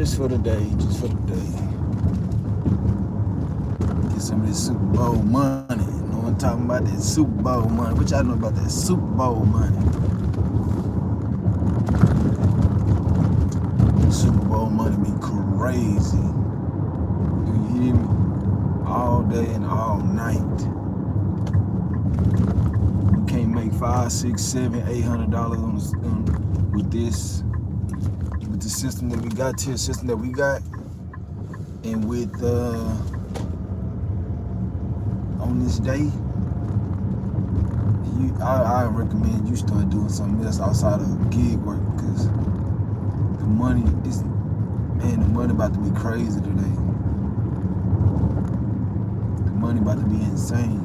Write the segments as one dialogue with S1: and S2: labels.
S1: just for the day, Get some of this Super Bowl money. You know what I'm talking about? That Super Bowl money. What y'all know about that Super Bowl money? Super Bowl money be crazy. You hear me? All day and all night. You can't make $500, $600, $700, $800 with this. With the system that we got, tier system that we got, and with on this day, I recommend you start doing something else outside of gig work, because the money about to be crazy today. The money about to be insane.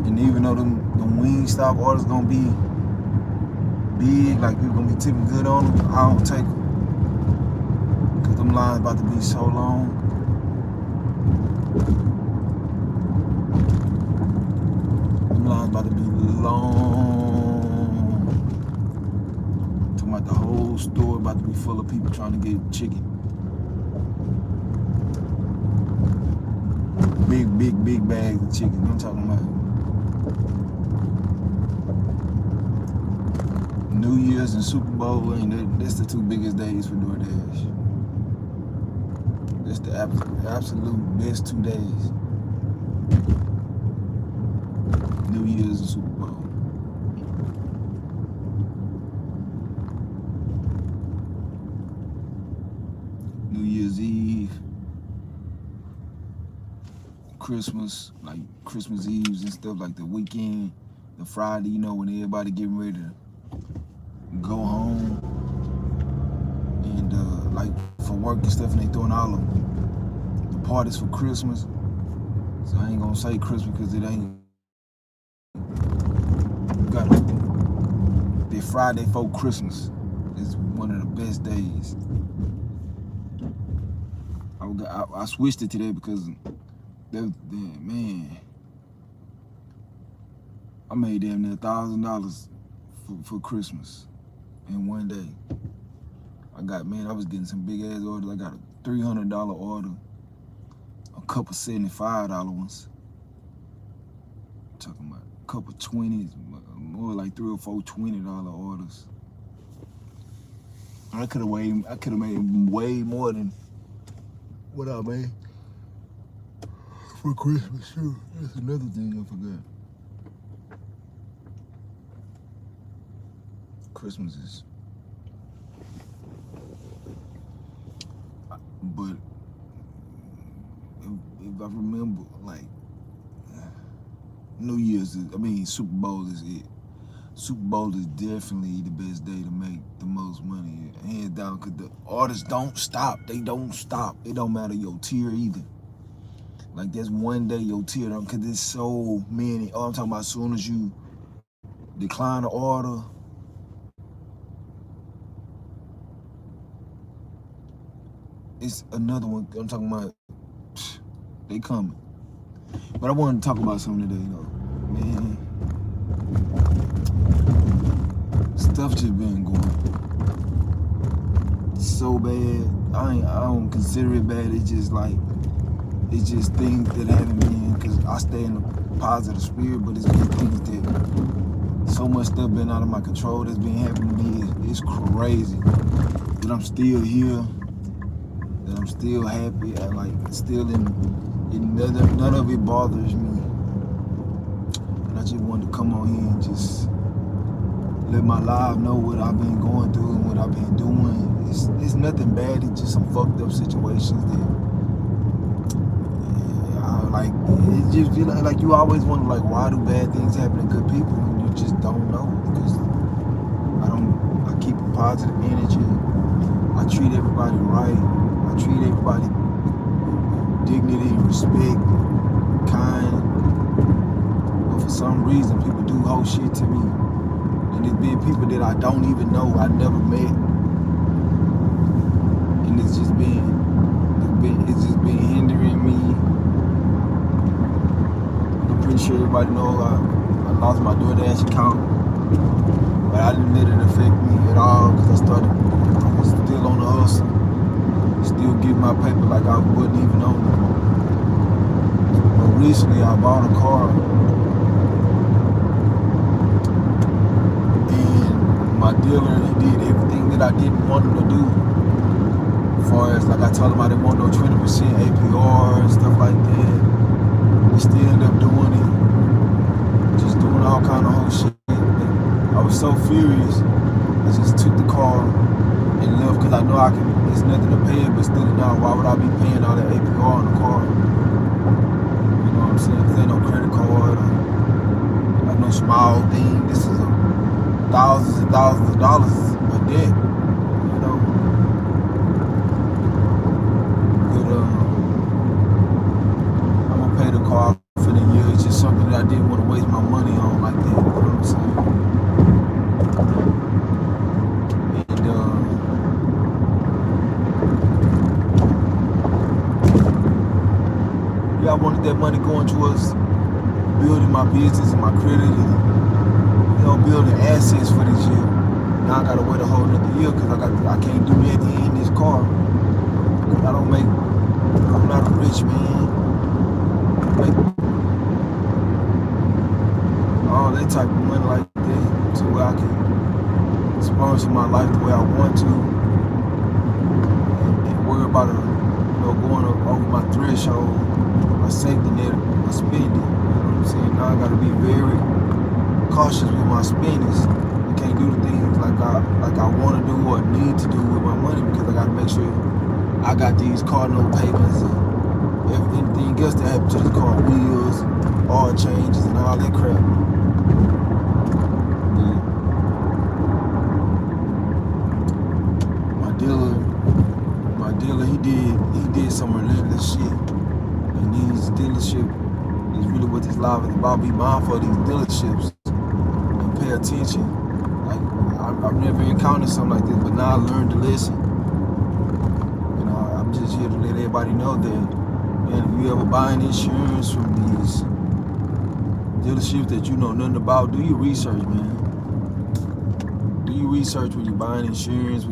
S1: And even though them Wingstop orders gonna be big, like people gonna be tipping good on them, I don't take them, because them lines about to be so long. Them lines about to be long. Talking about the whole store about to be full of people trying to get chicken. Big bags of chicken. You know what I'm talking about? New Year's and Super Bowl, that's the two biggest days for DoorDash. That's the absolute best 2 days. New Year's and Super Bowl. New Year's Eve, Christmas, like Christmas Eves and stuff, like the weekend, the Friday, you know, when everybody getting ready to go home, and like for work and stuff, and they throwing all of the parties for Christmas. So I ain't gonna say Christmas because it ain't. You got the Friday before Christmas is one of the best days. I switched it today because man, I made damn near $1,000 for Christmas in one day. I was getting some big ass orders. I got a $300 order, a couple $75 ones. I'm talking about a couple 20s, more like 3 or 4 $20 orders. I could have made way more than what I made for Christmas too. That's another thing I forgot. Christmas is, but if I remember, like, New Year's Super Bowl is it. Super Bowl is definitely the best day to make the most money, hands down, because the artists don't stop. They don't stop. It don't matter your tier either. Like, there's one day your tier don't, because there's so many. Oh, I'm talking about as soon as you decline the order, it's another one. I'm talking about, they coming. But I wanted to talk about something today, though. Man, stuff just been going so bad. I don't consider it bad. It's just things that haven't been, because I stay in a positive spirit, but it's been things that, so much stuff been out of my control that's been happening to me. It's crazy that I'm still here, that I'm still happy. None of it bothers me. And I just wanted to come on here and just let my life know what I've been going through and what I've been doing. It's nothing bad. It's just some fucked up situations that, it just feel like you always wonder, like, why do bad things happen to good people? And you just don't know, because I keep a positive energy. I treat everybody right. I treat everybody with dignity and respect, kind. But for some reason, people do whole shit to me. And there's been people that I don't even know, I never met. And it's just been hindering me. I'm pretty sure everybody knows I lost my DoorDash account. But I didn't let it affect me at all because I was still on the hustle, still getting my paper like I wasn't even on it. But recently I bought a car and my dealer, he did everything that I didn't want him to do. As far as like I told him I didn't want no 20% APR and stuff like that. We still ended up doing it. Just doing all kind of whole shit. I was so furious. I just took the car and left because I know it's nothing to pay it, but still now, why would I be paying all that APR on the car? You know what I'm saying? There ain't no credit card or like no small thing. This is thousands and thousands of dollars of debt, you know? But I'm gonna pay the car for the year. It's just something that I didn't want to waste my money on like that, you know what I'm saying? And yeah, I wanted that money going towards building my business and my credit and, you know, building assets for this year. Now I gotta wait a whole another year because I can't do anything in this car. I'm not a rich man. Like, all that type of money like that to where I can sponsor my life the way I want to and worry about it, you know, going over my threshold, my safety net, my spending. You know what I'm saying? Now I gotta be very cautious with my spendings. I can't do the things like I want to do or need to do with my money because I gotta make sure I got these car note payments and anything else that happens to this car, wheels, oil changes, and all that crap. But my dealer, he did some relentless shit, and these dealership is really what this life is about. Be mindful of these dealerships and pay attention. Like I've never encountered something like this, but now I learned the lesson. You know, I'm just here to let everybody know that, and if you ever buying insurance from these dealerships that you know nothing about, do your research, man. Do your research when you're buying insurance,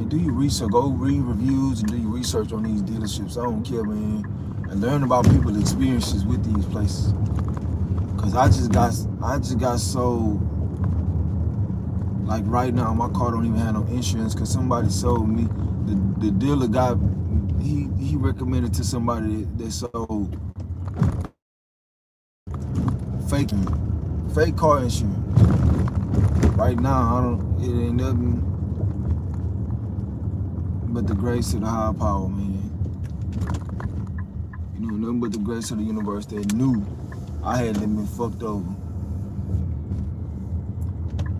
S1: do your research, go read reviews and do your research on these dealerships. I don't care, man. And learn about people's experiences with these places. Cause I just got so, like right now my car don't even have no insurance cause somebody sold me. The dealer got, he recommended to somebody that sold fake car insurance. Right now it ain't nothing but the grace of the higher power, man. You know, nothing but the grace of the universe that knew I had been fucked over.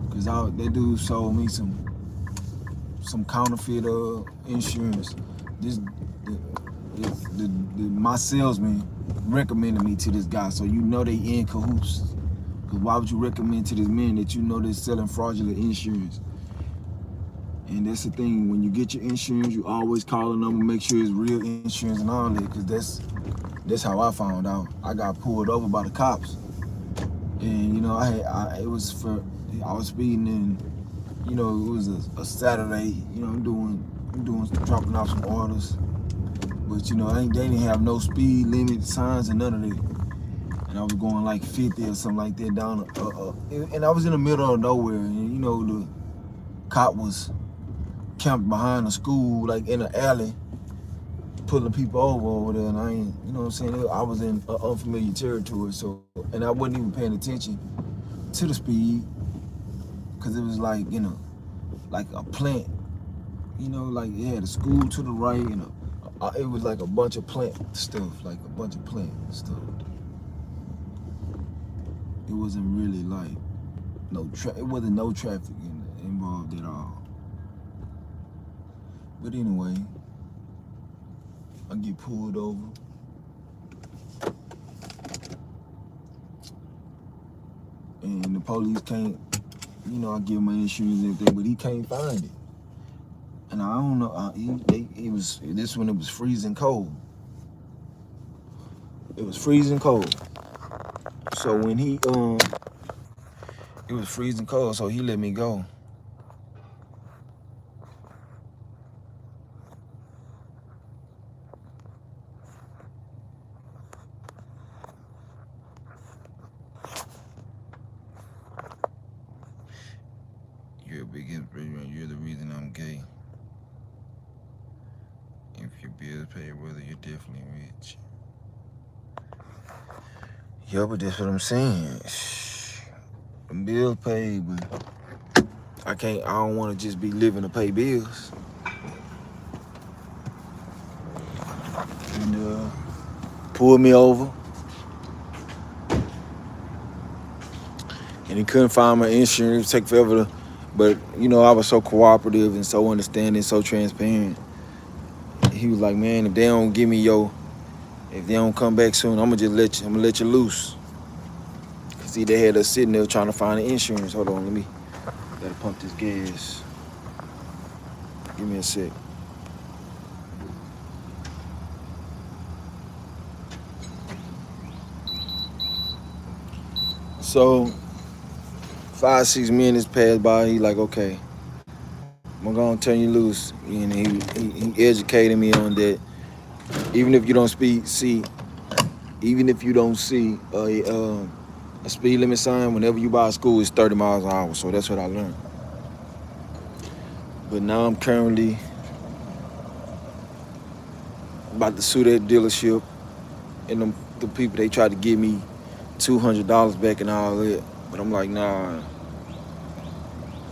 S1: Cause that dude sold me some counterfeit insurance. My salesman recommended me to this guy, so you know they in cahoots. Cause why would you recommend to this man that you know they're selling fraudulent insurance? And that's the thing, when you get your insurance, you always call a number, make sure it's real insurance and all that, cause that's how I found out. I got pulled over by the cops, and you know I was speeding in, you know, it was a Saturday. You know, I'm doing dropping off some orders, but you know they didn't have no speed limit signs and none of that, and I was going like 50 or something like that down, and I was in the middle of nowhere, and you know the cop was camped behind a school, like in an alley, pulling people over there, and I ain't, you know what I'm saying? I was in unfamiliar territory, so, and I wasn't even paying attention to the speed, cause it was like, you know, like a plant, you know, like it had a school to the right, and it was like a bunch of plant stuff, like a bunch of plant stuff. It wasn't really like it wasn't no traffic involved at all. But anyway, I get pulled over. And the police can't, you know, I give my insurance and everything, but he can't find it. And I don't know, this when it was freezing cold. It was freezing cold. So when he It was freezing cold, so he let me go. You're a big inspiration. You're the reason I'm gay. If your bills pay, whether you're definitely rich. Yeah, but that's what I'm saying. The bills paid, but I don't want to just be living to pay bills. And pulled me over. And he couldn't find my insurance. Take forever but you know, I was so cooperative and so understanding, so transparent. He was like, man, if they don't give me if they don't come back soon, I'm gonna let you loose. Cause see, they had us sitting there trying to find the insurance. Hold on, gotta pump this gas. Give me a sec. So 5-6 minutes passed by. He like, okay, I'm gonna turn you loose. And he educated me on that. Even if you don't see a speed limit sign, whenever you buy a school, it's 30 miles an hour. So that's what I learned. But now I'm currently about to sue that dealership and the people. They tried to give me $200 back and all that, but I'm like, nah.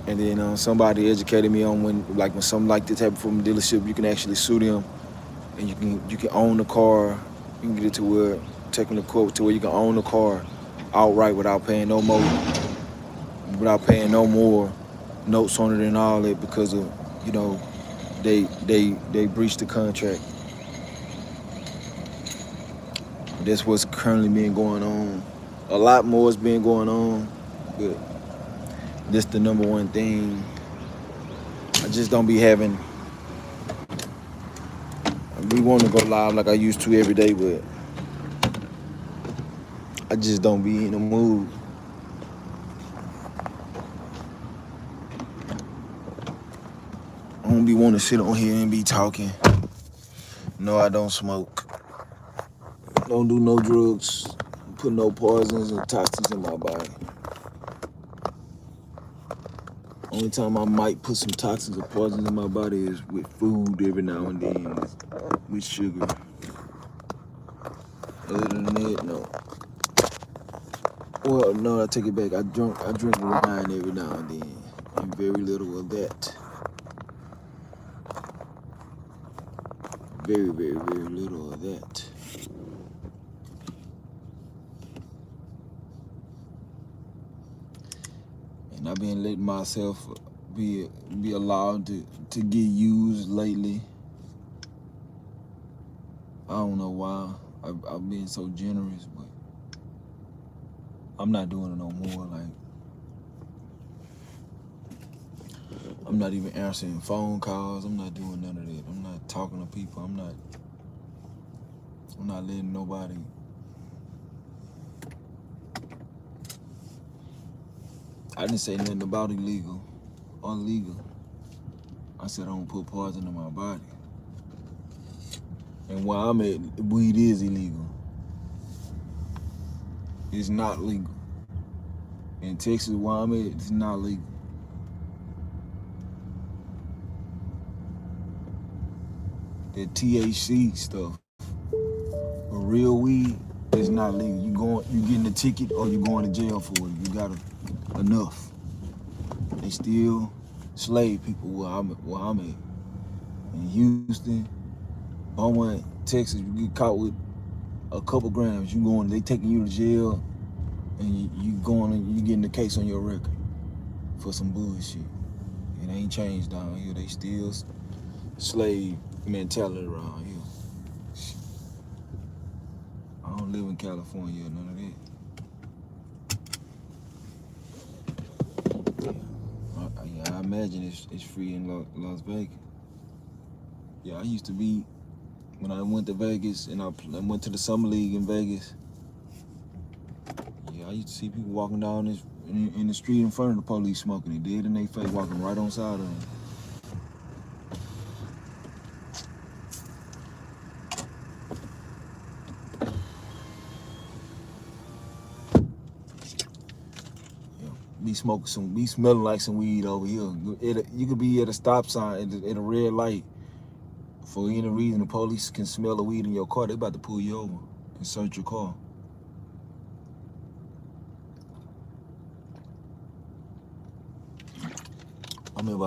S1: And then somebody educated me on when something like this happens from a dealership, you can actually sue them, and you can own the car. You can get it to where taking the quote to where you can own the car outright without paying no more notes on it and all that, because of they breached the contract. That's what's currently been going on. A lot more has been going on, but this the number one thing. I just don't be having. We want to go live like I used to every day, but I just don't be in the mood. I don't be wanting to sit on here and be talking. No, I don't smoke. Don't do no drugs. Put no poisons and toxins in my body. Only time I might put some toxins or poisons in my body is with food every now and then, with sugar. Other than that, no. Well, no, I take it back. I drink wine every now and then, and very little of that. Very, very, very little of that. And I've been letting myself be allowed to get used lately. I don't know why. I've been so generous, but I'm not doing it no more. Like, I'm not even answering phone calls. I'm not doing none of that. I'm not talking to people. I'm not letting nobody. I didn't say nothing about illegal. I said I don't put poison in my body. And where I'm at, weed is illegal. It's not legal. In Texas, where I'm at, it's not legal. That THC stuff, but real weed is not legal. You getting a ticket or you going to jail for it. You got enough. They still slave people where I'm at. In Houston, Beaumont, Texas, you get caught with a couple grams, they taking you to jail, and you getting the case on your record for some bullshit. It ain't changed down here. They still slave mentality around here. I don't live in California, none of that. I imagine it's free in Las Vegas. Yeah, I used to be, when I went to Vegas and I went to the Summer League in Vegas, yeah, I used to see people walking down in the street in front of the police smoking it, dead in their face, walking right on side of them. Be smelling like some weed over here. You could be at a stop sign at a red light. For any reason, the police can smell the weed in your car. They about to pull you over and search your car. I remember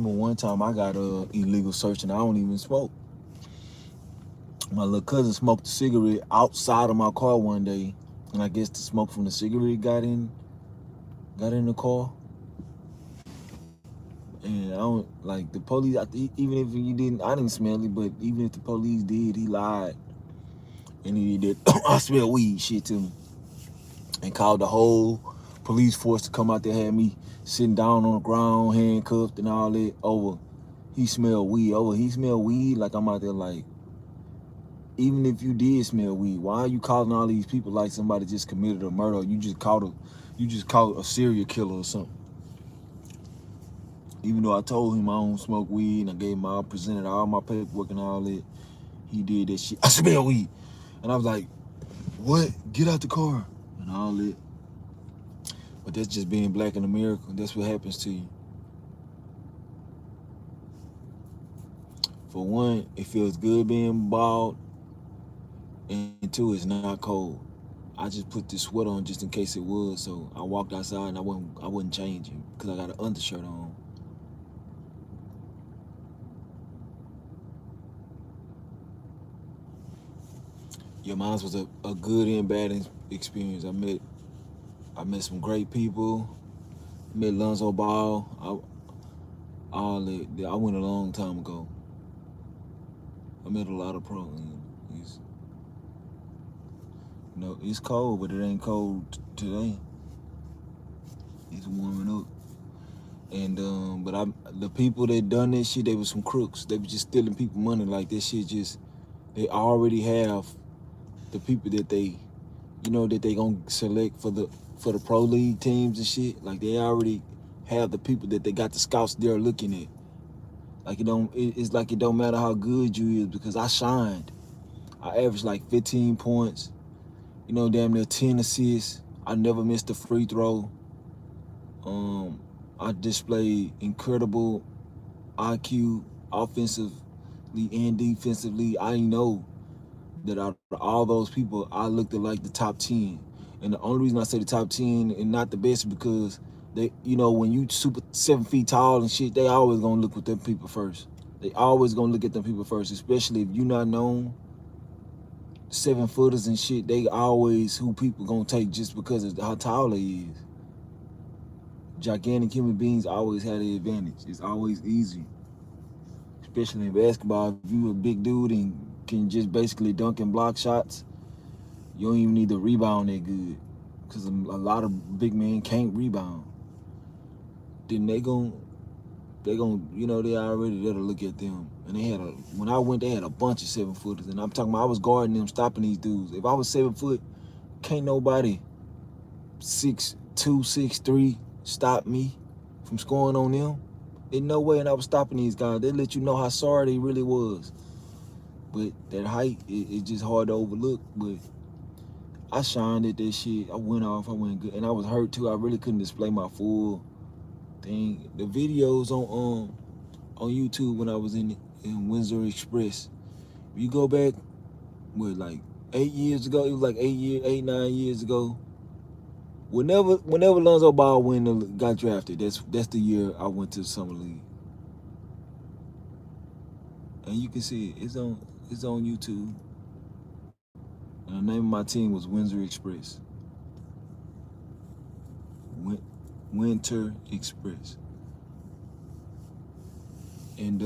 S1: one time I got illegal search and I don't even smoke. My little cousin smoked a cigarette outside of my car one day, and I guess the smoke from the cigarette got in the car. And I don't like the police. Even if I didn't smell it, but even if the police did, he lied, and he did. I smell weed shit to me, and called the whole police force to come out there. Had me sitting down on the ground, handcuffed and all that. Over, he smelled weed. He smelled weed like I'm out there like. Even if you did smell weed, why are you calling all these people like somebody just committed a murder? You just caught a serial killer or something. Even though I told him I don't smoke weed and I presented all my paperwork and all that, he did that shit. I smell weed. And I was like, what? Get out the car and all that. But that's just being black in America. That's what happens to you. For one, it feels good being bald. And two, it's not cold. I just put this sweater on just in case it was. So I walked outside and I wasn't changing because I got an undershirt on. Yeah, mine was a good and bad experience. I met some great people. Met Lonzo Ball. I went a long time ago. I met a lot of pros. It's cold, but it ain't cold today. It's warming up. And the people that done that shit, they was some crooks. They was just stealing people money. Like that shit they already have the people that they gonna select for the pro league teams and shit. Like they already have the people that they got the scouts there looking at. Like it's like it don't matter how good you is, because I shined. I averaged like 15 points, damn near 10 assists. I never missed a free throw. I displayed incredible IQ offensively and defensively. I know that out of all those people, I looked at like the top 10. And the only reason I say the top 10 and not the best is because they, when you super 7 feet tall and shit, they always gonna look with them people first. They always gonna look at them people first, especially if you not known. 7-footers and shit, they always who people gonna take just because of how tall they is. Gigantic human beings always have the advantage. It's always easy. Especially in basketball, if you a big dude and can just basically dunk and block shots, you don't even need to rebound that good, because a lot of big men can't rebound. Then they already there to look at them. And when I went, they had a bunch of 7-footers, and I'm talking about I was guarding them, stopping these dudes. If I was 7 foot, can't nobody 6'2", 6'3" stop me from scoring on them. In no way, and I was stopping these guys. They let you know how sorry they really was. But that height, it's just hard to overlook. But I shined at that shit. I went good, and I was hurt too. I really couldn't display my full thing. The videos on YouTube when I was in Windsor Express. If you go back, like 8 years ago? It was like 9 years ago. Whenever Lonzo Ball got drafted, that's the year I went to the Summer League. And you can see it. It's on YouTube. And the name of my team was Windsor Express. Winter Express. And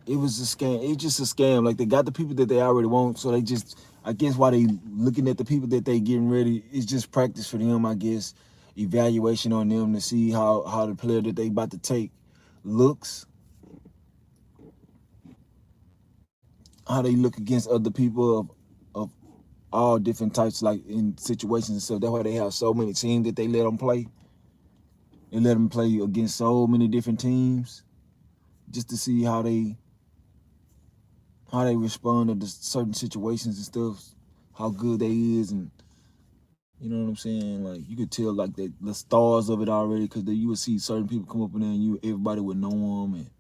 S1: it was a scam. It's just a scam. Like, they got the people that they already want, so they just, I guess why they looking at the people that they getting ready, it's just practice for them, I guess. Evaluation on them to see how the player that they about to take looks. How they look against other people of all different types, like in situations and stuff. That's why they have so many teams that they let them play. They let them play against so many different teams just to see how they respond to certain situations and stuff, how good they is, and you know what I'm saying. Like you could tell like the stars of it already, because you would see certain people come up in there and everybody would know them, and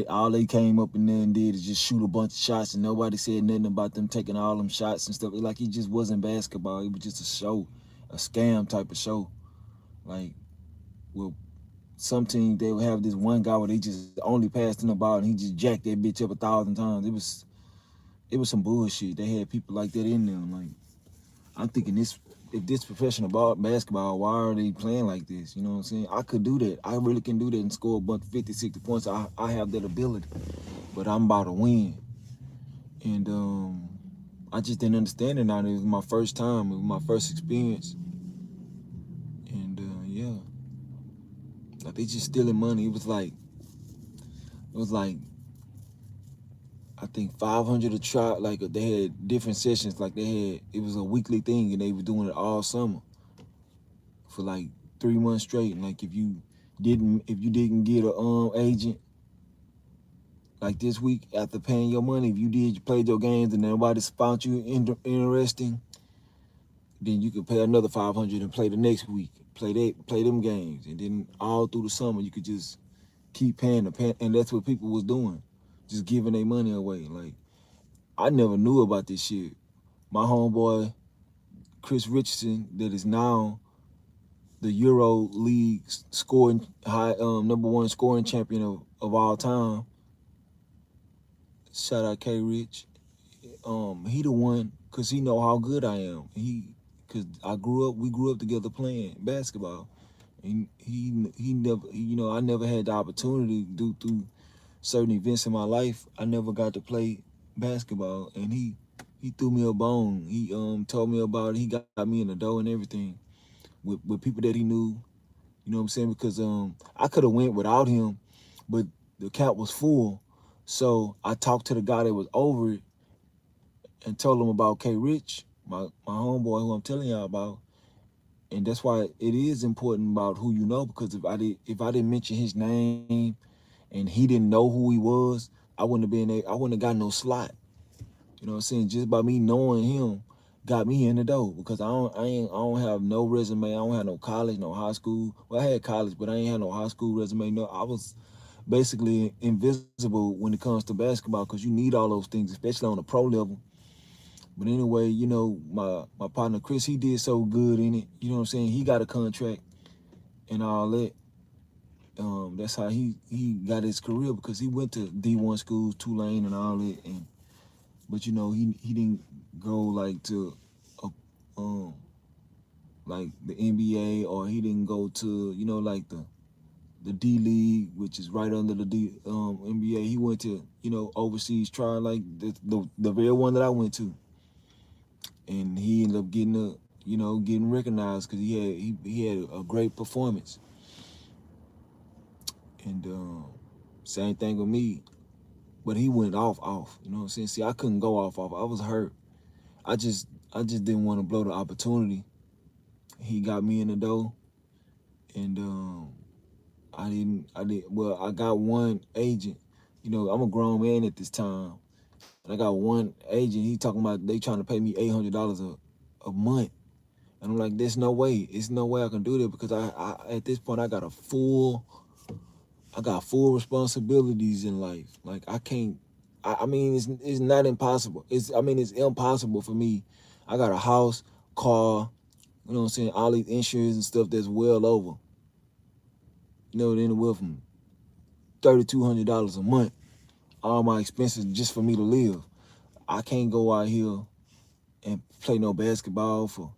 S1: all they came up in there and did is just shoot a bunch of shots, and nobody said nothing about them taking all them shots and stuff. Like it just wasn't basketball. It was just a show, a scam type of show. Like, well, some teams they would have this one guy where they just only passed in the ball and he just jacked that bitch up 1,000 times. It was some bullshit. They had people like that in them. Like I'm thinking this. If this professional basketball, why are they playing like this? You know what I'm saying? I could do that. I really can do that and score a bunch of 50, 60 points. I have that ability. But I'm about to win. And I just didn't understand it now. It was my first time. It was my first experience. And yeah. Like they just stealing money. It was like I think 500 a try. Like they had different sessions. Like it was a weekly thing, and they were doing it all summer for like 3 months straight. And like if you didn't get a agent like this week after paying your money, if you played your games and nobody found you interesting, then you could pay another 500 and play the next week. Play them games, and then all through the summer you could just keep paying and that's what people was doing, just giving their money away. Like I never knew about this shit. My homeboy Chris Richardson, that is now the Euro League scoring #1 scoring champion of all time. Shout out K Rich. He the one, cause he know how good I am. Cause we grew up together playing basketball. And he never, I never had the opportunity due to certain events in my life. I never got to play basketball, and he threw me a bone. He told me about it. He got me in the door and everything with people that he knew. You know what I'm saying? Because I could have went without him, but the cap was full. So I talked to the guy that was over it and told him about K Rich, my homeboy who I'm telling y'all about. And that's why it is important about who you know, because if I didn't mention his name and he didn't know who he was, I wouldn't have got no slot. You know what I'm saying? Just by me knowing him got me in the door, because I don't have no resume. I don't have no college, no high school. Well, I had college, but I ain't had no high school resume. No, I was basically invisible when it comes to basketball, because you need all those things, especially on the pro level. But anyway, my partner Chris, he did so good in it. You know what I'm saying? He got a contract and all that. That's how he got his career, because he went to D1 schools, Tulane and all that. But he didn't go like to like the NBA, or he didn't go to like the D League, which is right under the NBA. He went to overseas trial, like the very one that I went to. And he ended up getting recognized, because he had a great performance. And same thing with me, but he went off. You know what I'm saying? See, I couldn't go off. I was hurt. I just didn't want to blow the opportunity. He got me in the door, and Well, I got one agent. I'm a grown man at this time, and I got one agent. He talking about they trying to pay me $800 a month. And I'm like, there's no way. It's no way I can do that, because I at this point I got full responsibilities in life. Like I can't. I mean, it's not impossible. It's impossible for me. I got a house, car, you know what I'm saying, all these insurance and stuff that's well over. Anywhere from $3,200 a month. All my expenses just for me to live. I can't go out here and play no basketball for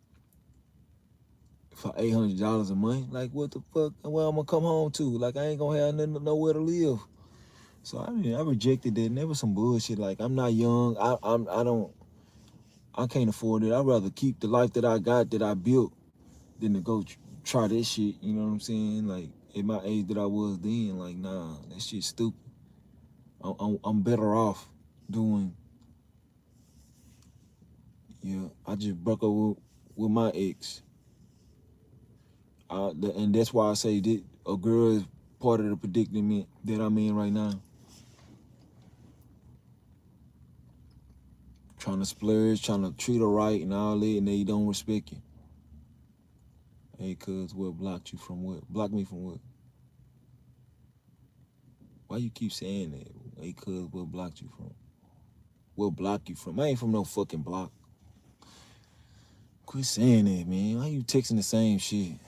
S1: $800 a month. Like, what the fuck? Where I'm gonna come home to? Like, I ain't gonna have nowhere to live. So I rejected that. And there was some bullshit. Like, I'm not young. I can't afford it. I'd rather keep the life that I got, that I built, than to go try this shit. You know what I'm saying? Like, at my age that I was then, like, nah, that shit's stupid. I'm better off doing, Yeah, I just broke up with my ex. And that's why I say that a girl is part of the predicament that I'm in right now. Trying to splurge, trying to treat her right and all that, and they don't respect you. Hey, cuz, what blocked you from what? Block me from what? Why you keep saying that? Hey, cuz, what blocked you from? What block you from? I ain't from no fucking block. Quit saying that, man. Why you texting the same shit?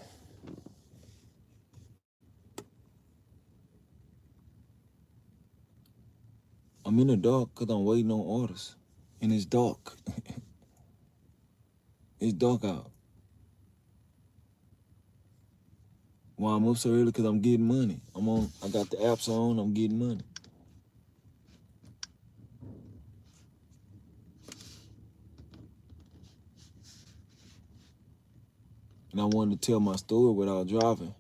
S1: I'm in the dark because I'm waiting on orders. And it's dark. It's dark out. Why I'm up so early? Because I'm getting money. I got the apps on, I'm getting money. And I wanted to tell my story without driving.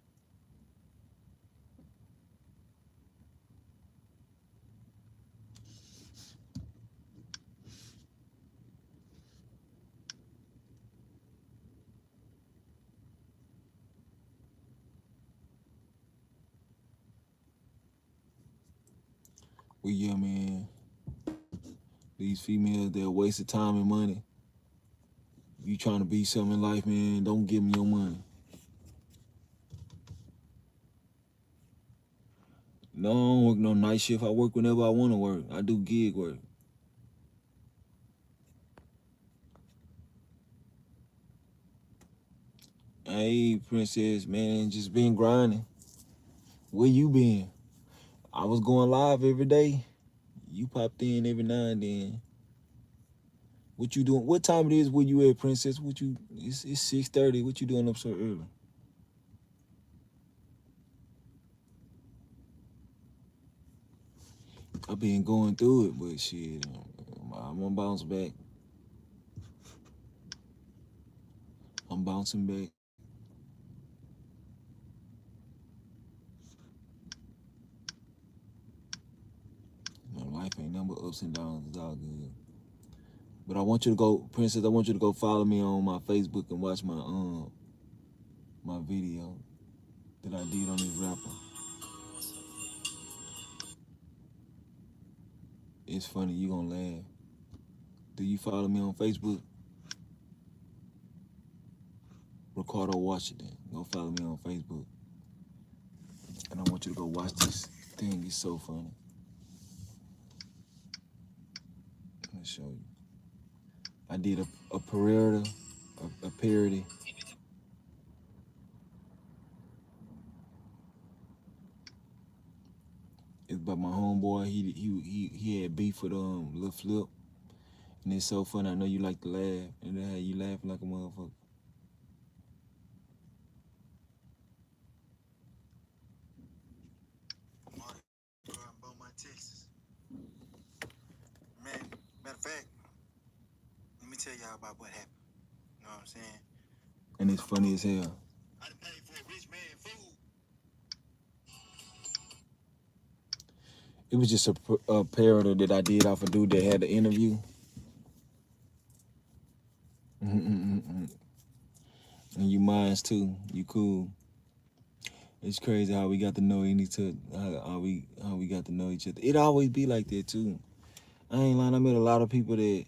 S1: Well, yeah, man. These females, they're a waste of time and money. If you trying to be something in life, man, don't give me your money. No, I don't work no night shift. I work whenever I want to work. I do gig work. Hey, princess, man, just been grinding. Where you been? I was going live every day. You popped in every now and then. What you doing? What time it is where you at, princess? It's 6:30. What you doing up so early? I been going through it, but shit, I'm gonna bounce back. I'm bouncing back. My life ain't nothing but ups and downs. It's all good. But I want you to go, princess. I want you to go follow me on my Facebook and watch my video that I did on this rapper. It's funny. You gonna laugh. Do you follow me on Facebook? Ricardo Washington. Go follow me on Facebook. And I want you to go watch this thing. It's so funny. Let me show you. I did a parody, a parody. It's about my homeboy. He had beef with Lil Flip, and it's so funny. I know you like to laugh, and then how you laughing like a motherfucker. Texas. Man, matter of fact, let me tell y'all about what happened. You know what I'm saying? And it's funny as hell. I done paid for a rich man food. It was just a parody that I did off a dude that had an interview. And you minds too. You cool. It's crazy how we got to know each other. How we got to know each other. It always be like that too. I ain't lying. I met a lot of people that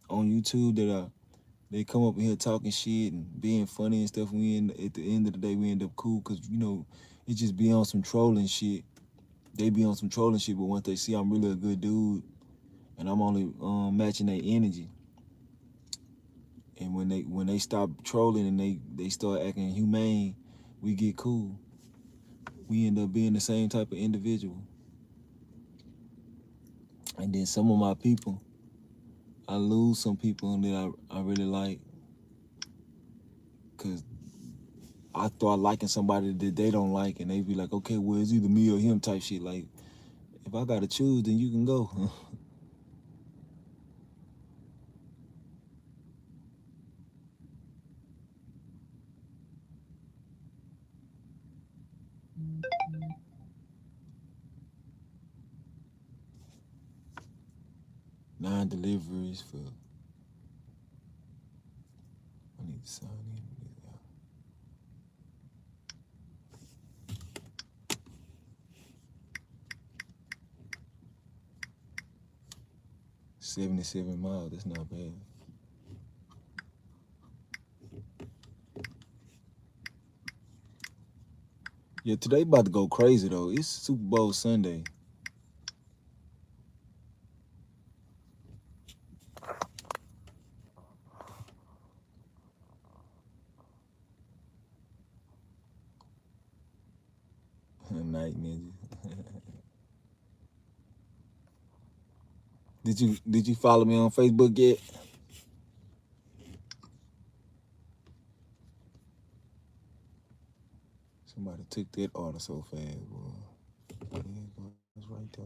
S1: on YouTube that they come up in here talking shit and being funny and stuff. At the end of the day, we end up cool because it just be on some trolling shit. They be on some trolling shit, but once they see I'm really a good dude and I'm only matching their energy, and when they stop trolling and they start acting humane, we get cool. We end up being the same type of individual. And then some of my people, I lose some people that I really like because I start liking somebody that they don't like, and they be like, okay, well, it's either me or him type shit. Like, if I gotta choose, then you can go. Non-deliveries for need to sign in. $77 miles, that's not bad. Yeah, today about to go crazy though. It's Super Bowl Sunday. Night Ninja. Did you follow me on Facebook yet? Somebody took that order so fast, boy. There it goes right there.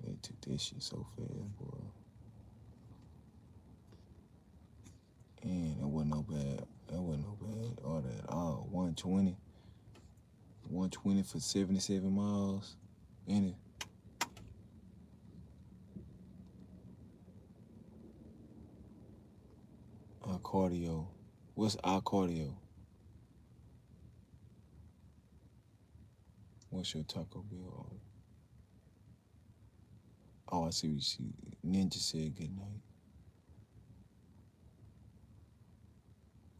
S1: They took that shit so fast, boy. And that wasn't no bad. That wasn't no bad order at all. 120. 120 for 77 miles. Ain't it? Our cardio. What's our cardio? What's your Taco Bell order? Oh, I see what she Ninja said good night.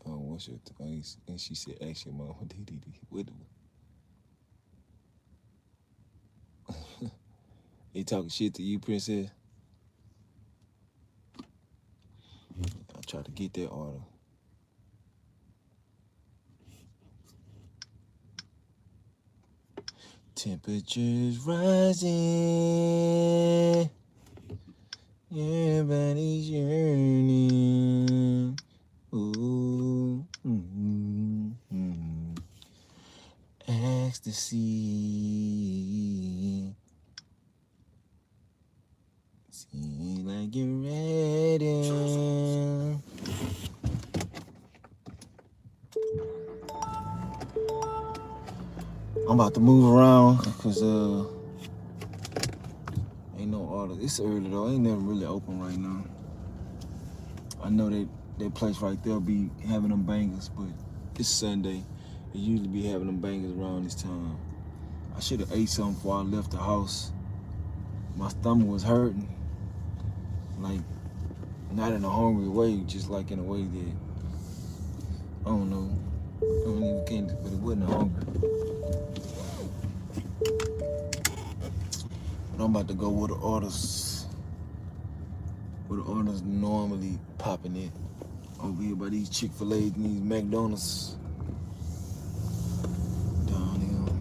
S1: Oh, what's your and she said ask your mama DDD. What they talking shit to you, Princess? I tried to get that order. Temperatures rising, everybody's yearning. Ooh, ecstasy. See like you're ready. I'm about to move around because ain't no order. It's early though. Ain't never really open right now. I know that place right there be having them bangers, but it's Sunday. They usually be having them bangers around this time. I should have ate something before I left the house. My stomach was hurting. Like, not in a hungry way, just like in a way that, I don't know. I don't even can't, but it wasn't hungry. But I'm about to go where the orders normally popping in. Over here by these Chick-fil-A's and these McDonald's. Down here.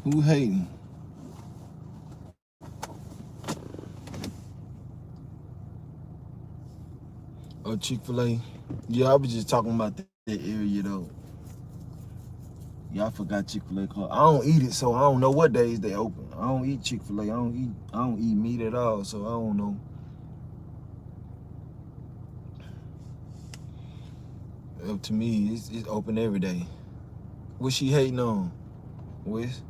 S1: Who hating? Oh, Chick-fil-A? Yeah, I was just talking about that area though. Yeah, I forgot Chick-fil-A closed. I don't eat it, so I don't know what days they open. I don't eat Chick-fil-A. I don't eat meat at all, so I don't know. Up to me, it's open every day. What she hating on? Wes?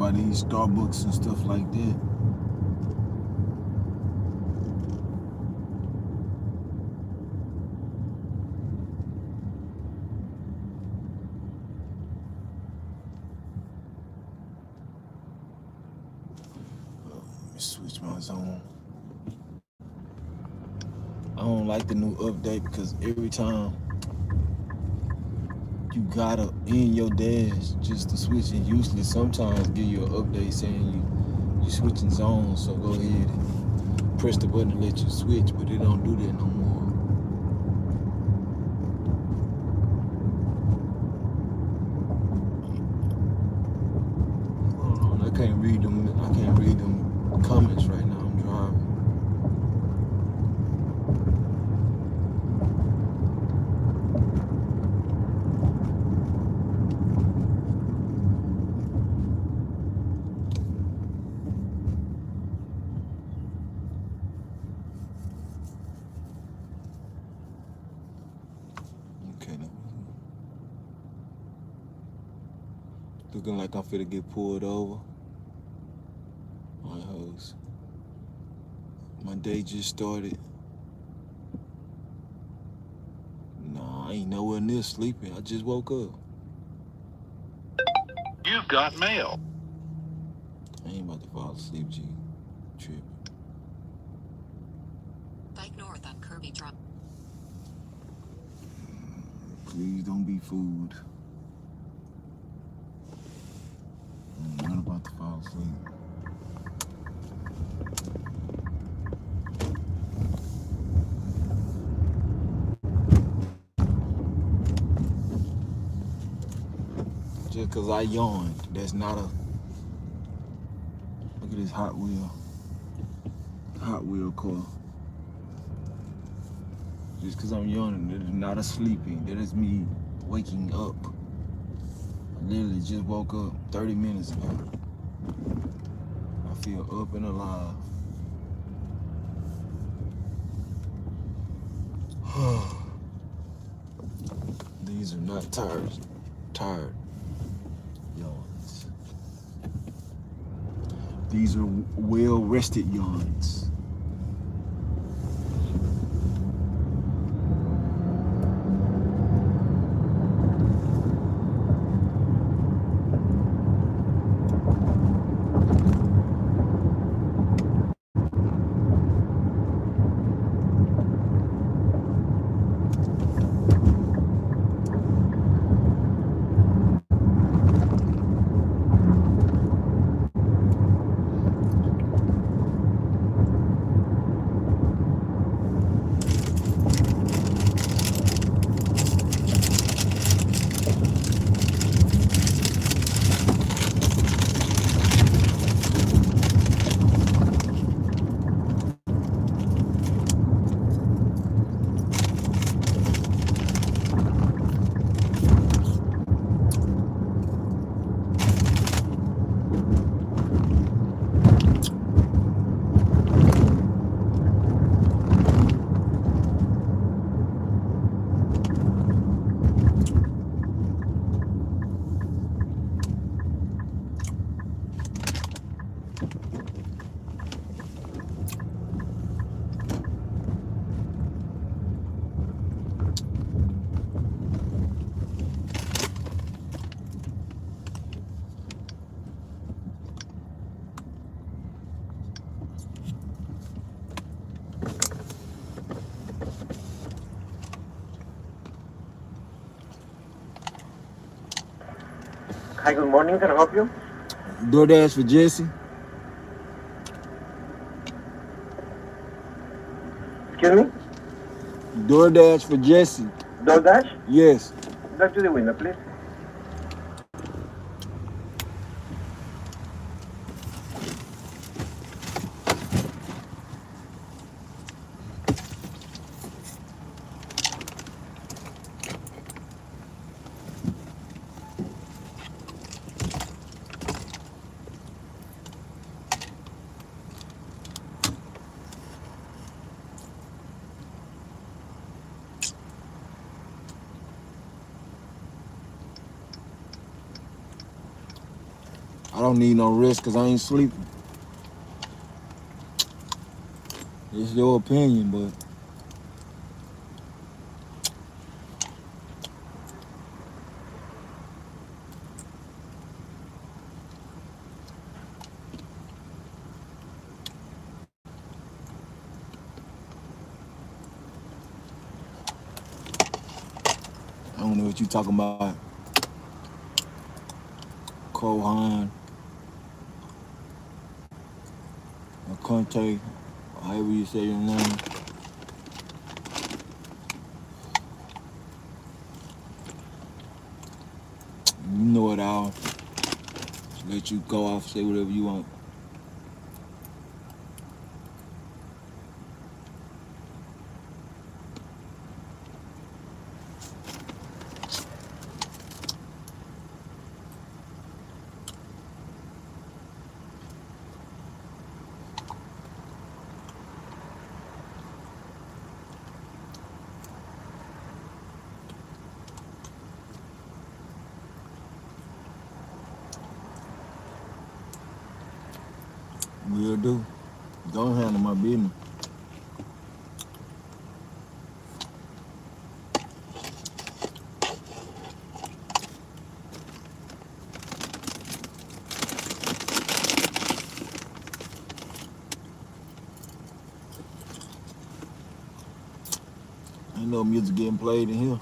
S1: by these Starbucks and stuff like that. Let me switch my zone. I don't like the new update because every time you gotta end your dash just to switch, and usually sometimes give you an update saying you switching zones, so go ahead and press the button to let you switch, but it don't do that no more. Hold on, I can't read them comments right now. I'm driving. Looking like I'm finna get pulled over. My hoes. My day just started. Nah, I ain't nowhere near sleeping. I just woke up.
S2: You've got mail.
S1: I ain't about to fall asleep, G. Tripping.
S3: Bike north on Kirby Drive.
S1: Please don't be fooled. I'm not about to fall asleep. Just because I yawned, that's not a... Look at this Hot Wheel car. Just because I'm yawning, that is not a sleeping. That is me waking up. I literally just woke up 30 minutes ago. I feel up and alive. These are not tired yawns. These are well-rested yawns.
S4: Hi, good morning. Can I help you?
S1: DoorDash for Jesse.
S4: Excuse me?
S1: DoorDash for Jesse.
S4: DoorDash?
S1: Yes.
S4: Back to the window, please.
S1: don't need no rest because I ain't sleeping. It's your opinion, but I don't know what you talking about. Kohan or Conte, however you say your name. You know it all. Just let you go off, say whatever you want. Will do. Don't handle my business. Ain't no music getting played in here.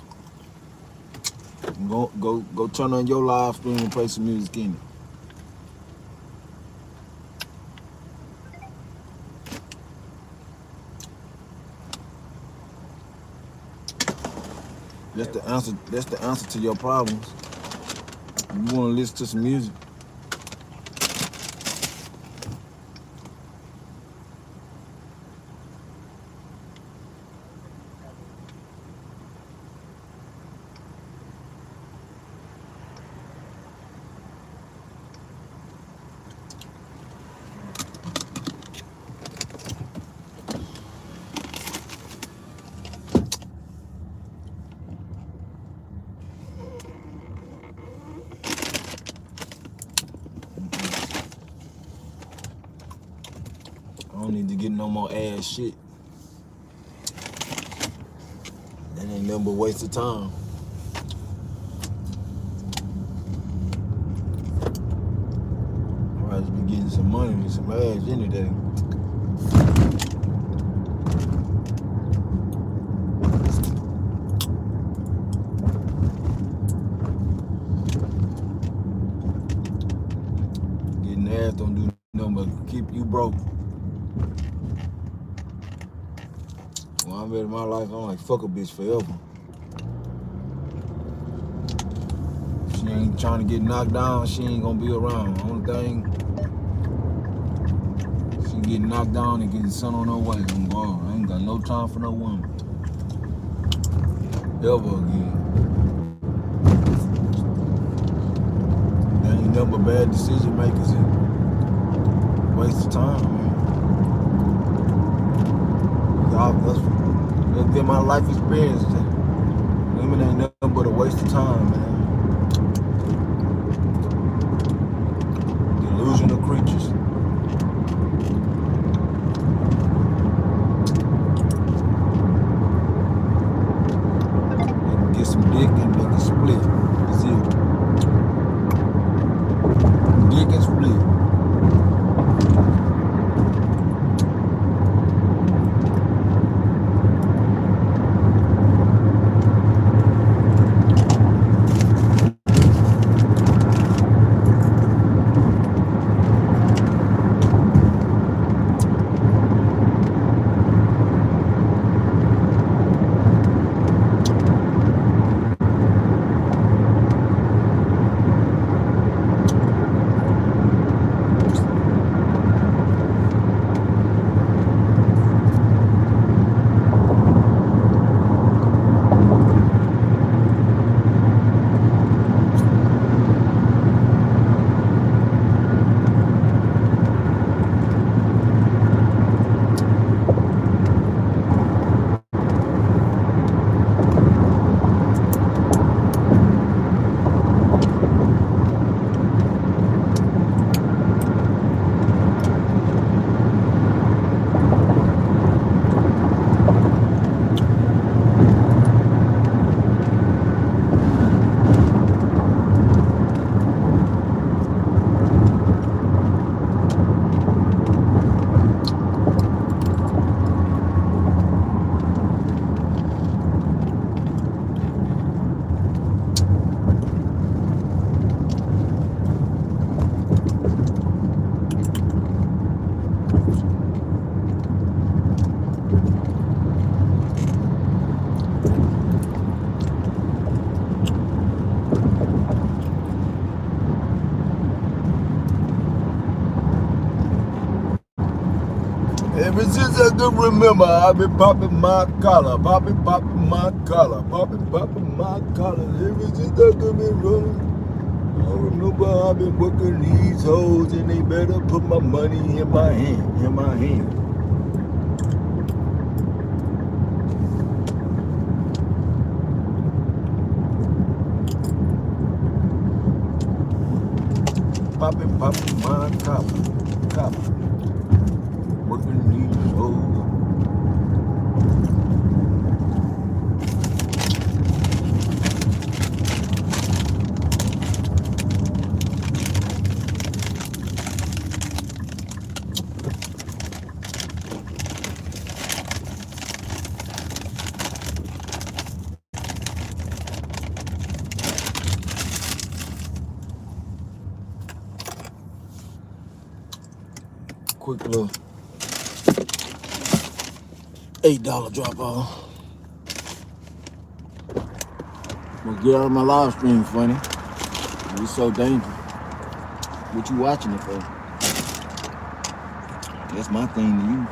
S1: Go turn on your live stream and play some music in it. That's the answer to your problems. You want to listen to some music. I don't need to get no more ass shit. That ain't nothing but waste of time. I'd rather be getting some money than some ass any day. Getting ass don't do nothing but keep you broke. When I'm in my life, I'm like, fuck a bitch forever. If she ain't trying to get knocked down, she ain't gonna be around. The only thing, she get knocked down and get sent on her way. I'm gone. I ain't got no time for no woman. Ever again. There ain't nothing but bad decision makers and waste of time, man. That's been my life experience. Women ain't nothing but a waste of time, man. Delusional creatures. They can get some dick and they can split. That's it. Dick and split. Ever since I can remember, I've been popping my collar, popping my collar, popping my collar. Ever since I can remember, I remember I've been working these hoes, and they better put my money in my hand, Popping my collar, working these hoes. Quick little $8 drop off. Well, get out of my live stream, funny. It's so dangerous. What you watching it for? That's my thing to you.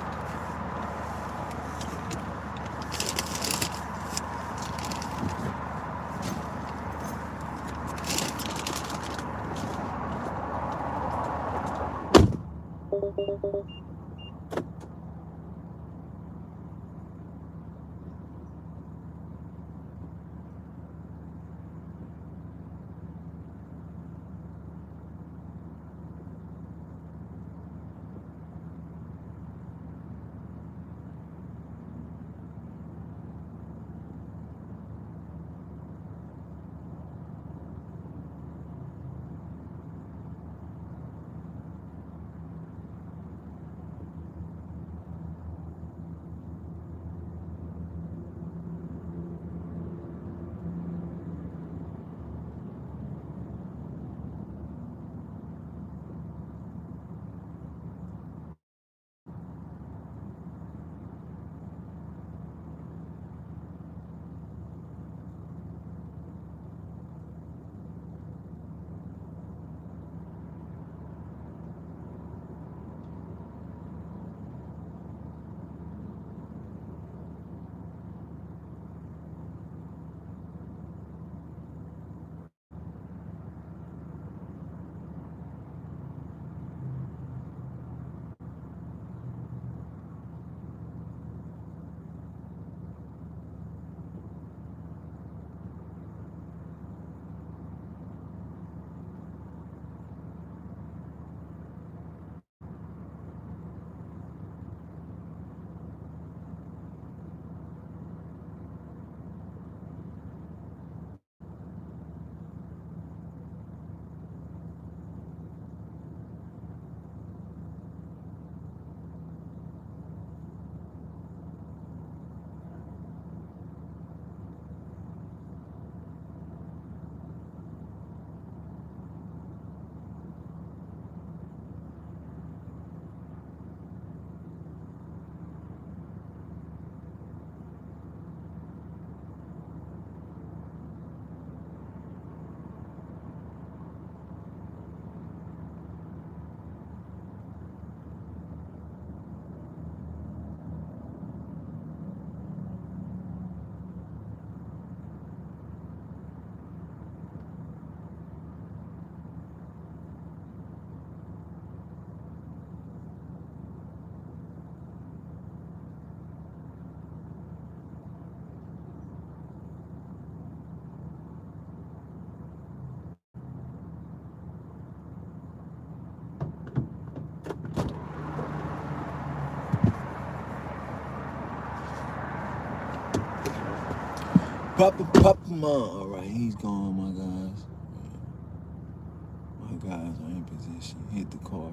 S1: Pop him on. All right, he's gone, my guys. My guys are in position. Hit the car.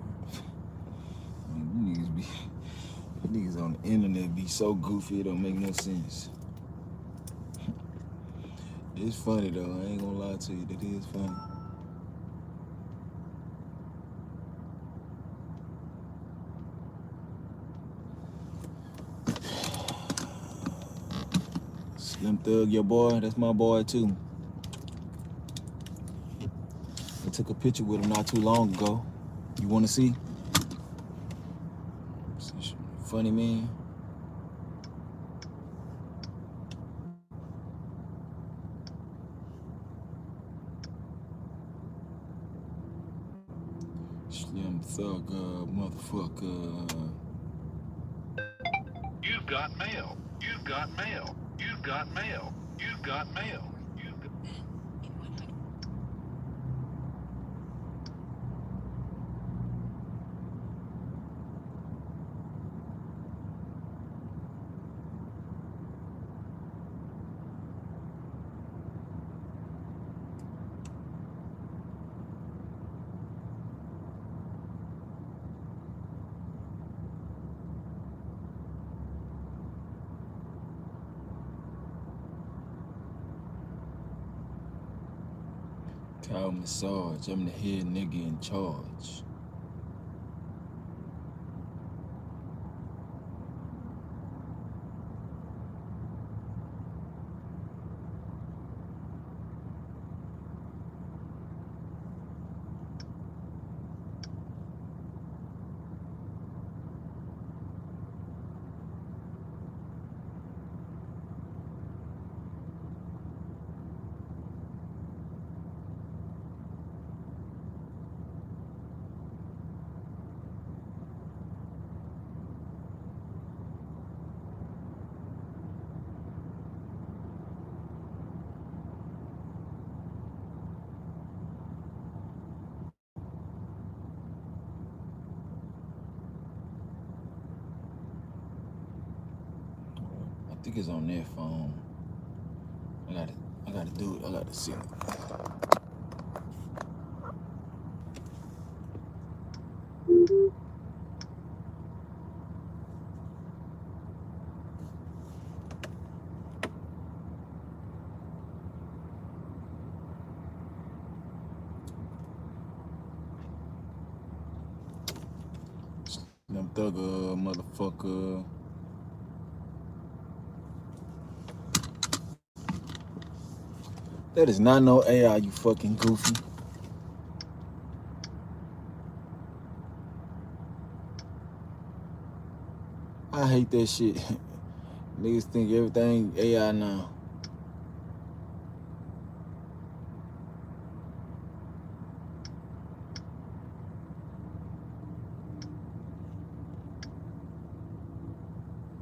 S1: Man, niggas on the internet be so goofy, it don't make no sense. It's funny though, I ain't gonna lie to you, that is funny. Slim Thug, your boy, that's my boy too. I took a picture with him not too long ago. You wanna see? Funny man. Slim Thugger, motherfucker.
S2: You've got mail. You've got mail. You've got mail. You've got mail. You've got...
S3: In 100.
S1: Cow massage. I'm the head nigga in charge. I think it's on their phone. I gotta do it. I gotta see it. Slim Thugger, motherfucker. That is not no AI, you fucking goofy. I hate that shit. Niggas think everything AI now.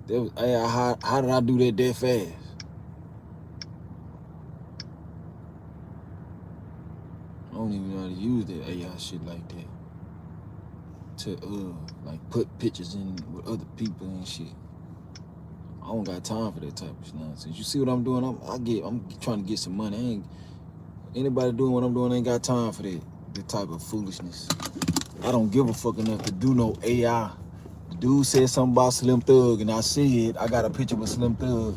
S1: That was AI. How did I do that fast? I don't even know how to use that AI shit like that. To like put pictures in with other people and shit. I don't got time for that type of nonsense. You see what I'm doing? I'm trying to get some money. Anybody doing what I'm doing ain't got time for that type of foolishness. I don't give a fuck enough to do no AI. The dude said something about Slim Thug, and I said I got a picture with Slim Thug,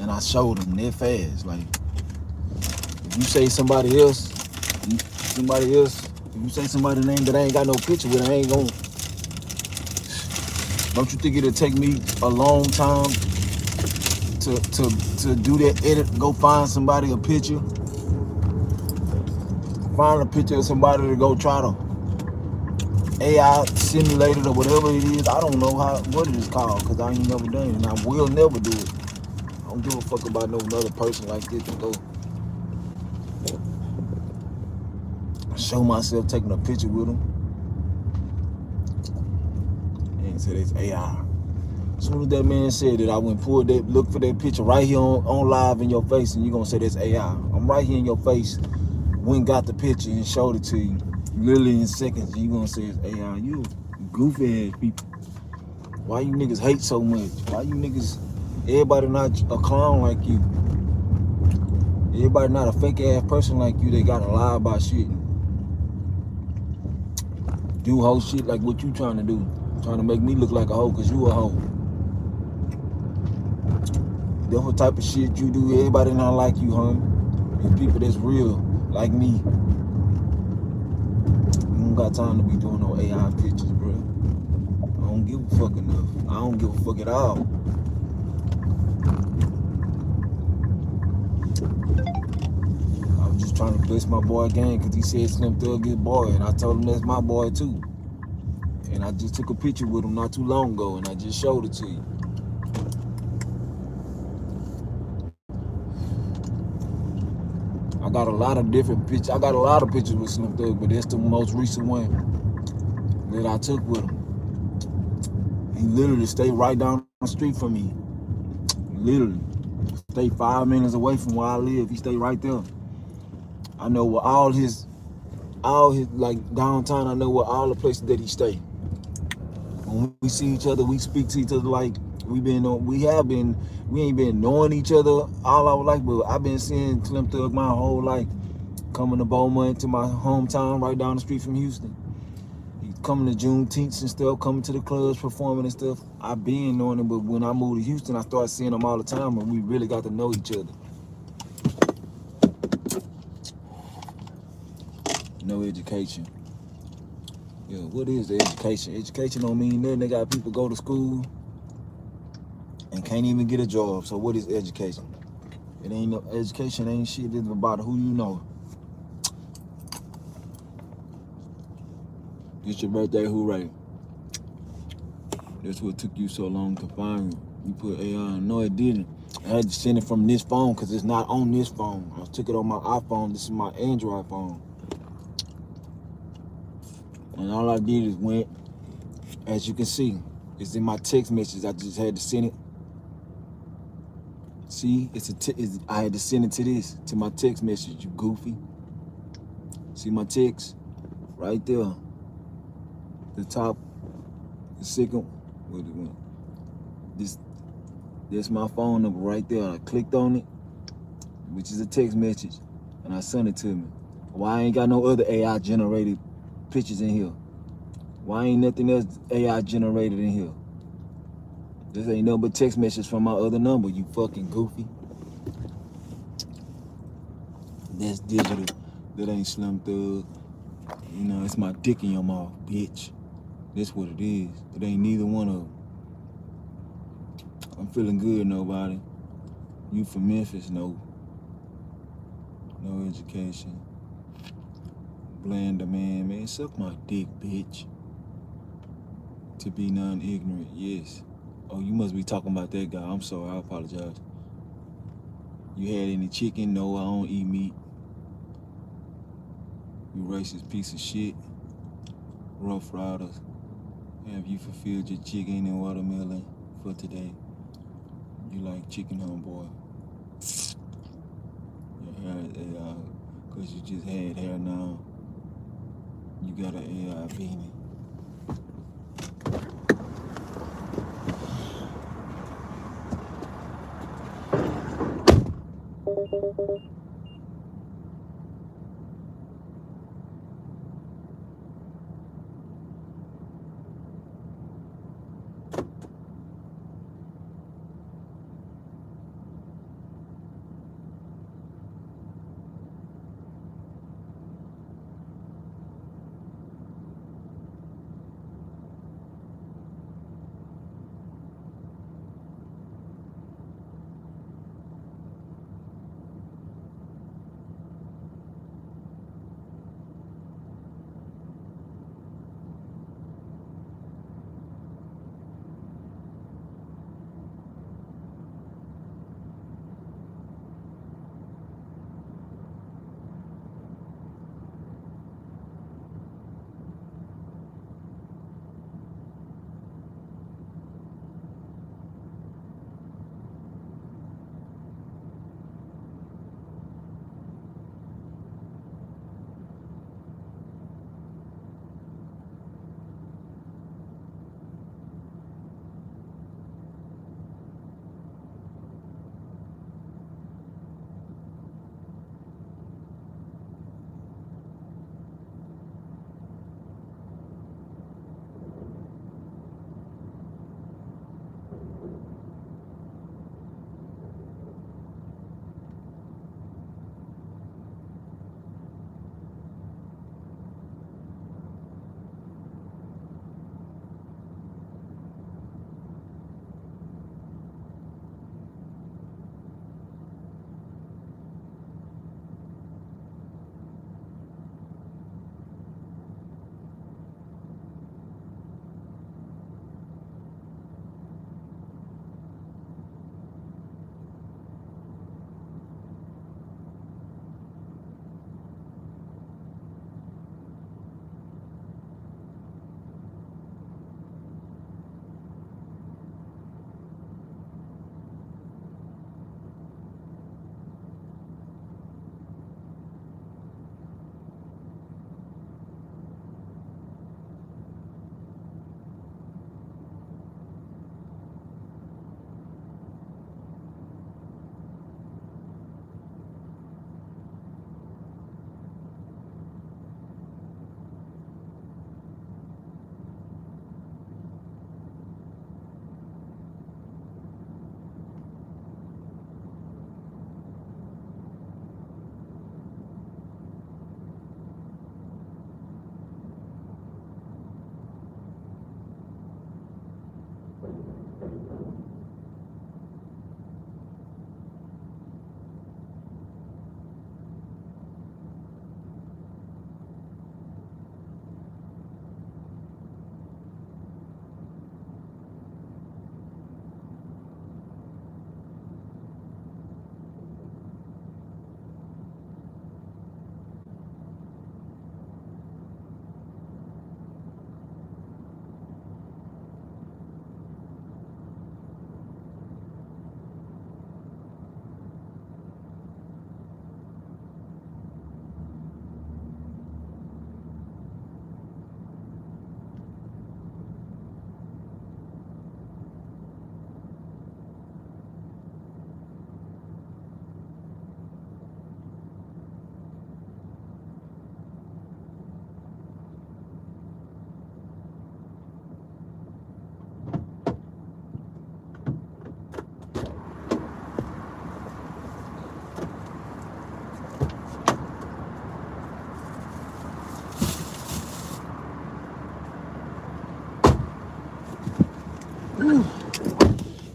S1: and I showed him that fast. Like, if you say somebody else, if you say somebody's name that I ain't got no picture with, I ain't gonna. Don't you think it'll take me a long time to do that edit? Go find somebody a picture, find a picture of somebody to go try to AI simulate it or whatever it is. I don't know what it is called because I ain't never done it, and I will never do it. I don't give a fuck about no another person like this to go show myself taking a picture with them and say it's AI. As soon as that man said that, I went and pulled that, look for that picture right here on live in your face, and you're gonna say that's AI. I'm right here in your face, went and got the picture and showed it to you, literally in seconds, and you gonna say it's AI. You goofy ass people. Why you niggas hate so much? Why you niggas, everybody not a clown like you? Everybody not a fake ass person like you. They gotta lie about shit. Do whole shit like what you trying to do. Trying to make me look like a hoe cause you a hoe. That's what type of shit you do. Everybody not like you, homie. And people that's real, like me. You don't got time to be doing no AI pictures, bro. I don't give a fuck enough. I don't give a fuck at all. I was just trying to bless my boy gang because he said Slim Thug his boy, and I told him that's my boy too. And I just took a picture with him not too long ago, and I just showed it to you. I got a lot of different pictures. I got a lot of pictures with Slim Thug, but that's the most recent one that I took with him. He literally stayed right down the street from me. Literally. Stayed 5 minutes away from where I live. He stayed right there. I know where all his like downtown, I know where all the places that he stayed. When we see each other, we speak to each other like we ain't been knowing each other all our life, but I've been seeing Slim Thug my whole life. Coming to Beaumont, to my hometown right down the street from Houston. He's coming to Juneteenth and stuff, coming to the clubs, performing and stuff. I've been knowing him, but when I moved to Houston, I started seeing him all the time, and we really got to know each other. No education. Yeah, what is the education? Education don't mean nothing. They got people go to school and can't even get a job. So what is education? It ain't no education, ain't shit. It's about who you know. It's your birthday, hooray. That's what took you so long to find. You put AI, no it didn't. I had to send it from this phone because it's not on this phone. I took it on my iPhone. This is my Android phone. And all I did is went, as you can see, it's in my text message. I just had to send it. See, I had to send it to my text message, you goofy. See my text? Right there. The top, the second, this my phone number right there. I clicked on it, which is a text message, and I sent it to me. Why ain't got no other AI generated pictures in here? Why ain't nothing else AI generated in here? This ain't no but text message from my other number, you fucking goofy. That's digital. That ain't Slim Thug. You know, it's my dick in your mouth, bitch. That's what it is. It ain't neither one of them. I'm feeling good, nobody. You from Memphis, no. No education. Blender, man, suck my dick, bitch. To be non-ignorant, yes. Oh, you must be talking about that guy. I'm sorry, I apologize. You had any chicken? No, I don't eat meat. You racist piece of shit. Rough Riders. Have you fulfilled your chicken and watermelon for today? You like chicken, homeboy. Your hair is AI, cause you just had hair now. You got an AI beanie.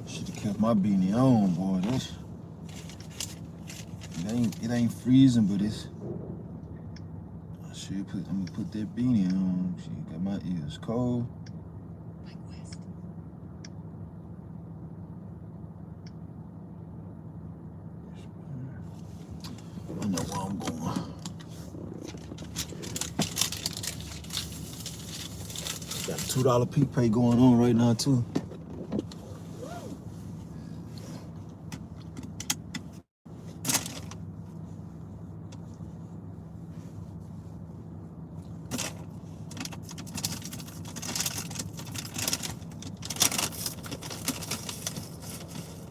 S1: Should have kept my beanie on, boy. It ain't freezing, but it's. I should put. I'm gonna put that beanie on. She got my ears cold.
S3: Mike West.
S1: I know where I'm going. Got a $2 peak pay going on right now too.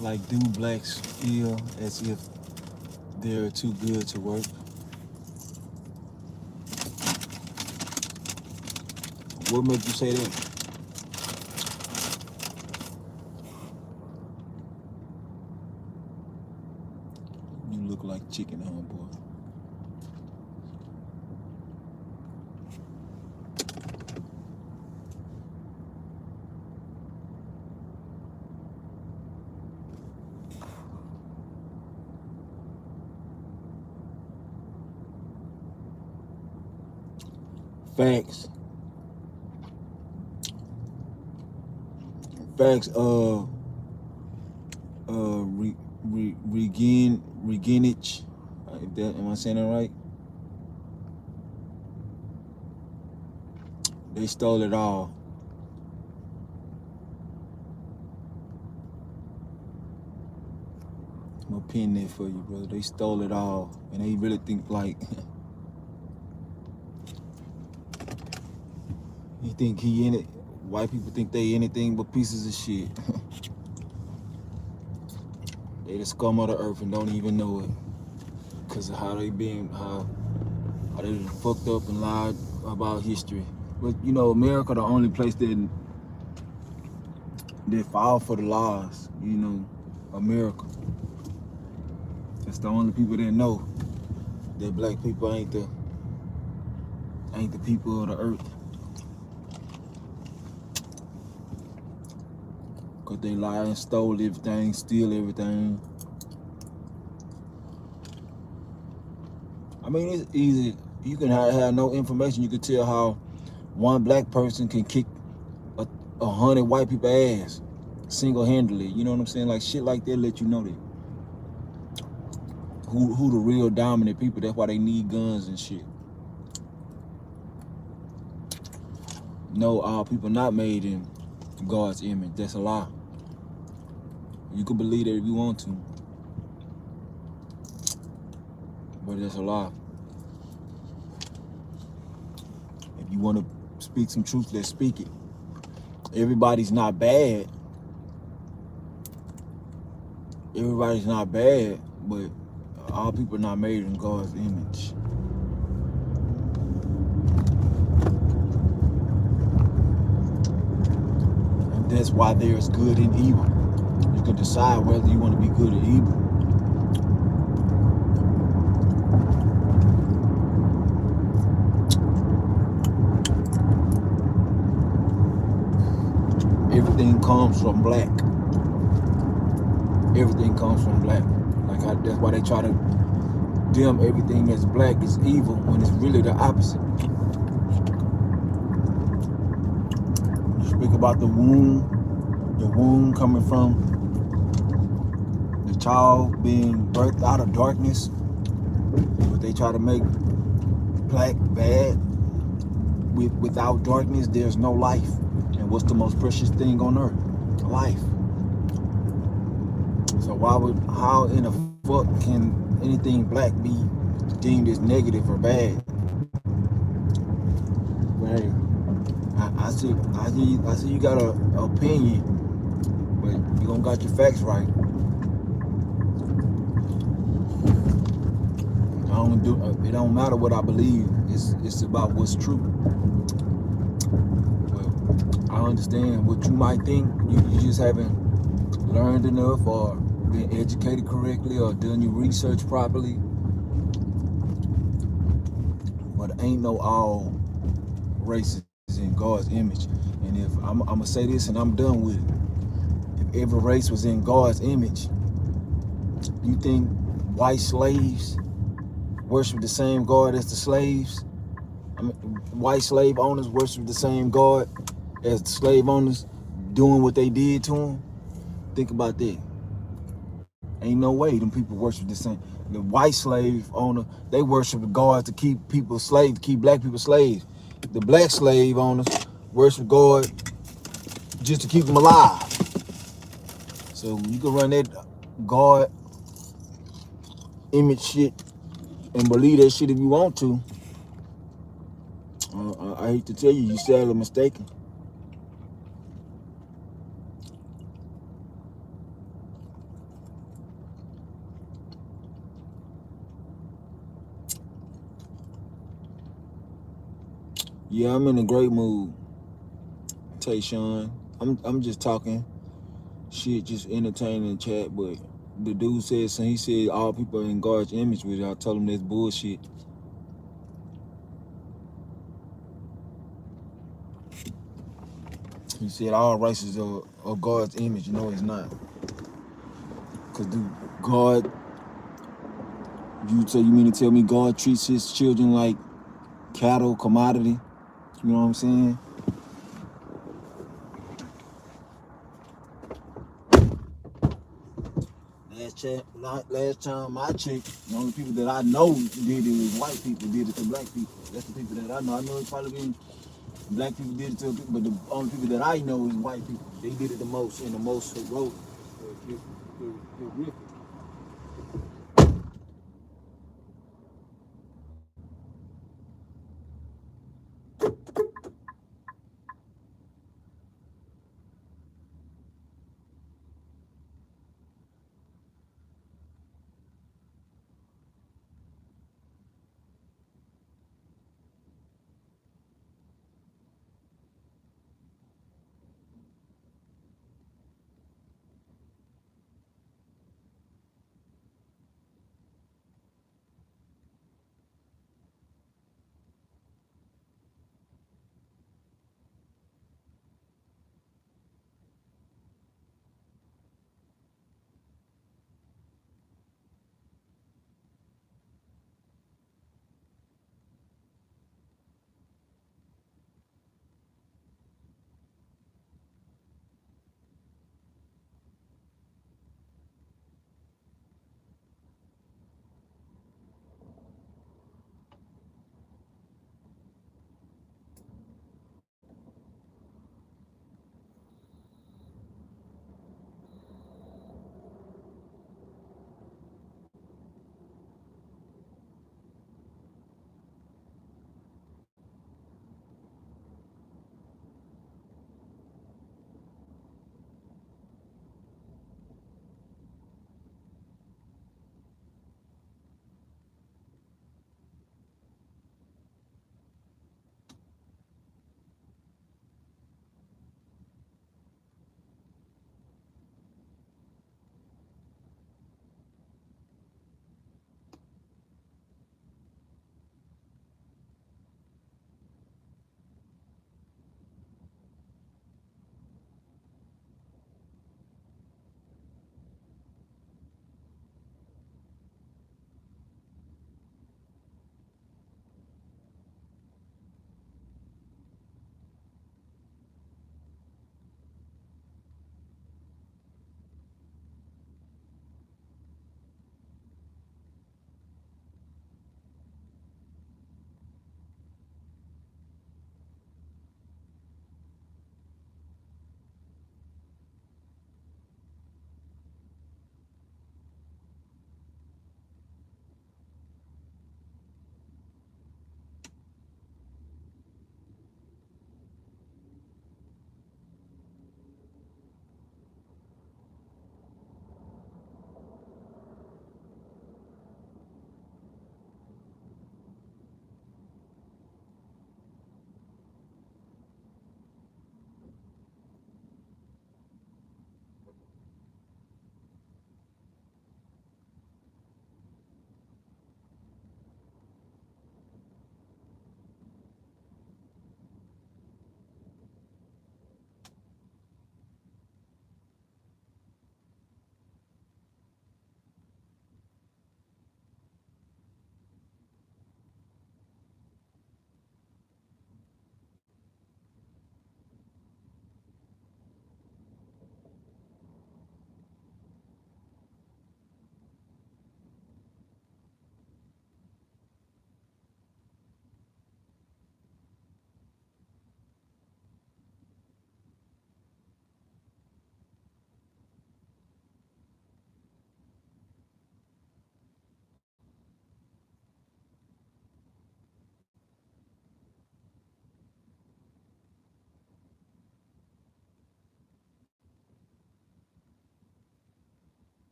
S1: Like, do blacks feel as if they're too good to work? What makes you say that? You look like chicken, homeboy. Facts. Facts. Regenich. If that, am I saying that right? They stole it all. I'm gonna pin that for you, brother. They stole it all, and they really think like. You think he in it? White people think they anything but pieces of shit. They the scum of the earth and don't even know it. Cause of how they been, how they been fucked up and lied about history. But you know, America the only place that fall for the laws. You know, America. That's the only people that know that black people ain't the people of the earth. Cause they lied and stole everything, steal everything. I mean, it's easy. You can have no information. You can tell how one black person can kick 100 white people ass single-handedly. You know what I'm saying? Like shit like that let you know that who the real dominant people. That's why they need guns and shit. No, all people not made in God's image. That's a lie. You can believe that if you want to, but that's a lie. If you want to speak some truth, let's speak it. Everybody's not bad. Everybody's not bad, but all people are not made in God's image. And that's why there's good and evil. You can decide whether you want to be good or evil. everything comes from black. Everything comes from black. That's why they try to dim everything as black is evil when it's really the opposite. You speak about the womb coming from the child being birthed out of darkness, but they try to make black bad. Without darkness, there's no life. And what's the most precious thing on earth? Life. So how in the fuck can anything black be deemed as negative or bad? But hey, I see you got an opinion, but you don't got your facts right. It don't matter what I believe. It's about what's true. Well, I understand what you might think. You just haven't learned enough or been educated correctly or done your research properly. But ain't no all races in God's image. And if I'm gonna say this and I'm done with it. If every race was in God's image, you think white slaves worship the same God as the slaves? I mean, white slave owners worship the same God as the slave owners doing what they did to them? Think about that. Ain't no way them people worship the same. The white slave owner, they worship the God to keep people slaves, to keep black people slaves. The black slave owners worship God just to keep them alive. So you can run that God image shit and believe that shit if you want to. I hate to tell you, you're sadly mistaken. Yeah, I'm in a great mood, Tayshawn. I'm just talking shit, just entertaining the chat, but the dude said, so he said all people are in God's image, which I told him that's bullshit. He said all races are God's image. No, it's not. Because God, you mean to tell me God treats his children like cattle, commodity? You know what I'm saying? Last time I checked, the only people that I know did it was white people, did it to black people. That's the people that I know. I know it's probably been black people did it to people, but the only people that I know is white people. They did it the most and the most heroic. Horrific.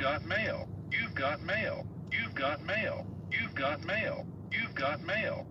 S2: got mail. You've got mail. You've got mail. You've got mail. You've got mail.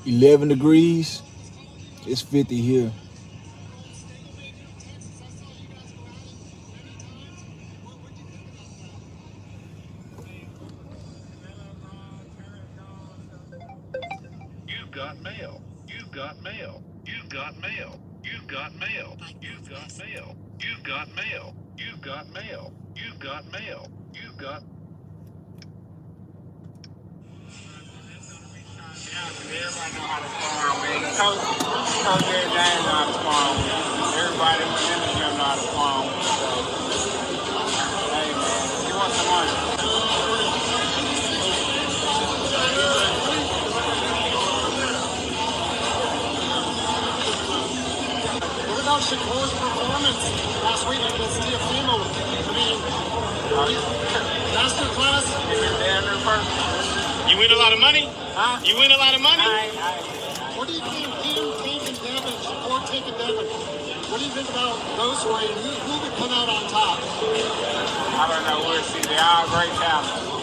S1: $11 degrees. It's 50 here.
S2: You've got mail. You've got mail. You've got mail. You've got mail. You've got mail. You've got mail. You've got mail. You've got mail. You've got.
S5: Everybody know how to farm, man. Coach Jerry James know how to farm. Everybody within the gym know how to farm. So, hey, man, you want some money? What about Shakur's performance last week against You win a lot of money? Huh? You win a lot of money? What do you think, Team and Devin, or Tick and Devin? What do you think about those three? Who would come out on top? I don't know. We'll see. They are great talent.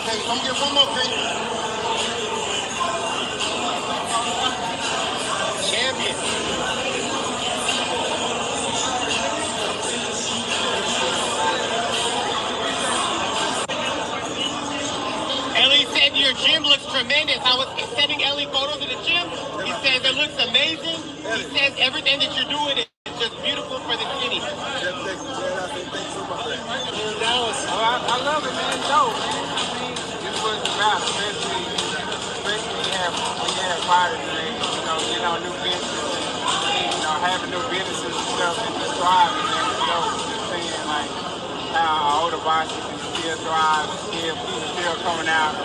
S5: Hey, come get one more, Pete. Champion. Ellie said your gym looks tremendous. I was sending Ellie photos of the gym. He says it looks amazing. He says everything that you're doing is just beautiful for the city. I love it, man. No, man. I mean, this was about, especially when you have parties, man. You know, new businesses, having new businesses and stuff and just thriving, man. Just seeing like how older bosses can still thrive, people still coming out,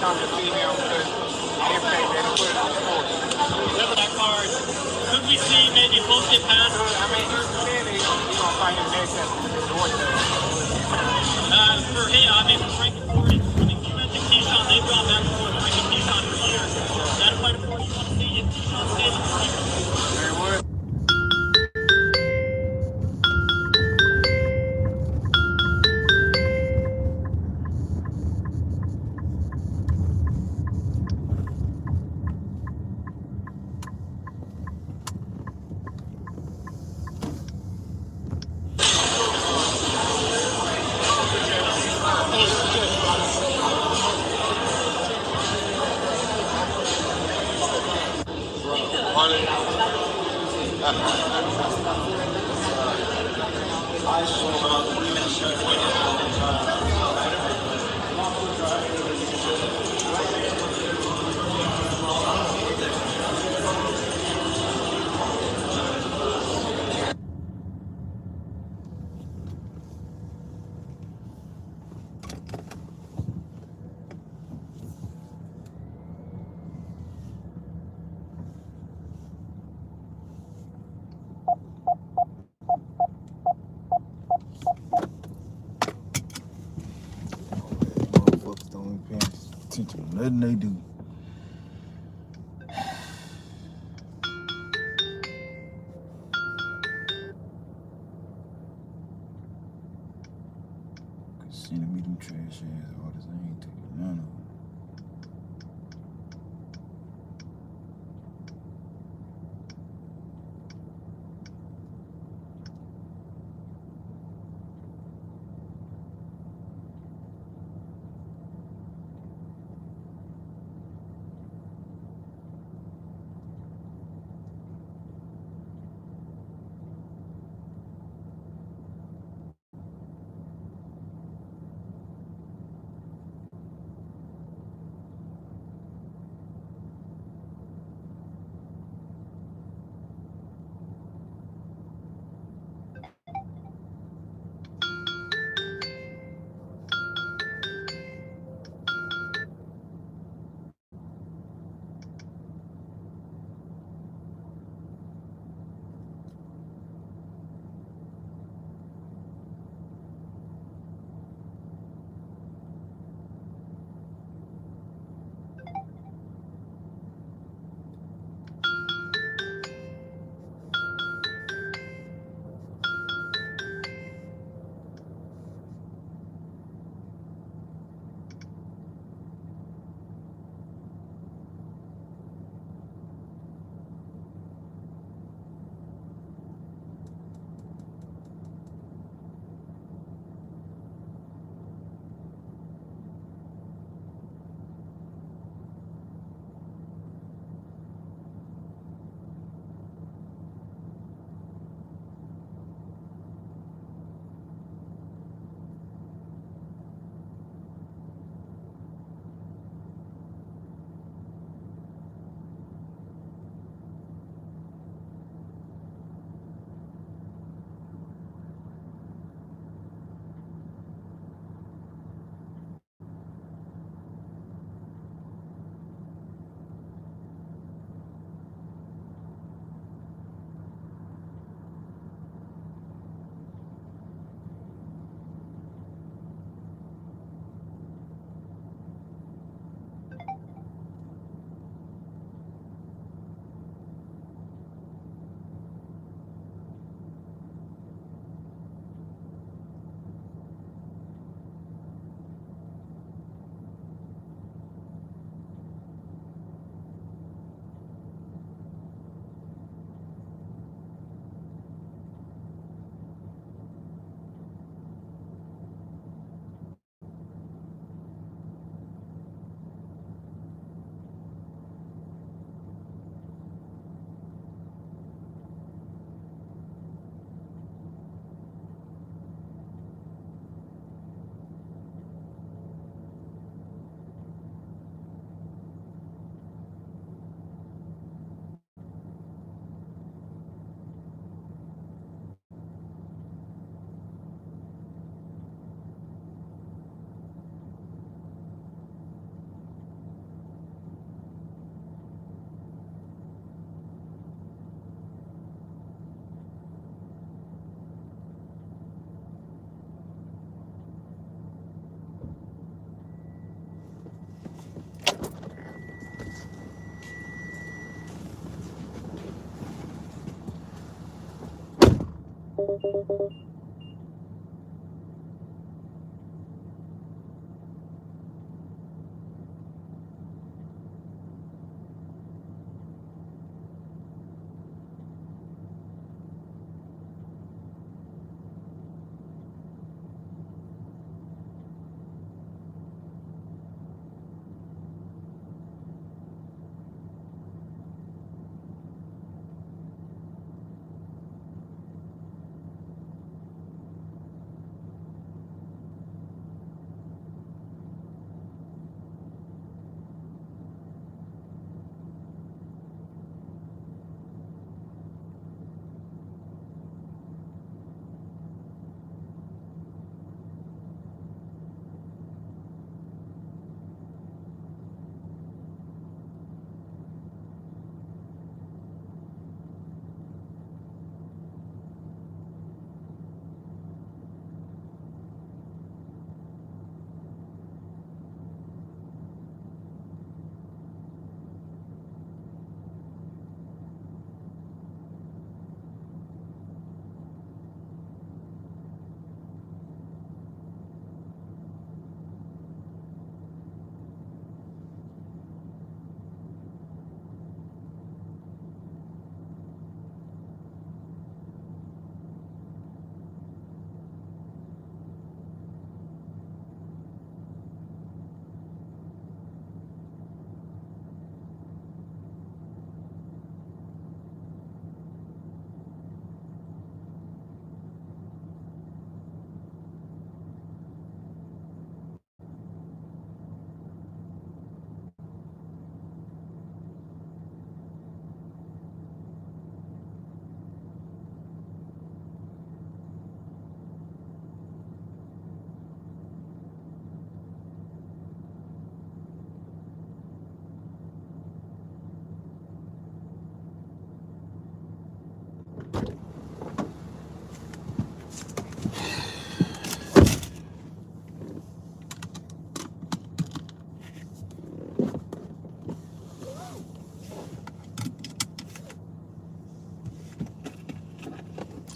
S5: come to see him because everything that he put on the court. That card, could we see maybe posted pass? I mean, he's gonna fight him next at the doorstep. For him, I mean, for Frank and Corey, I mean, you mentioned Keyshawn, they've gone back and forth, Frank and Keyshawn for years. Is that a fight for you want to see if Keyshawn stays in the ring? Very well.
S1: Motherfuckers don't even pay attention to nothing they do. Sending me them trash ass orders. I ain't taking none of them.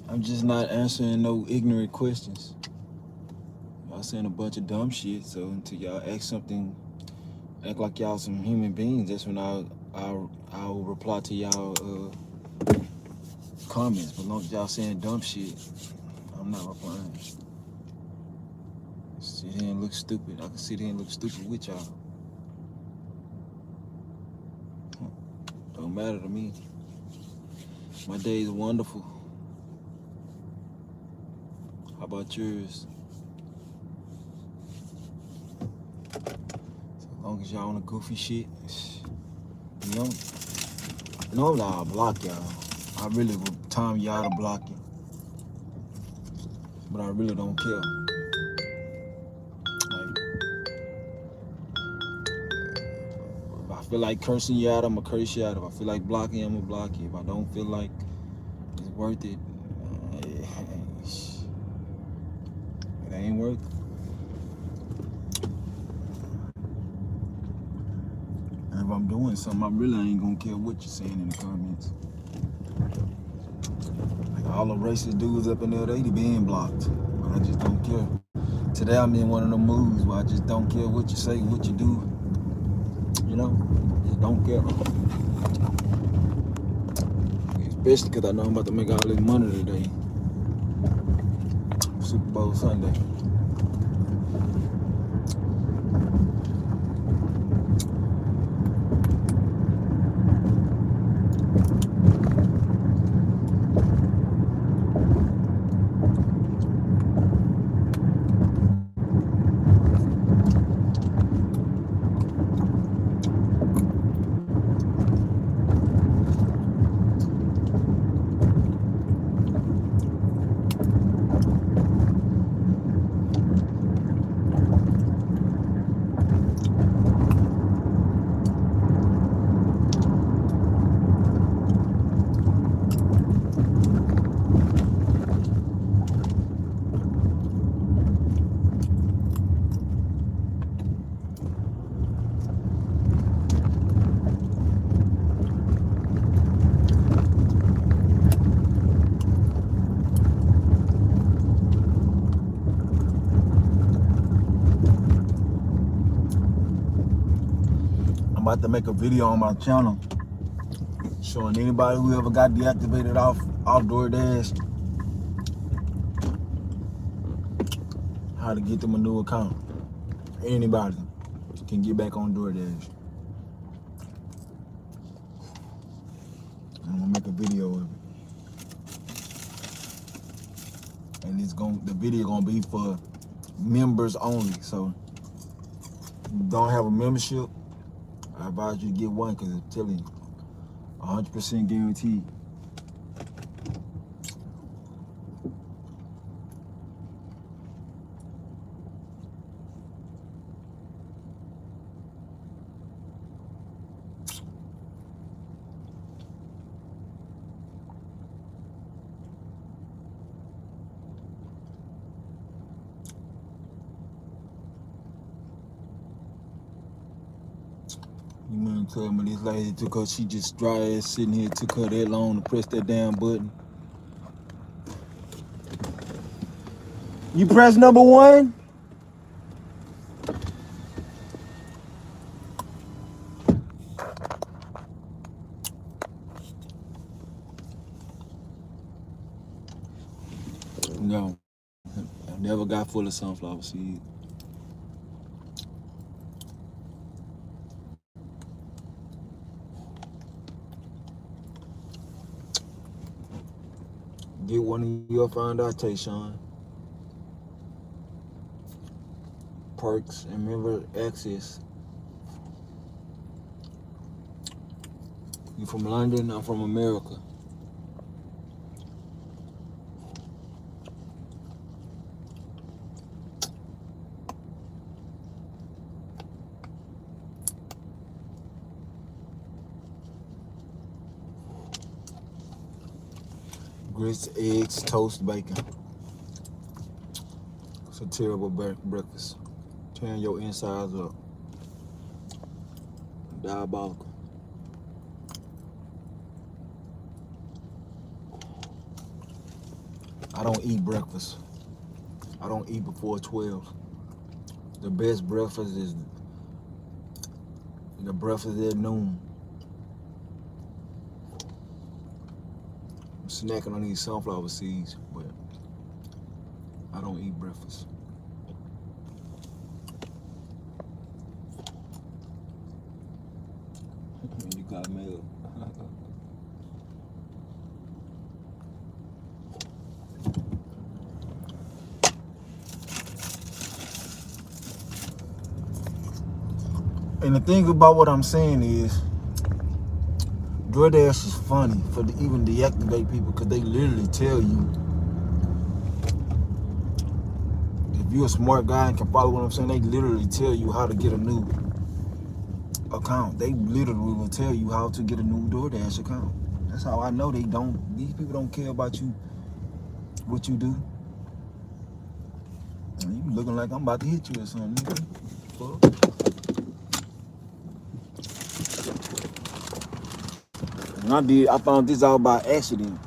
S1: I'm just not answering no ignorant questions. Y'all saying a bunch of dumb shit, so until y'all ask something, act like y'all some human beings, that's when I'll reply to y'all comments. But as long as y'all saying dumb shit, I'm not replying. Sit here and look stupid. I can sit here and look stupid with y'all. Don't matter to me. My day is wonderful. How about yours? As long as y'all on the goofy shit, normally I'll block y'all. I really would time y'all to block you. But I really don't care. Like, if I feel like cursing you out, I'm gonna curse you out. If I feel like blocking you, I'm gonna block you. If I don't feel like it's worth it, it ain't worth it. And if I'm doing something, I really ain't gonna care what you're saying in the comments. Like all the racist dudes up in there, they being blocked. But I just don't care. Today I'm in one of them moods where I just don't care what you say, what you do. You know, just don't care. Especially because I know I'm about to make all this money today. Super Bowl Sunday. about to make a video on my channel showing anybody who ever got deactivated off DoorDash how to get them a new account. Anybody can get back on DoorDash. I'm gonna make a video of it. And the video gonna be for members only. So if you don't have a membership, I advise you to get one because I'm telling you, 100% guaranteed. You mean to tell me this lady took her, she just dry ass sitting here, took her that long to press that damn button. You press number 1? No, I never got full of sunflower seed. Get one of your foundation perks and remember access. You from London, I'm from America. Grits, eggs, toast, bacon. It's a terrible breakfast. Tearing your insides up. Diabolical. I don't eat breakfast. I don't eat before 12. The best breakfast is the breakfast at noon. I'm snacking on these sunflower seeds, but I don't eat breakfast. You got mail. And the thing about what I'm saying is, DoorDash is funny for even deactivate people because they literally tell you, if you're a smart guy and can follow what I'm saying, they literally tell you how to get a new account. They literally will tell you how to get a new DoorDash account. That's how I know these people don't care about you, what you do. You looking like I'm about to hit you or something, nigga. Fuck. And I found this out by accident.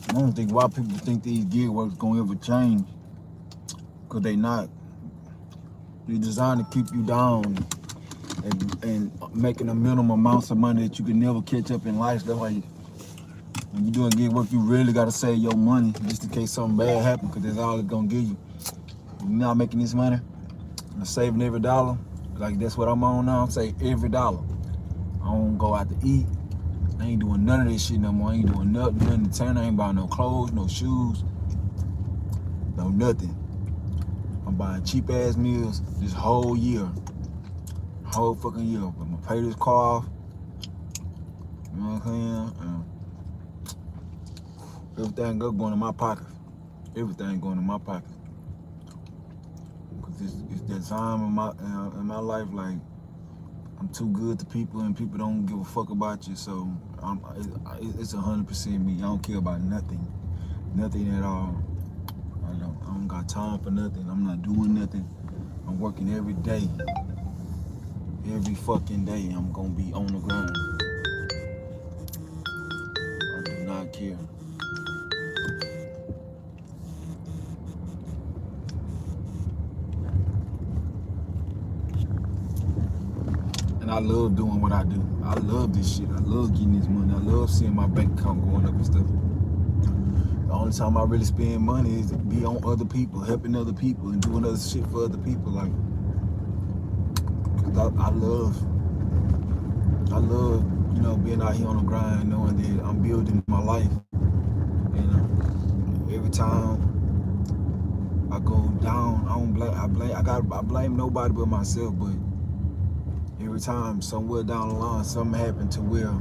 S1: I don't think why people think these gig work's gonna ever change, cause they not. They're designed to keep you down and making a minimum amounts of money that you can never catch up in life. That's why when you doing gig work, you really gotta save your money just in case something bad happens, cause that's all it's gonna give you. You're not making this money, I'm saving every dollar. Like that's what I'm on now. I'm saving every dollar. I don't go out to eat. I ain't doing none of this shit no more. I ain't doing nothing to turn. I ain't buying no clothes, no shoes, no nothing. I'm buying cheap ass meals this whole year. Whole fucking year. I'm gonna pay this car off. You know what I'm saying? Everything going in my pocket. Everything going in my pocket. Cause it's that time in my life, like I'm too good to people and people don't give a fuck about you. So it's 100% me. I don't care about nothing at all. I don't got time for nothing. I'm not doing nothing. I'm working every day. Every fucking day I'm gonna be on the ground. I do not care. And I love doing what I do. I love this shit. I love getting this money. I love seeing my bank account going up and stuff. The only time I really spend money is to be on other people, helping other people, and doing other shit for other people. Like, cause I love, you know, being out here on the grind, knowing that I'm building my life. And every time I go down, I blame nobody but myself. But every time somewhere down the line, something happened to where,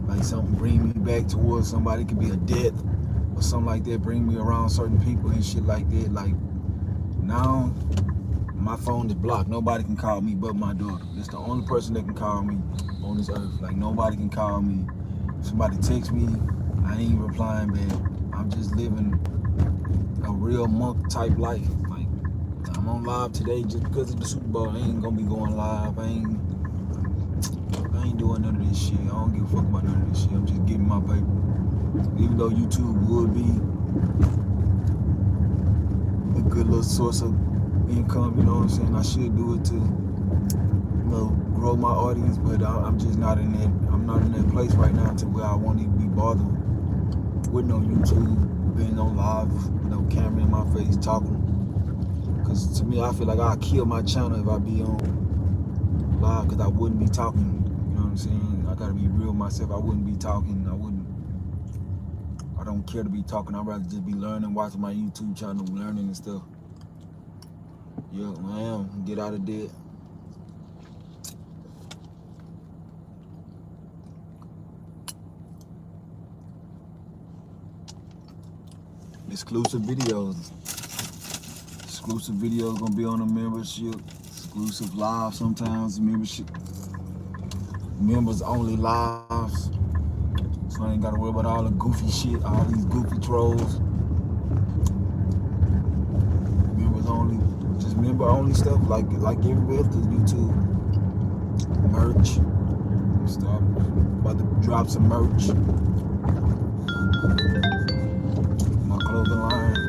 S1: like, something bring me back towards somebody. It could be a death or something like that, bring me around certain people and shit like that. Like, now my phone is blocked. Nobody can call me but my daughter. It's the only person that can call me on this earth. Like, nobody can call me. If somebody texts me, I ain't replying back. I'm just living a real monk type life. Like, I'm on live today just because of the Super Bowl. I ain't gonna be going live. I ain't doing none of this shit. I don't give a fuck about none of this shit. I'm just getting my paper. Even though YouTube would be a good little source of income, you know what I'm saying? I should do it to, you know, grow my audience, but I'm just not in that. I'm not in that place right now to where I won't even be bothered with no YouTube, being on live, no camera in my face, talking. Cause to me, I feel like I'd kill my channel if I be on live, cause I wouldn't be talking. You know what I'm saying? I gotta be real myself. I wouldn't be talking. I don't care to be talking. I'd rather just be learning, watching my YouTube channel, learning and stuff. Yeah, I am. Get out of debt. Exclusive videos gonna be on the membership. Exclusive live sometimes, membership. Members only lives. So I ain't gotta worry about all the goofy shit, all these goofy trolls. Members only, just member only stuff like everybody else does. YouTube merch. Stop. About to drop some merch. My clothing line.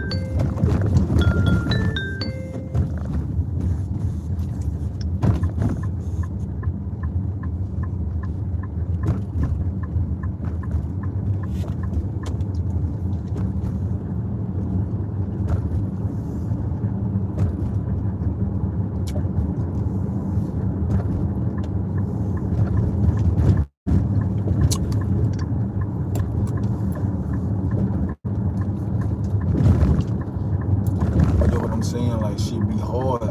S1: Saying, like, shit be hard.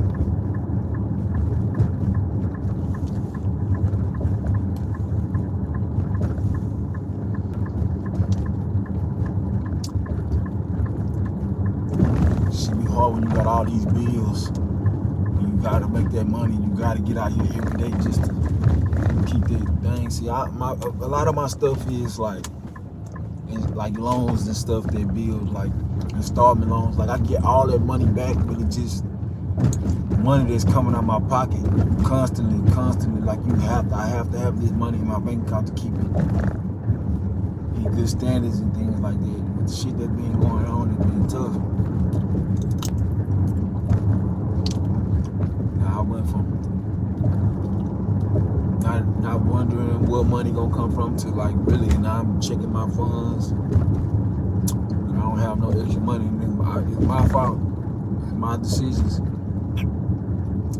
S1: Shit be hard when you got all these bills. You gotta make that money. You gotta get out here every day just to keep that thing. See, a lot of my stuff is like loans and stuff that build, like installment loans. Like, I get all that money back, but it just money that's coming out of my pocket constantly. Like, I have to have this money in my bank account to keep it in good standards and things like that. With the shit that's been going on, it's been tough. Now I went from not wondering where money gonna come from to, like, really now I'm checking my funds. I don't have no extra money. It's my fault. It's my decisions.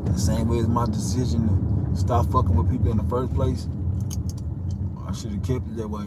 S1: The same way as my decision to stop fucking with people in the first place. I should have kept it that way.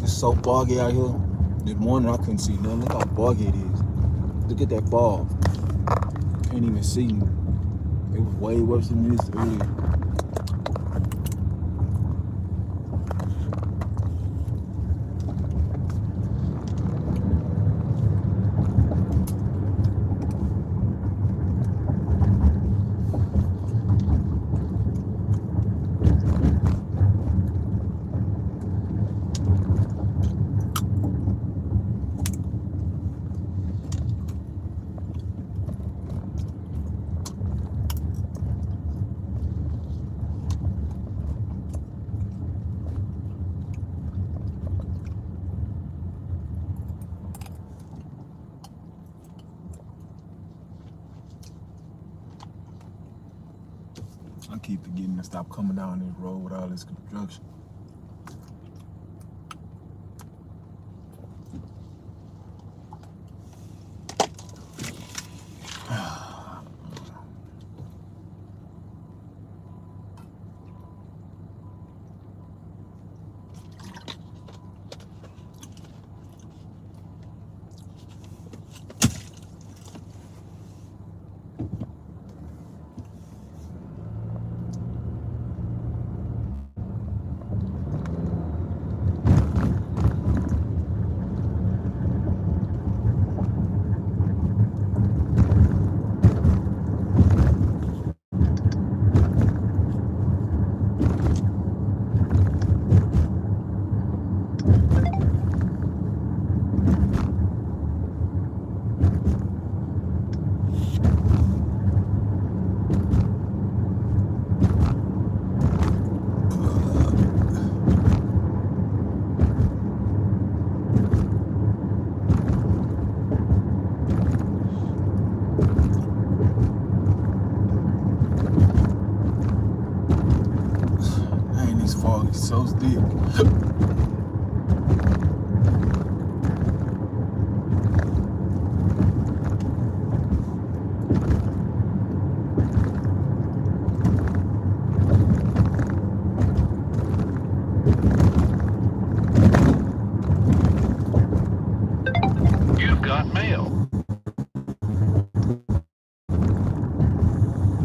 S1: It's so foggy out here. This morning I couldn't see nothing. Look how foggy it is. Look at that fog. Can't even see. It was way worse than this earlier. I keep forgetting to stop coming down this road with all this construction. Dang, this fog is so thick.
S2: You've got mail.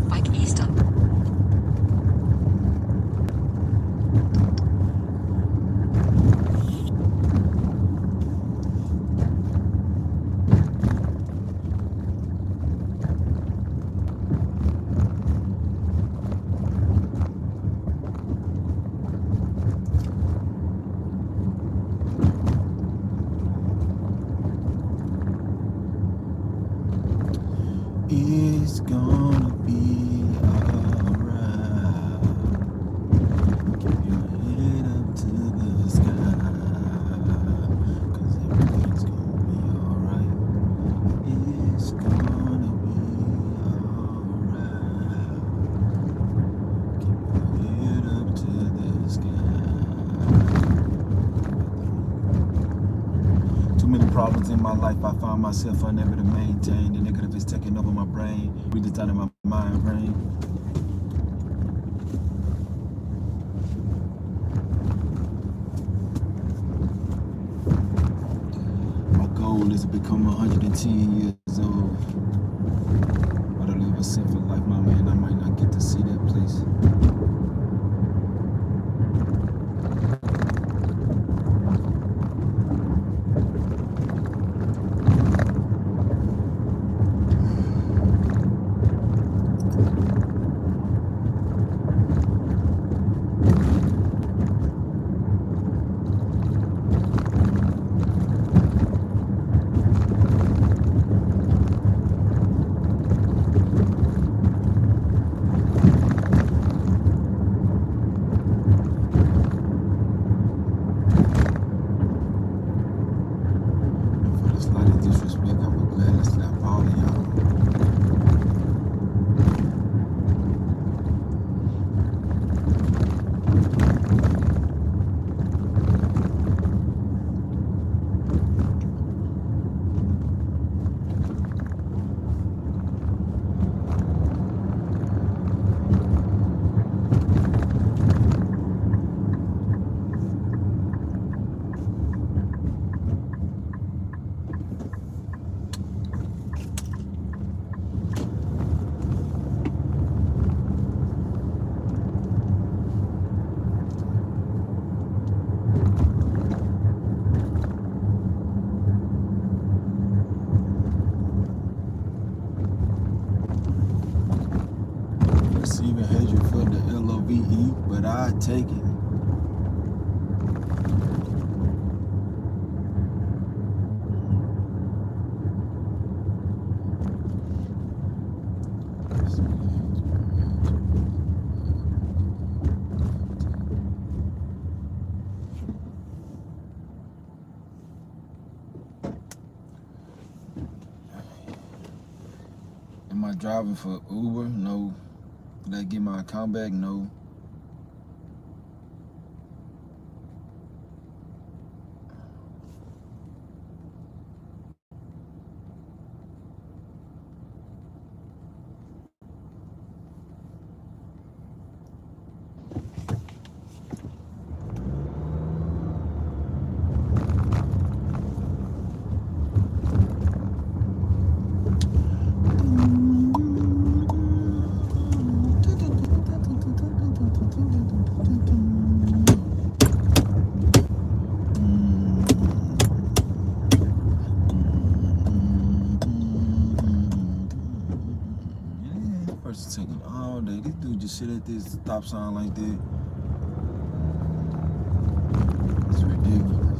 S3: Bike east on
S1: It's gonna be alright. Keep your head up to the sky, 'cause everything's gonna be alright. It's gonna be alright. Keep your head up to the sky. Too many problems in my life, I find myself unable to maintain. The negative is taking over my brain, redesigning my mind frame. My goal is to become 110 years old. But I live a sinful life, my man. I might not get to see that place. And for the slightest disrespect, I would gladly slap all of y'all. Receiving hatred for the LOVE, but I take it. Am I driving for Uber? No. Did I get my account back? No. It's taking all day. This dude just sit at this stop sign like that. It's ridiculous.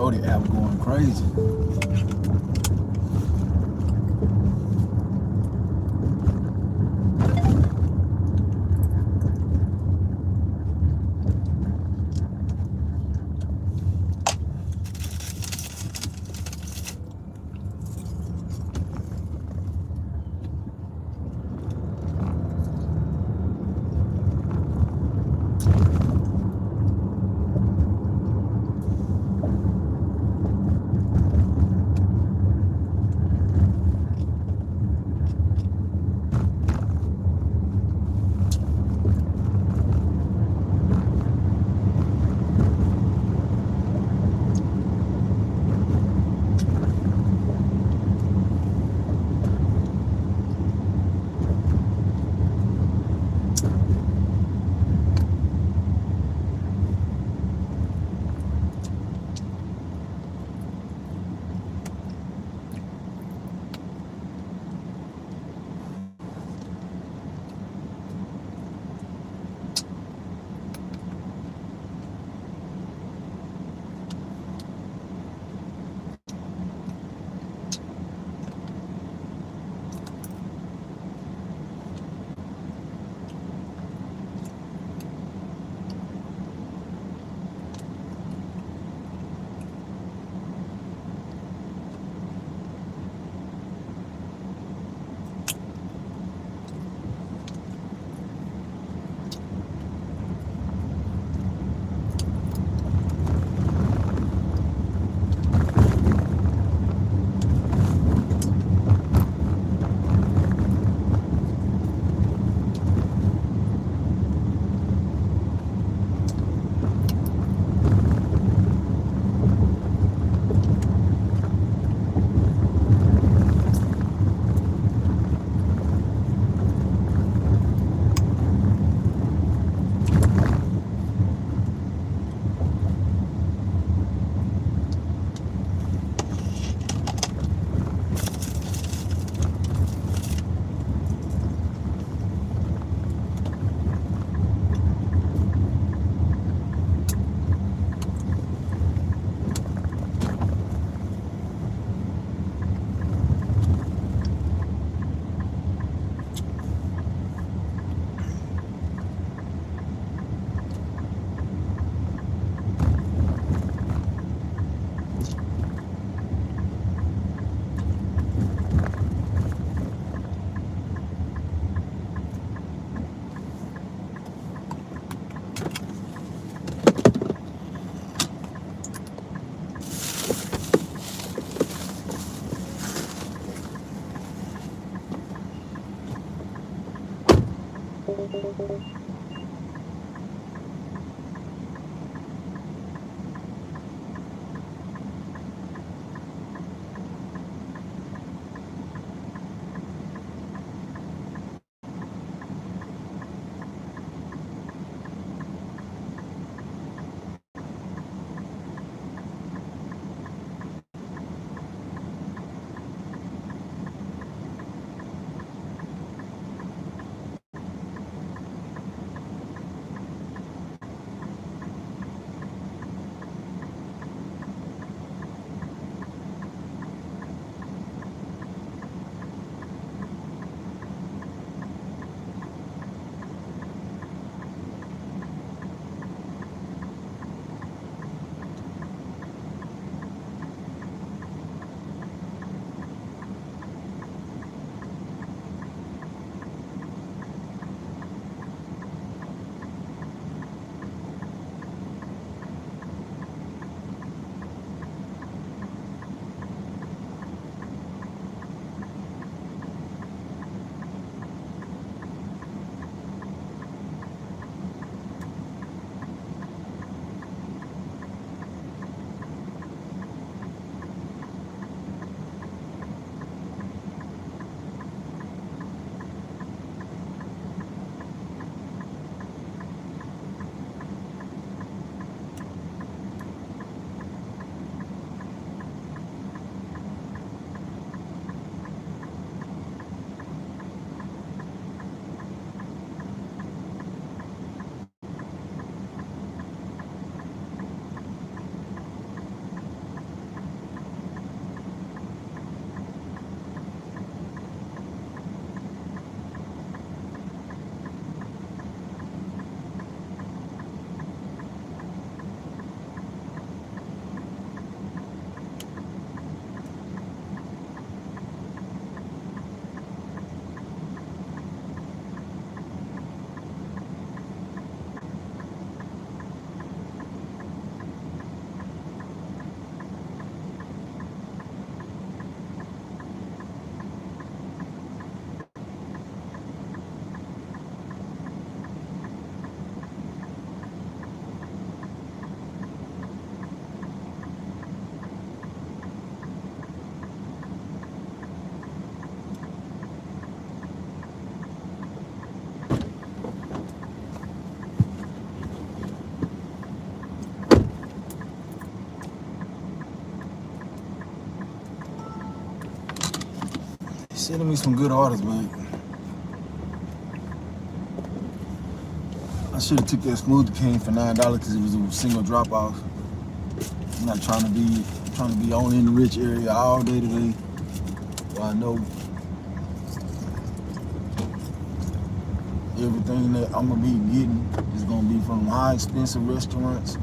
S1: Oh, the app going crazy. Sending me some good orders, man. I should have took that Smoothie King for $9 because it was a single drop off. I'm not trying to be only in the rich area all day today. Well, I know everything that I'm gonna be getting is gonna be from high expensive restaurants.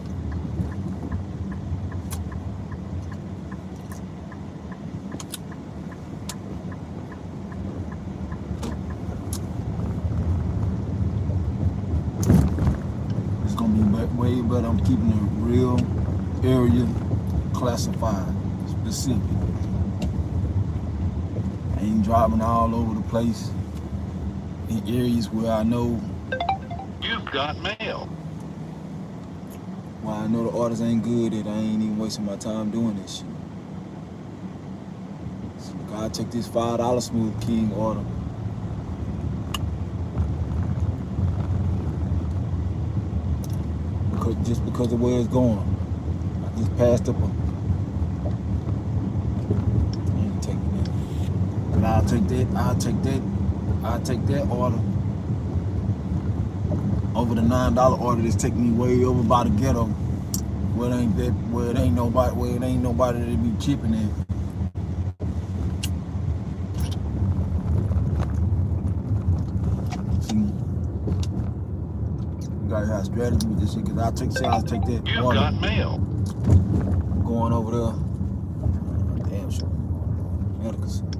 S1: It's gonna be way better. I'm keeping it real area classified, specific. I ain't driving all over the place in areas where I know
S2: You've got mail.
S1: I know the orders ain't good, that I ain't even wasting my time doing this shit. So I take this $5 Smoothie King order. Just because of where it's going. I just passed up a. I ain't taking that. But I'll take that order over the $9 order that's taking me way over by the ghetto. Where it ain't nobody that be chipping it. See, you gotta have strategy with this shit, cause I'll take that
S2: You've
S1: order.
S2: got mail.
S1: Going over there. Damn sure. Medical center.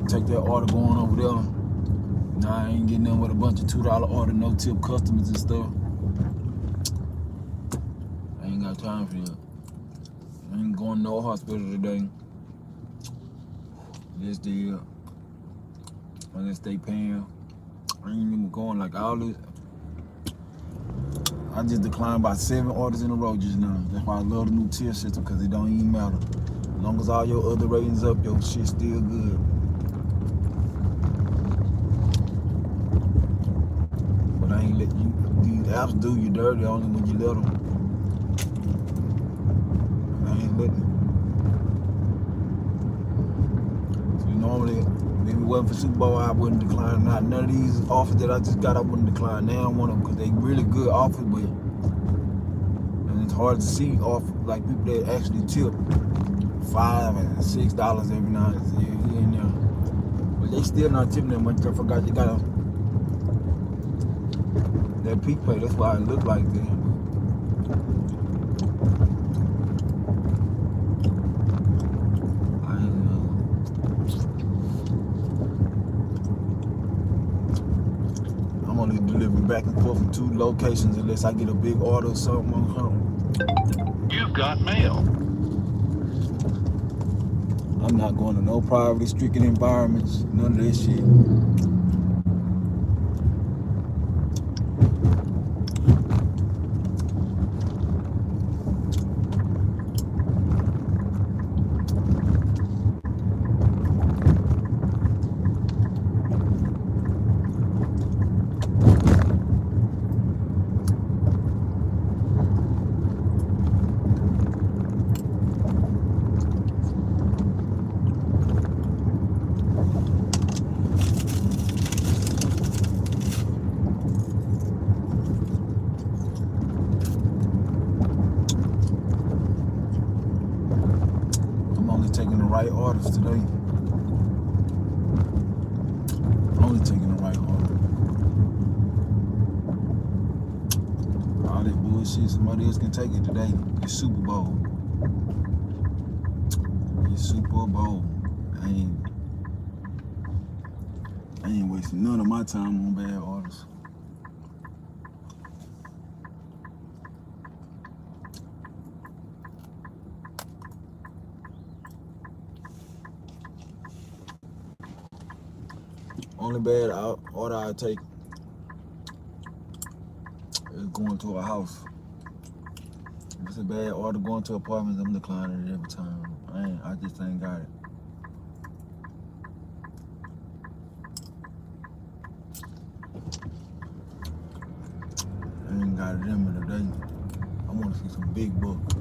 S1: Take that order going over there. Nah, I ain't getting them with a bunch of $2 order, no tip customers and stuff. I ain't got time for that. I ain't going to no hospital today. This deal. Unless they paying. I ain't even going like all this. I just declined about 7 orders in a row just now. That's why I love the new tier system, because it don't even matter. As long as all your other ratings up, your shit's still good. But I ain't let you, these apps do you dirty only when you let them. I ain't letting them. So normally, if it wasn't for SuperBowl, I wouldn't decline. Not none of these offers that I just got, I wouldn't decline. Now I want them because they really good offers, but and it's hard to see off like people that actually tip $5 and $6 every now and then. But they still not tipping that much. I forgot they got that peak pay. That's why it look like that. I'm only delivering back and forth from 2 locations unless I get a big order or something on something.
S2: You've got mail.
S1: I'm not going to no poverty stricken environments, none of this shit. Taking the right orders today. Only taking the right order. All that bullshit, somebody else can take it today. It's SuperBowl. It's SuperBowl. I ain't wasting none of my time on bad orders. Only bad order I take is going to a house. If it's a bad order going to apartments, I'm declining it every time. I just ain't got it. I ain't got it in me today. I want to see some big bucks.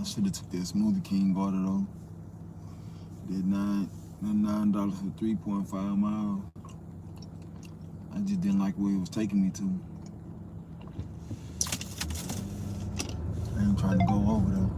S1: should have took that Smoothie King order though. Did $9 for 3.5 miles. I just didn't like where it was taking me to. I ain't trying to go over there.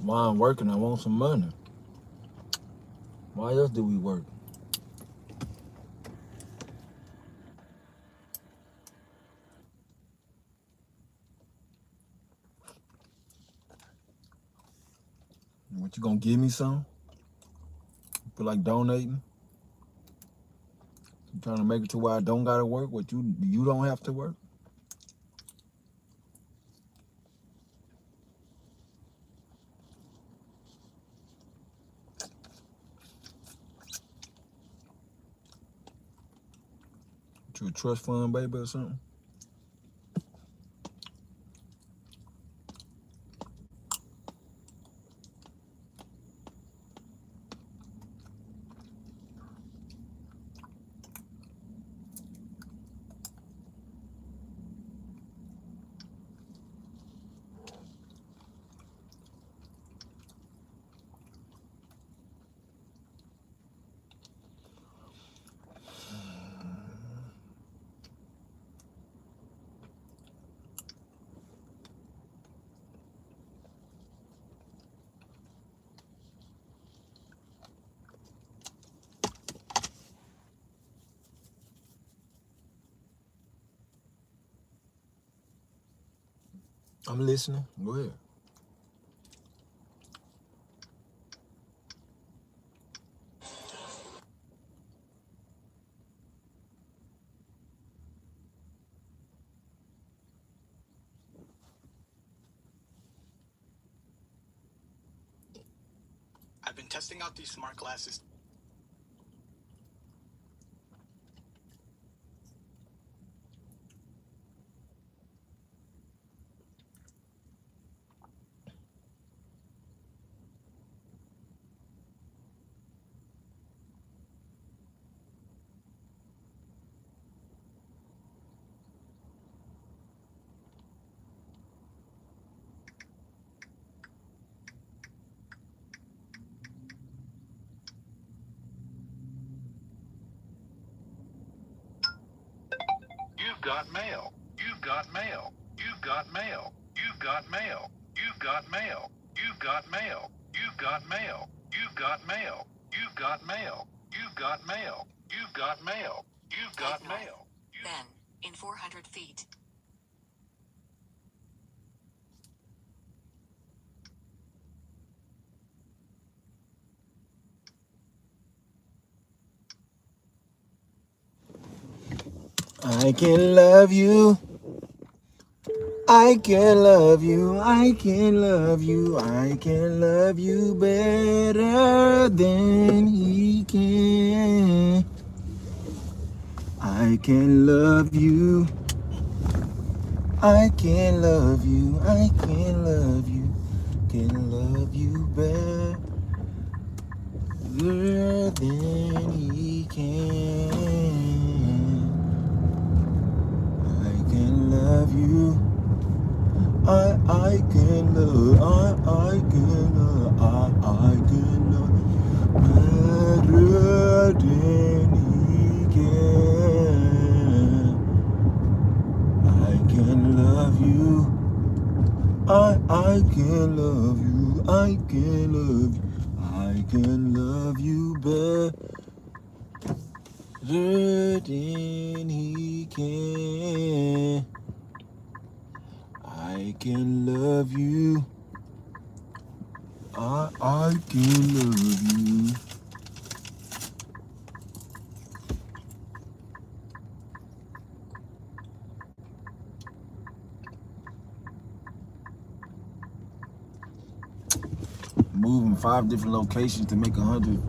S1: While I'm working, I want some money. Why else do we work? What, you gonna give me some? You feel like donating? You trying to make it to where I don't gotta work? What, you don't have to work? You a trust fund baby or something? I'm listening. Go ahead.
S6: I've been testing out these smart glasses.
S2: You've got mail. You've got mail. You've got mail. You've got mail. You've got mail. You've got mail. You've got mail. You've got mail. You've got mail. You've got mail. You've got mail. You've got mail.
S3: Then, in 400 feet.
S1: I can love you. I can love you. I can love you. I can love you better than he can. I can love you. I can love you. I can love you. Can love you better than he can. I can love you. I can love. I can love. I can love better than he can. I can love you. I can love you. I can love you. I can love you better than he can. I can love you. I can love you. Moving 5 different locations to make 100.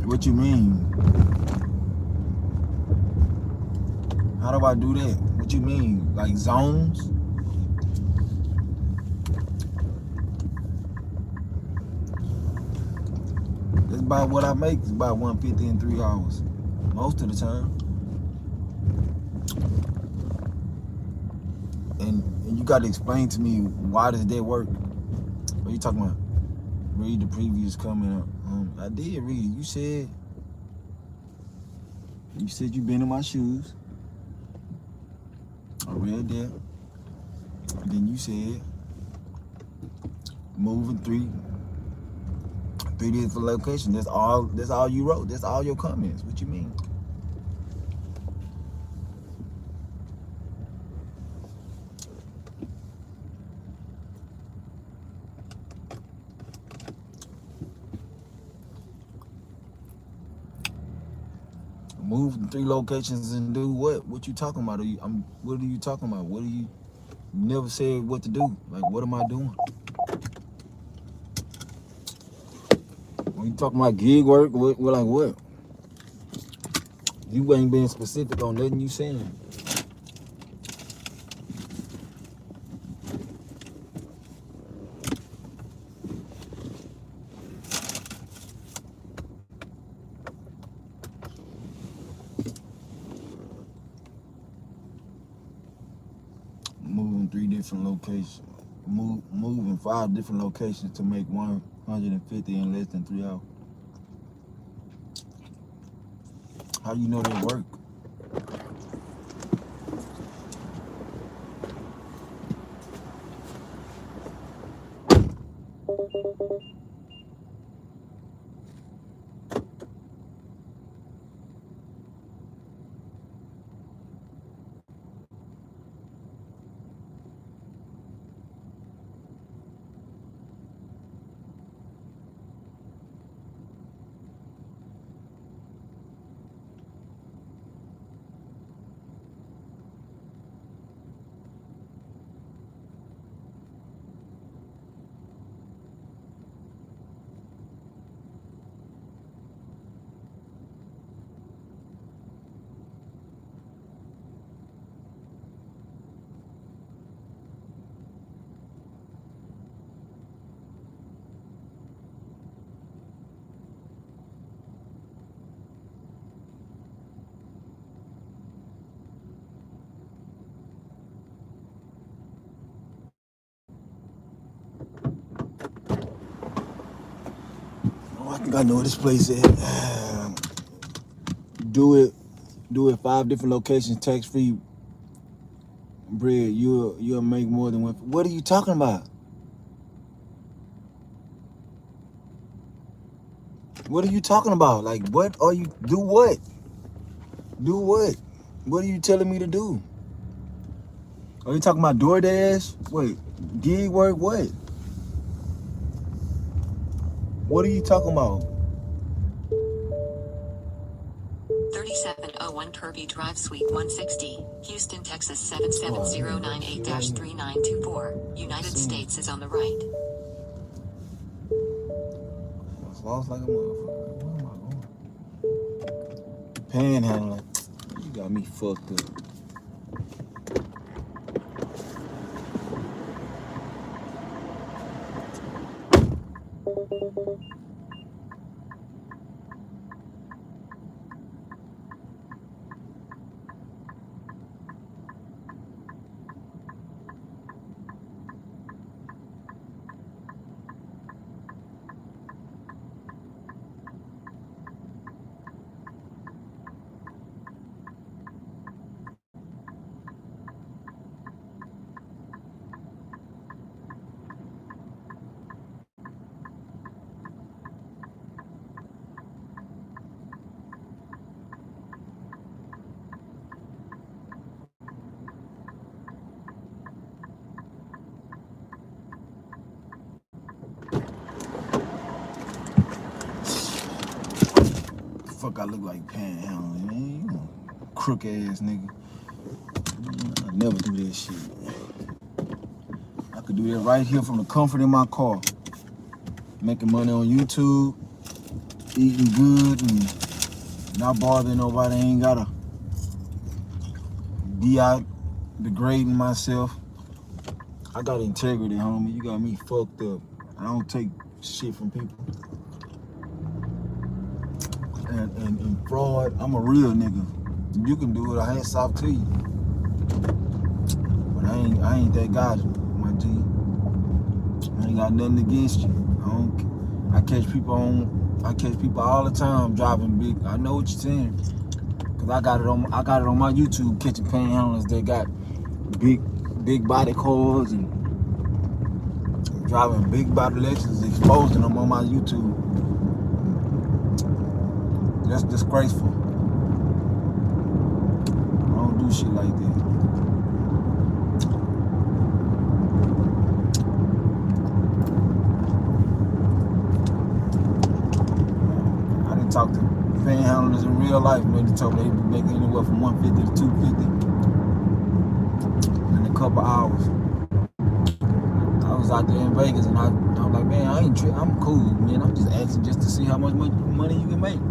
S1: What you mean? How do I do that? What you mean? Like zones? That's about what I make. It's about 150 in 3 hours. Most of the time. And you got to explain to me, why does that work? What you talking about? Read the previous comment. I did read it. You said you been in my shoes. I read that. And then you said moving 3 different locations. That's all you wrote. That's all your comments. What you mean? Move to 3 locations and do what? What you talking about? What are you talking about? What are you never said what to do? Like, what am I doing? When you talking about gig work, what like what? You ain't being specific on nothing you saying. Moving 3 different locations. Moving 5 different locations to make 150 in less than 3 hours. How you know that work? Oh, I think I know where this place is. Do it 5 different locations, tax-free bread. You'll make more than one. What are you talking about? What are you talking about? Like, what are you, do what? Do what? What are you telling me to do? Are you talking about DoorDash? Wait, gig work, what? What are you talking about?
S3: 3701 Kirby Drive, Suite 160, Houston, Texas 77098-3924. United States is on the right.
S1: I was lost like a motherfucker. Where am I going? Panhandling. You got me fucked up. fuck I look like panhandling, man. You know, crook ass nigga. I never do that shit. I could do that right here from the comfort in my car. Making money on YouTube, eating good, and not bothering nobody. I ain't gotta be out degrading myself. I got integrity, homie. You got me fucked up. I don't take shit from people. And fraud, I'm a real nigga. You can do it, I hats off to you. But I ain't that guy, my G. I ain't got nothing against you. I catch people all the time driving big. I know what you're saying. Cause I got it on my YouTube, catching panhandlers that got big body cars and driving big body Lexus, exposing them on my YouTube. That's disgraceful. I don't do shit like that. I didn't talk to panhandlers in real life, man. They told me they make anywhere from 150 to 250 in a couple hours. I was out there in Vegas and I was like, man, I'm cool, man. I'm just asking just to see how much money you can make.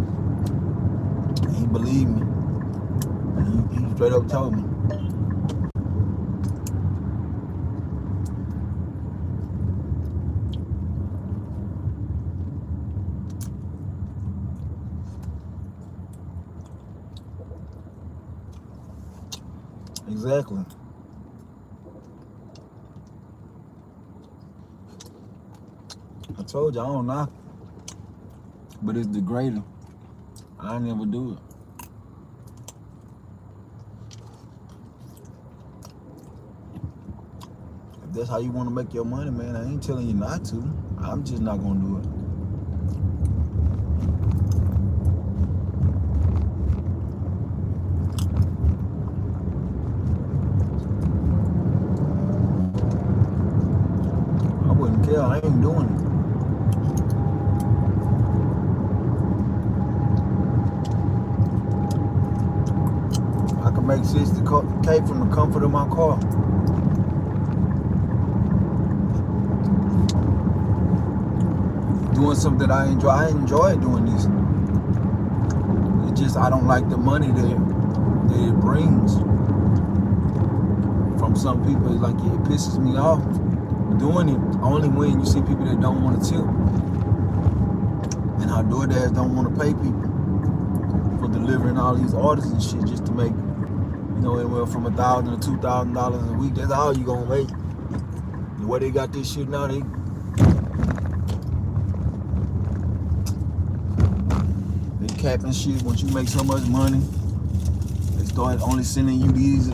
S1: And he believed me. And he straight up told me. Exactly. I told you I don't knock, but it's degrading. I never do it. If that's how you want to make your money, man, I ain't telling you not to. I'm just not gonna do it. I wouldn't care. I ain't doing it. I can make 60K from the comfort of my car. Doing something that I enjoy. I enjoy doing this. It's just I don't like the money that it brings from some people. It's like it pisses me off doing it only when you see people that don't want to tip. And our DoorDash don't want to pay people for delivering all these orders and shit just to make, anywhere from $1,000 to $2,000 a week. That's all you gonna make. The way they got this shit now, they capping shit. Once you make so much money, they start only sending you these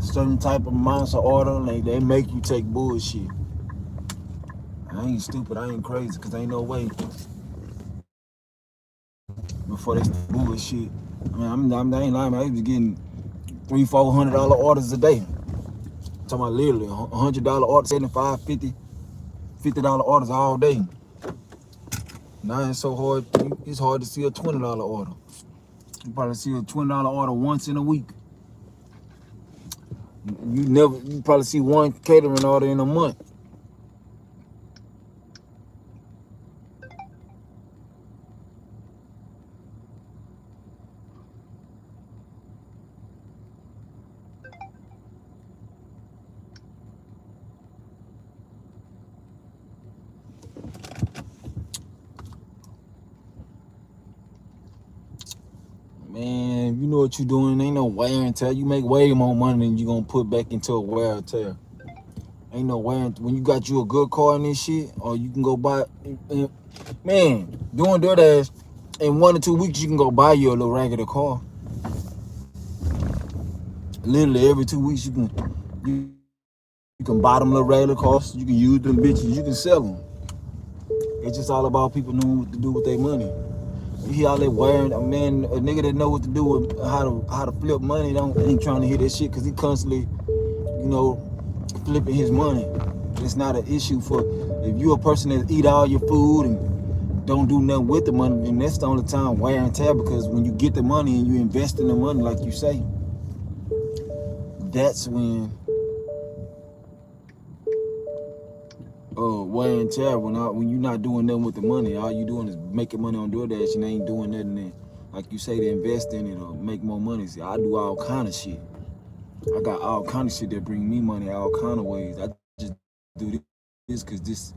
S1: certain type of amounts of order. Like they make you take bullshit. I ain't stupid. I ain't crazy. Cause ain't no way before they start bullshit. I mean, I ain't lying. I was getting $300-$400 orders a day. I'm talking about literally $100 orders, $75, $50 orders all day. Now it's so hard. It's hard to see a $20 order. You probably see a $20 order once in a week. You probably see one catering order in a month. Man, you know what you're doing. Ain't no wear and tear. You make way more money than you gonna put back into a wear and tear. Ain't no wear and tear. When you got you a good car and this shit, or you can go buy, man, doing DoorDash, in 1 or 2 weeks you can go buy you a little regular car. Literally every 2 weeks you can buy them little regular cars. You can use them bitches. You can sell them. It's just all about people knowing what to do with their money. You hear all that wearing, a nigga that know what to do with how to flip money ain't trying to hear that shit because he constantly, flipping his money. It's not an issue for if you're a person that eat all your food and don't do nothing with the money, and that's the only time wear and tear. Because when you get the money and you invest in the money, like you say, that's when wear and tear. When you're not doing nothing with the money, all you doing is making money on DoorDash and ain't doing nothing. And like you say, to invest in it or make more money. See, I do all kind of shit. I got all kind of shit that bring me money all kind of ways. I just do this because this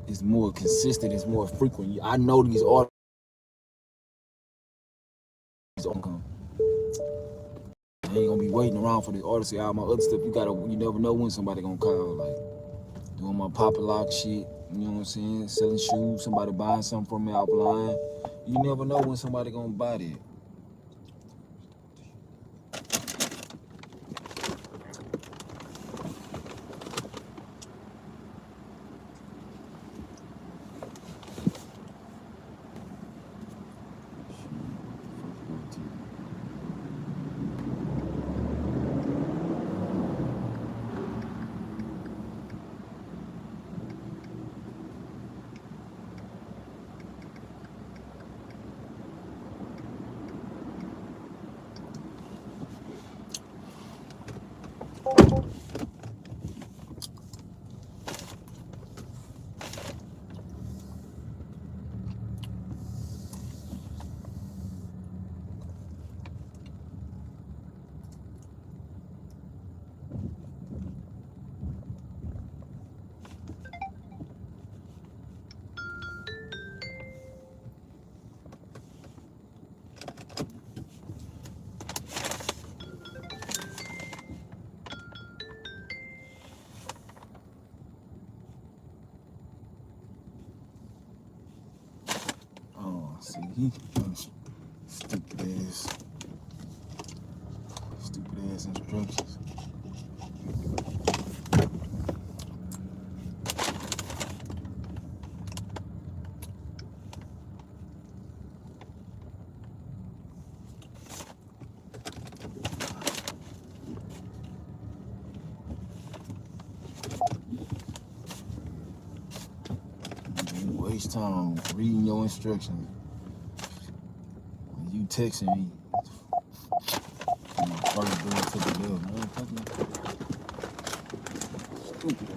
S1: is more consistent. It's more frequent. I know these artists come. I ain't gonna be waiting around for the artist to say all my other stuff. You never know when somebody gonna call. Like doing my Papa Lock shit, you know what I'm saying? Selling shoes, somebody buying something from me offline. You never know when somebody gonna buy that. Oh, see, stupid ass instructions. You waste time reading your instructions. When you texting me, first door to the left, motherfucker. Stupid.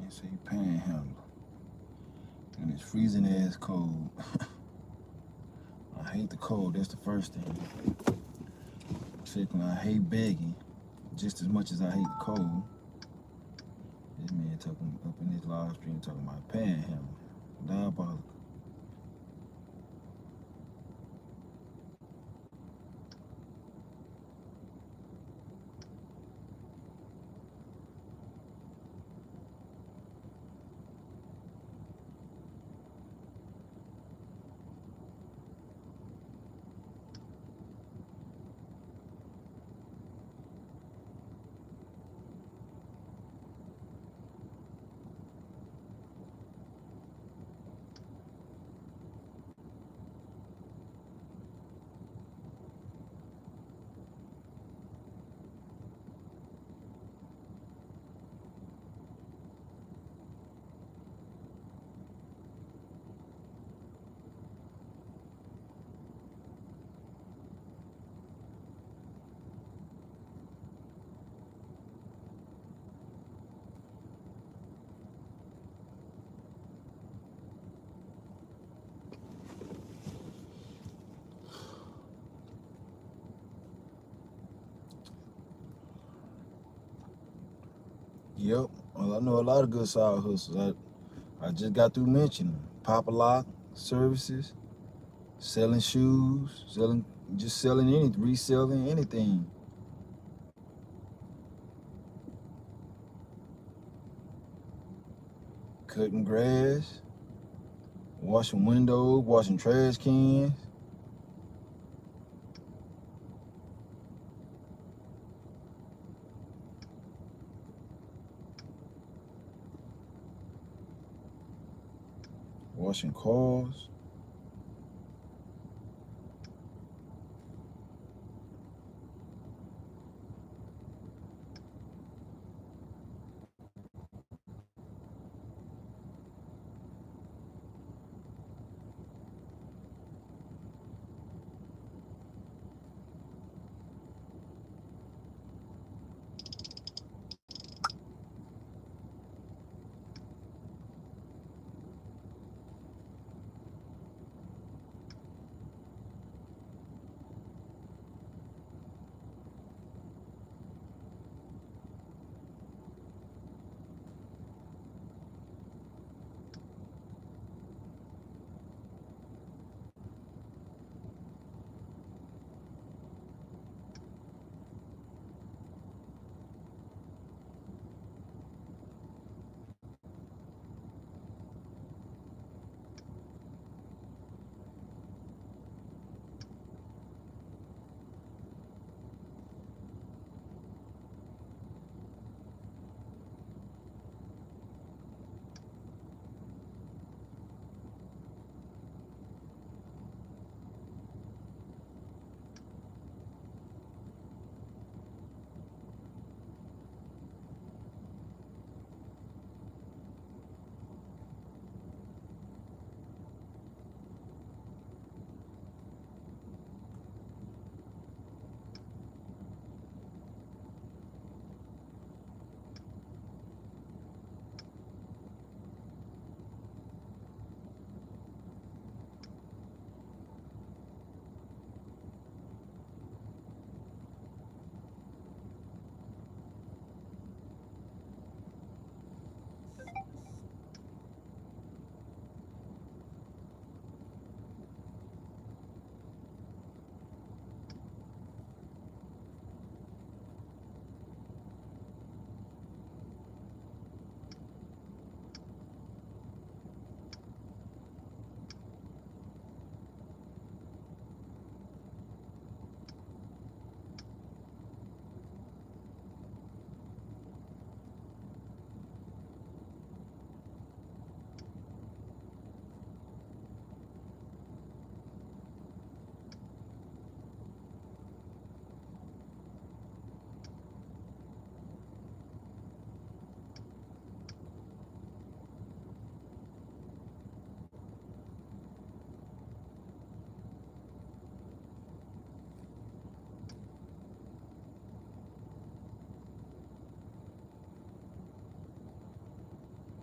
S1: You say panhandle. And it's freezing ass cold. I hate the cold, that's the first thing. Second, I hate begging just as much as I hate the cold. This man talking up in this live stream talking about panhandle. Diabolical. Yep. Well, I know a lot of good side hustles. I just got through mentioning Pop a Lock services, selling shoes, selling anything, reselling anything. Cutting grass, washing windows, washing trash cans. Washing cars.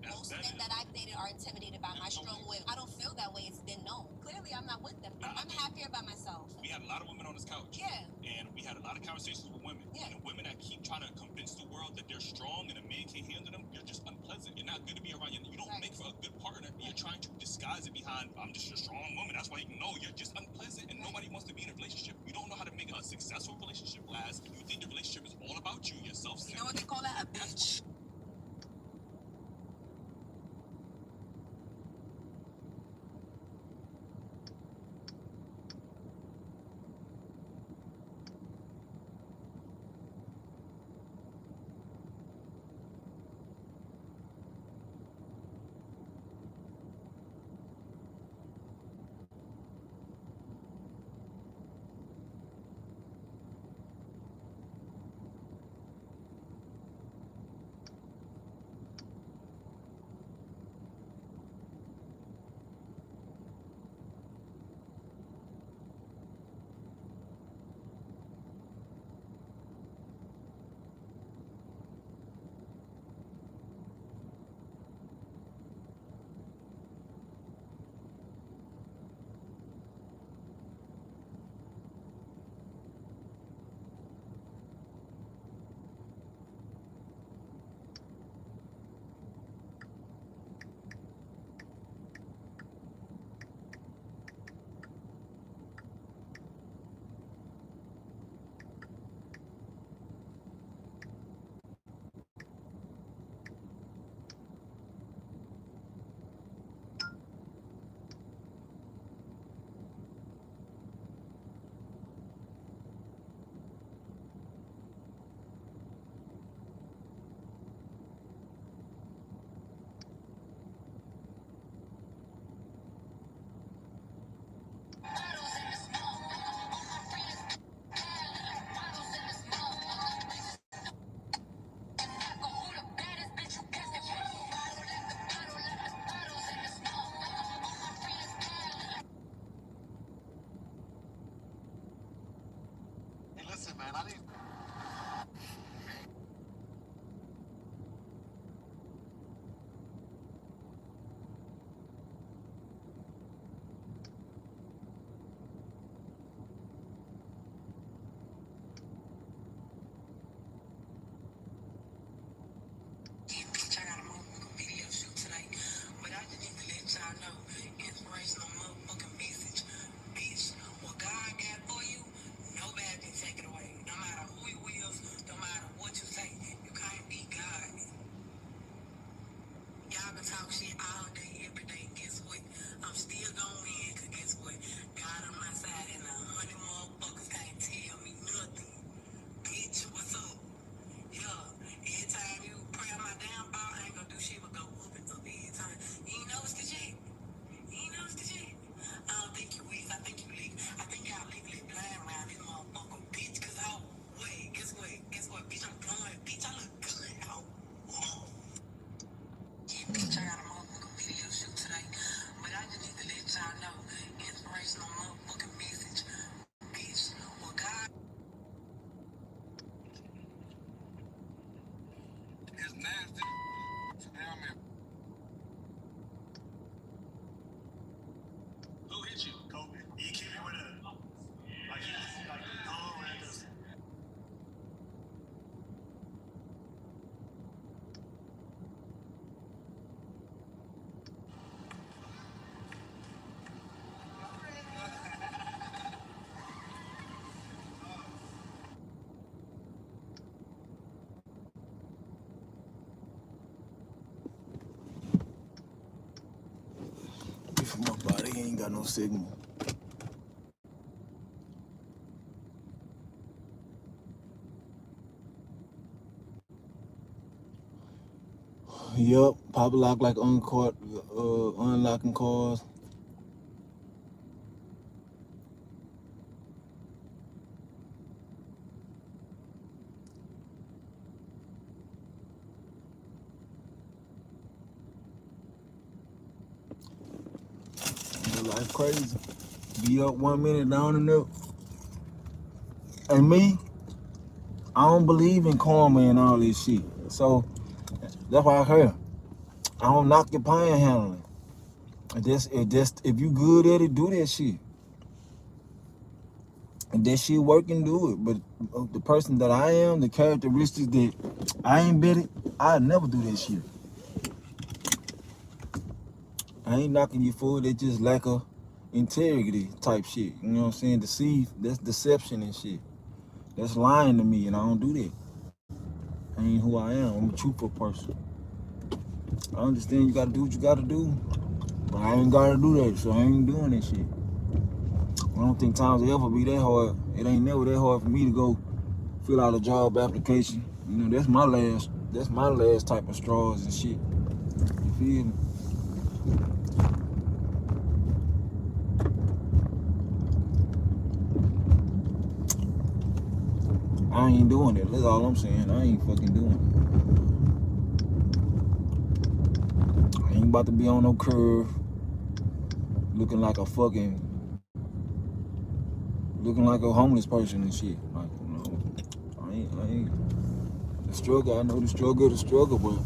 S7: Most men that I've dated are intimidated by my strong will. I don't feel that way. It's been known. Clearly, I'm not with them. I'm happier by myself.
S6: We had a lot of women on this couch.
S7: Yeah.
S6: And we had a lot of conversations with women.
S7: Yeah.
S6: And the women that keep trying to convince the world that they're strong and a man can't handle them, you're just unpleasant. You're not good to be around. You don't make for a good partner. You're trying to disguise it behind, I'm just a strong woman. That's why you know you're just unpleasant and nobody wants to be in a relationship. You don't know how to make a successful relationship last. If you think the relationship is all about you, you're self-centered.
S7: You know what they call that? A bitch.
S2: man. I need.
S3: Bitch, I got a motherfucking video shoot tonight, but I just need to let y'all know, inspirational motherfucking message. Bitch, what God got for you, nobody can take it away. No matter who you is, no matter what you say, you can't be God. Y'all can talk shit all day, every day. Guess what? I'm still gonna win, cause guess what? God on my side and 100 motherfuckers can't tell me nothing. Bitch, what's up? Yeah, every time you pray on my downfall, I ain't gonna do shit but go up and up every time. You ain't noticed the shit? You ain't noticed the shit? I don't think you is. I think you leave. I think y'all legally blind around this motherfucker, bitch. Cause oh, wait, guess what? Guess what, bitch? I'm going. Bitch, I look good. Oh, whoa. Yeah, bitch, I got a motherfucking video shoot tonight, but I just need to let y'all know, inspirational motherfucking message. Bitch, well, God.
S2: It's nasty. Tell me.
S6: Who hit you? Kobe. He keep me with a like he just like calm and just.
S1: If my body ain't got no signal. Yup, pop lock like unlocking cars. Life crazy. Be up 1 minute, down and up. And me, I don't believe in karma and all this shit. So that's why I heard. I don't knock your panhandling. If you good at it, do that shit. And that shit working, do it. But the person that I am, the characteristics that I ain't bet it, I never do that shit. I ain't knocking you for it. It's just lack of integrity type shit. You know what I'm saying? Deceive. That's deception and shit. That's lying to me, and I don't do that. I ain't who I am. I'm a truthful person. I understand you gotta do what you gotta do, but I ain't gotta do that, so I ain't doing that shit. I don't think times will ever be that hard. It ain't never that hard for me to go fill out a job application. You know, that's my last type of straws and shit. You feel me? I ain't doing it. That's all I'm saying. I ain't fucking doing it. I ain't about to be on no curve looking like a homeless person and shit. Like, you know, I ain't the struggle. I know the struggle, but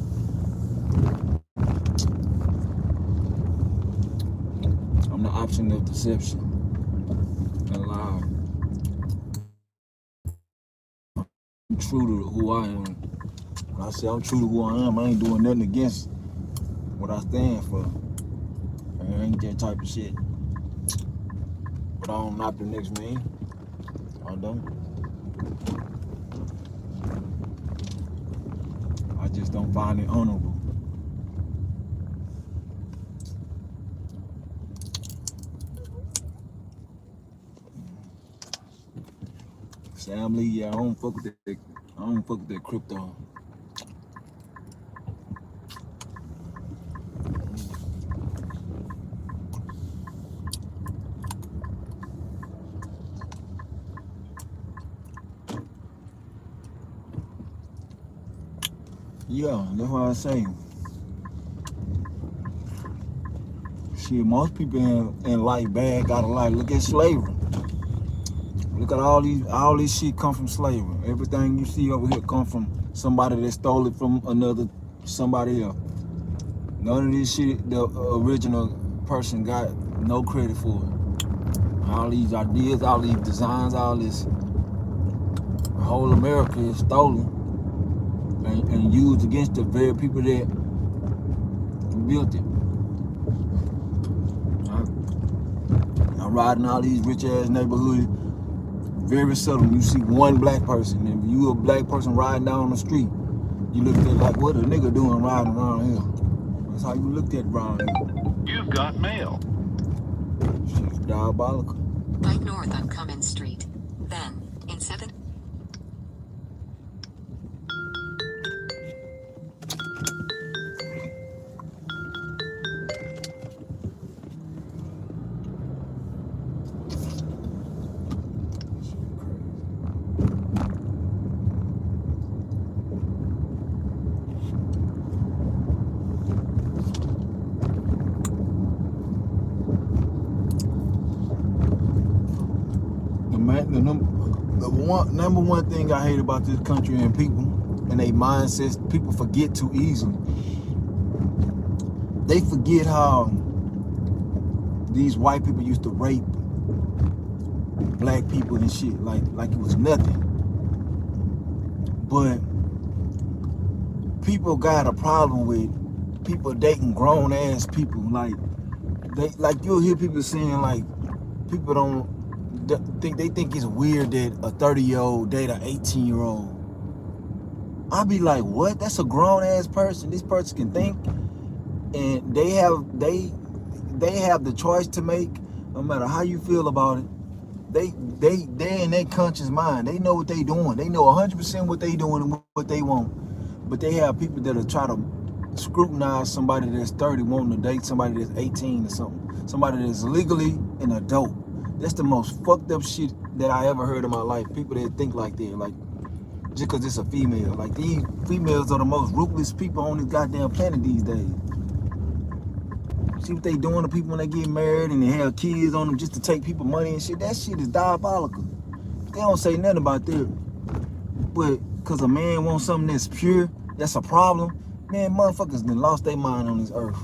S1: I'm the option of deception and lie. I'm true to who I am. When I say I'm true to who I am, I ain't doing nothing against what I stand for. I ain't that type of shit. But I don't knock the next man. I don't. I just don't find it honorable. Sam Lee, yeah, I don't fuck with that. I don't fuck with that crypto. Yeah, that's why I say. Shit, most people in life bad got a life. Look at slavery. Look at all these shit come from slavery. Everything you see over here come from somebody that stole it from somebody else. None of this shit the original person got no credit for it. All these ideas, all these designs, all this whole America is stolen and used against the very people that built it. I'm riding all these rich ass neighborhoods. Very seldom you see one black person. If you a black person riding down the street, you look at it like, what a nigga doing riding around here? That's how you looked at around here.
S2: You've got mail.
S1: Shit's diabolical.
S8: Right north on Cummins Street. Then, in 7th.
S1: The number one thing I hate about this country and people and they mindsets, people forget too easily. They forget how these white people used to rape black people and shit like it was nothing. But people got a problem with people dating grown ass people. You'll hear people saying like people don't think it's weird that a 30-year-old date an 18-year-old. I'll be like, what? That's a grown ass person. This person can think, and they have the choice to make. No matter how you feel about it, they in their conscious mind. They know what they doing. They know 100% what they doing and what they want. But they have people that are try to scrutinize somebody that's 30 wanting to date somebody that's 18 or something. Somebody that's legally an adult. That's the most fucked up shit that I ever heard in my life. People that think like that, like just because it's a female. Like these females are the most ruthless people on this goddamn planet these days. See what they doing to people when they get married and they have kids on them just to take people money and shit. That shit is diabolical. They don't say nothing about that. But because a man wants something that's pure, that's a problem. Man, motherfuckers done lost their mind on this earth.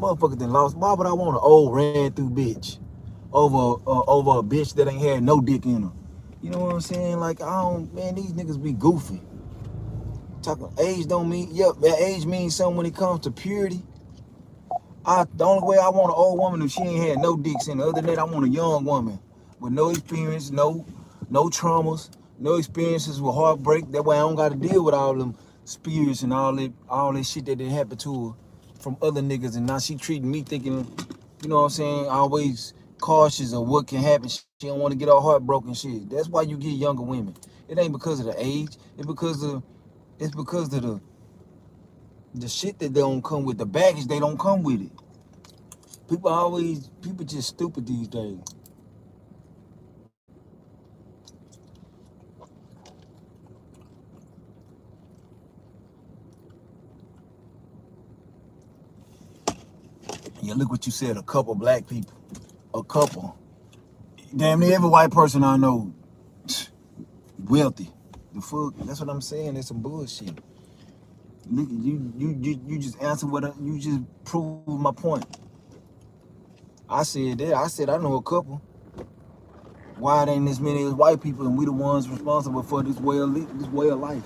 S1: Motherfuckers done lost. Why would I want an old ran through bitch over a bitch that ain't had no dick in her? You know what I'm saying? Like, man, these niggas be goofy. Talking age don't mean, that age means something when it comes to purity. The only way I want an old woman if she ain't had no dicks in her. Other than that, I want a young woman with no experience, no traumas, no experiences with heartbreak. That way I don't got to deal with all them spirits and all that shit that did happen to her from other niggas. And now she treating me thinking, you know what I'm saying, always cautious of what can happen. She don't want to get her heart broken shit. That's why you get younger women. It ain't because of the age. It's because of the shit that they don't come with, the baggage they don't come with it. People just stupid these days. Yeah, look what you said, a couple black people. A couple. Damn near every white person I know wealthy. The fuck, that's what I'm saying. That's some bullshit. Look, you just answered you just proved my point. I said that. I said I know a couple. Why it ain't as many as white people and we the ones responsible for this way of life?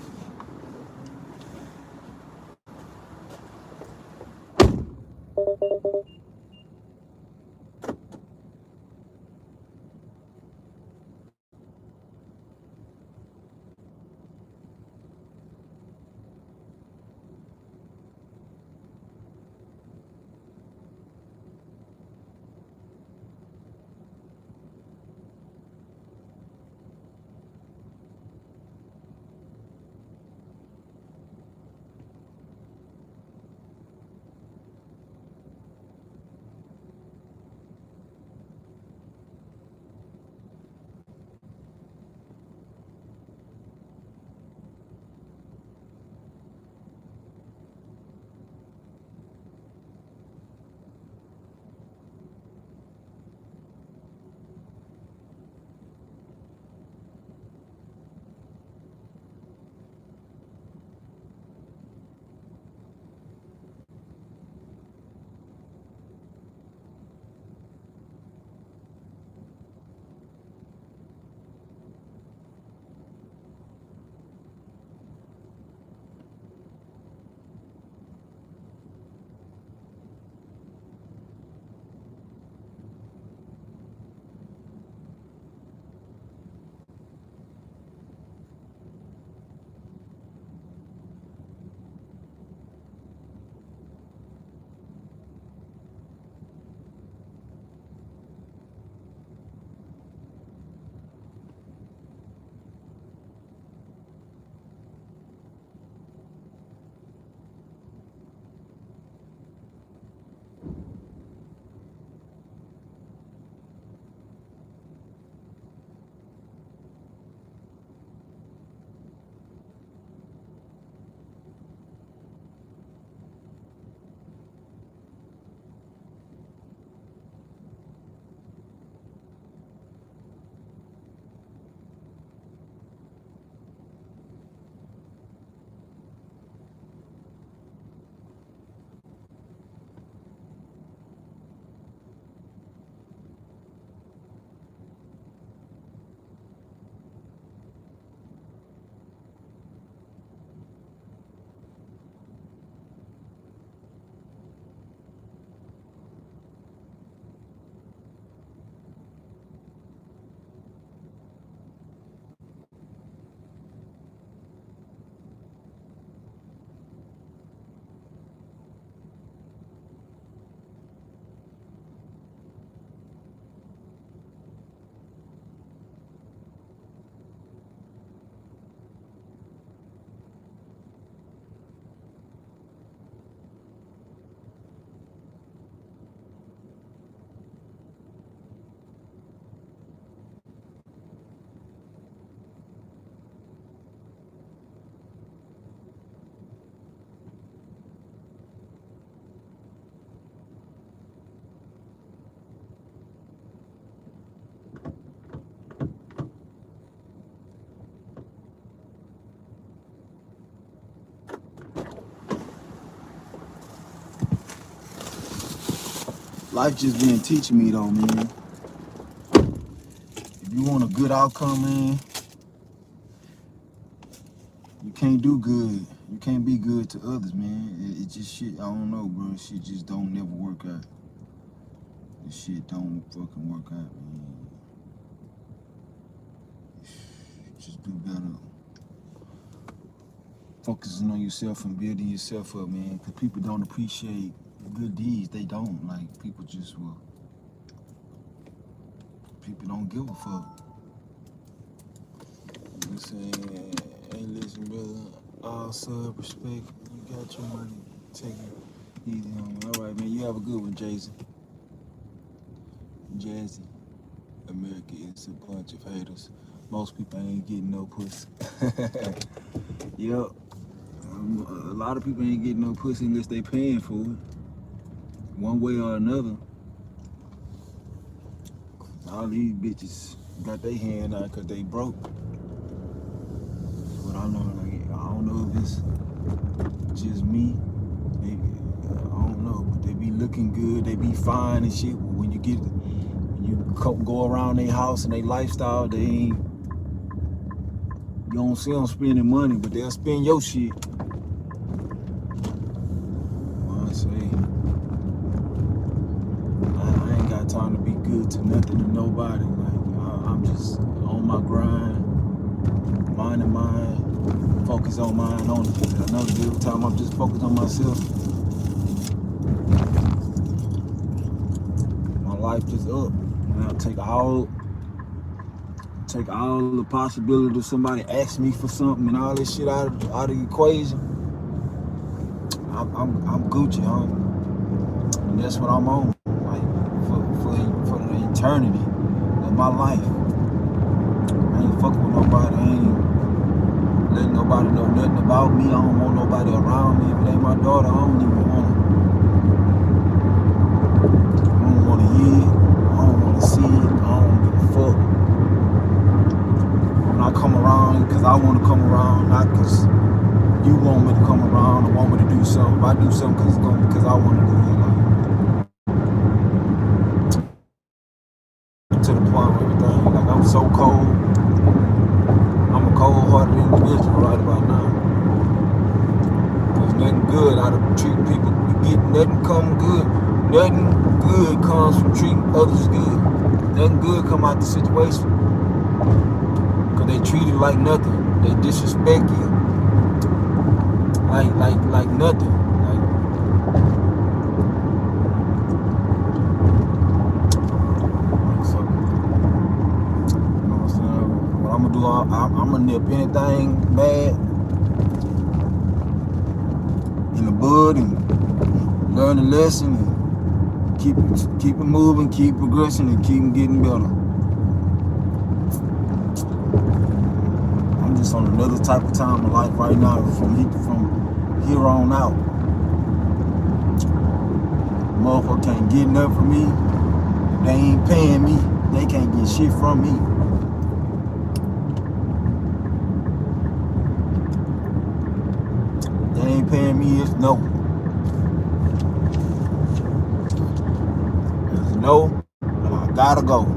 S1: life just been teaching me though, man. If you want a good outcome, man, you can't do good. You can't be good to others, man. It just shit, I don't know, bro. Shit just don't never work out. This shit don't fucking work out, man. Just do better. Focusing on yourself and building yourself up, man. Because people don't appreciate good deeds. They don't. Like, people just will. People don't give a fuck. You saying, hey, listen, brother. All sub respect. You got your money. Take it easy on me. All right, man. You have a good one, Jason. Jazzy. America is a bunch of haters. Most people ain't getting no pussy. Yep. A lot of people ain't getting no pussy unless they paying for it. One way or another. All these bitches got their hand out because they broke. But I know, like, I don't know if it's just me. I don't know, but they be looking good. They be fine and shit. When you go around their house and their lifestyle, they ain't. You don't see them spending money, but they'll spend your shit. I say, I ain't got time to be good to nothing to nobody. Like, I'm just on my grind, minding mine, focus on mine only. Another good time, I'm just focused on myself. My life just up. And I'll take all the possibility of somebody ask me for something and all this shit out of the equation. I'm Gucci, homie. And that's what I'm on. Like for the eternity of my life. I ain't fucking with nobody. I ain't letting nobody know nothing about me. I don't want nobody around me. If it ain't my daughter, I don't even want her. I don't want to hear it. I don't want to see it. I don't give a fuck. When I come around, because I want to come around, not because you want me to come around or want me to do something. If I do something because I want to do it, like, to the point of everything. Like, I'm so cold. I'm a cold-hearted individual right about now. There's nothing good out of treating people. Nothing good comes from treating others good. Nothing good come out the situation. Because they treat it like nothing. They disrespect you. Like nothing. So, you know what I'm saying? What I'm gonna do, I'm gonna nip anything bad in the bud and learn the lesson and keep it moving, keep progressing, and keep getting better. I'm just on another type of time of life right now from here on out. Motherfucker can't get nothing from me. If they ain't paying me, they can't get shit from me. If they ain't paying me, it's no. It's no, and I gotta go.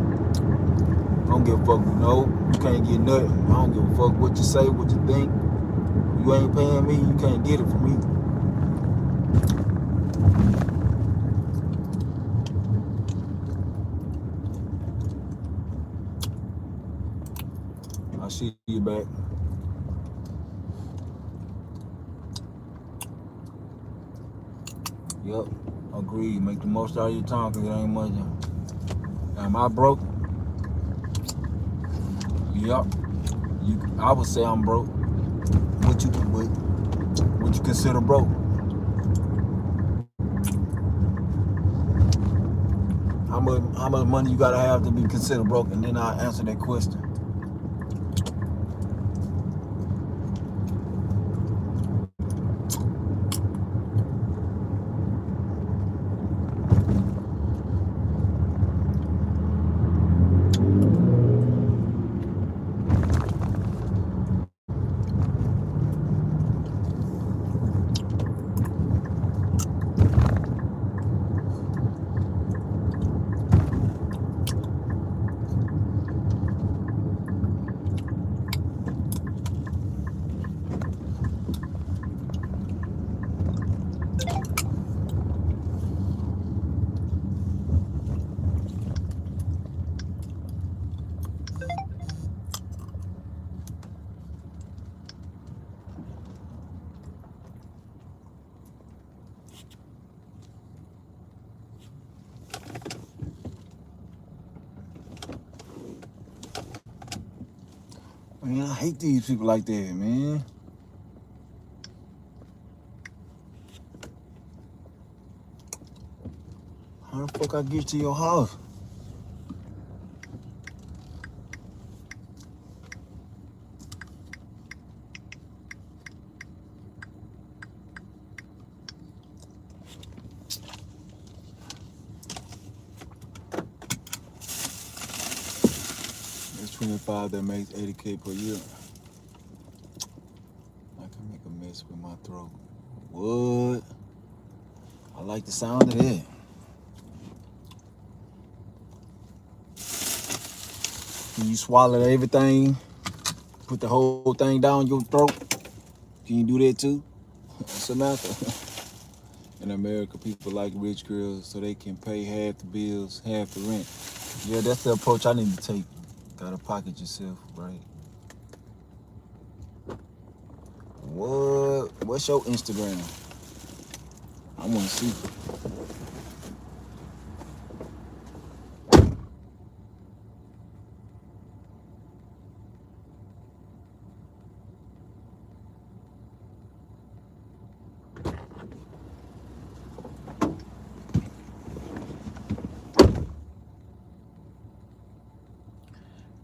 S1: I don't give a fuck. No, you can't get nothing. I don't give a fuck what you say, what you think. You ain't paying me, you can't get it from me. I'll see you back. Yep, agreed. Make the most out of your time because it ain't much. Am I broke? Yep. I would say I'm broke. What you consider broke? How much money you gotta have to be considered broke? And then I'll answer that question. Man, I hate these people like that, man. How the fuck I get to your house? It's 25 that makes 80K per year. I can make a mess with my throat. What? I like the sound of that. Can you swallow everything? Put the whole thing down your throat? Can you do that too? Samantha. In America, people like rich girls so they can pay half the bills, half the rent. Yeah, that's the approach I need to take. Gotta pocket yourself, right? What? What's your Instagram? I wanna see.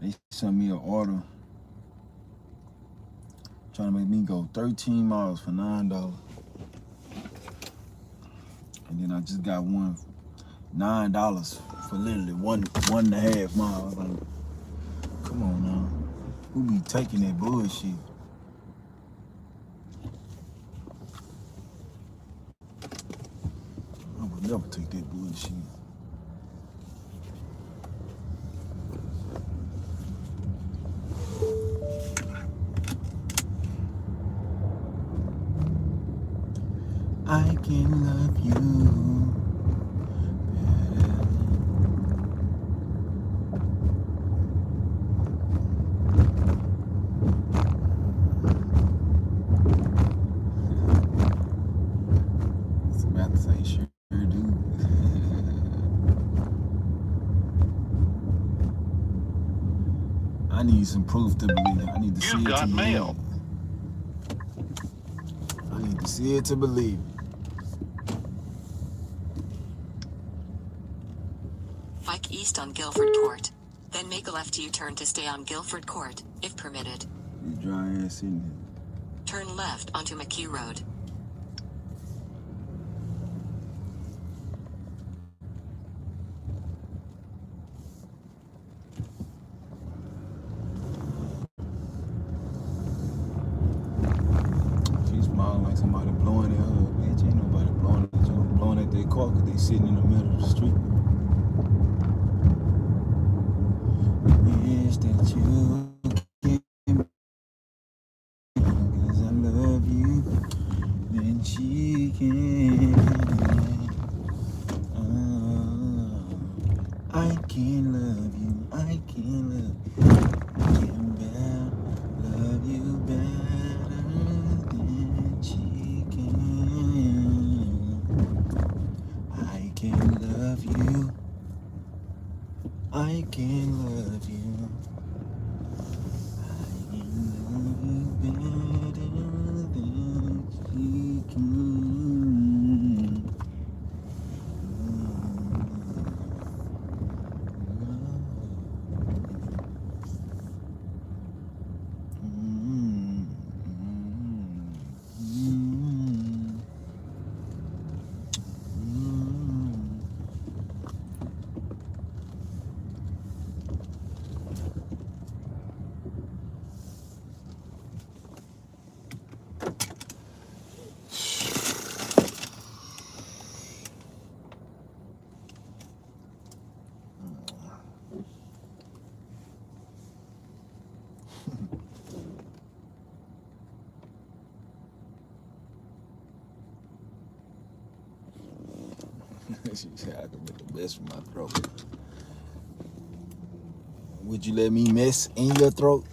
S1: They sent me an order trying to make me go 13 miles for $9. And then I just got one $9 for literally one and a half miles. Like, come on now. Who be taking that bullshit? I would never take that bullshit. I can love you better. Samantha say, sure do. I need some proof to believe. I need to see
S2: You've
S1: it to
S2: got
S1: believe.
S2: mail.
S1: I need to see it to believe.
S8: Bike east on Guilford Court. Then make a left U-turn to stay on Guilford Court, if permitted.
S1: You dry ass in here.
S8: Turn left onto McHugh Road.
S1: She's smiling like somebody blowing at her. Bitch, ain't nobody blowing at you. Blowing at their car because they sitting in the middle of the street. Wish that you came because I love you. Then she can. I can love you. I can love you. Love you better than she can. I can love you. I can love you. I can love you better than she can. She said I could make the best with my throat. Would you let me mess in your throat?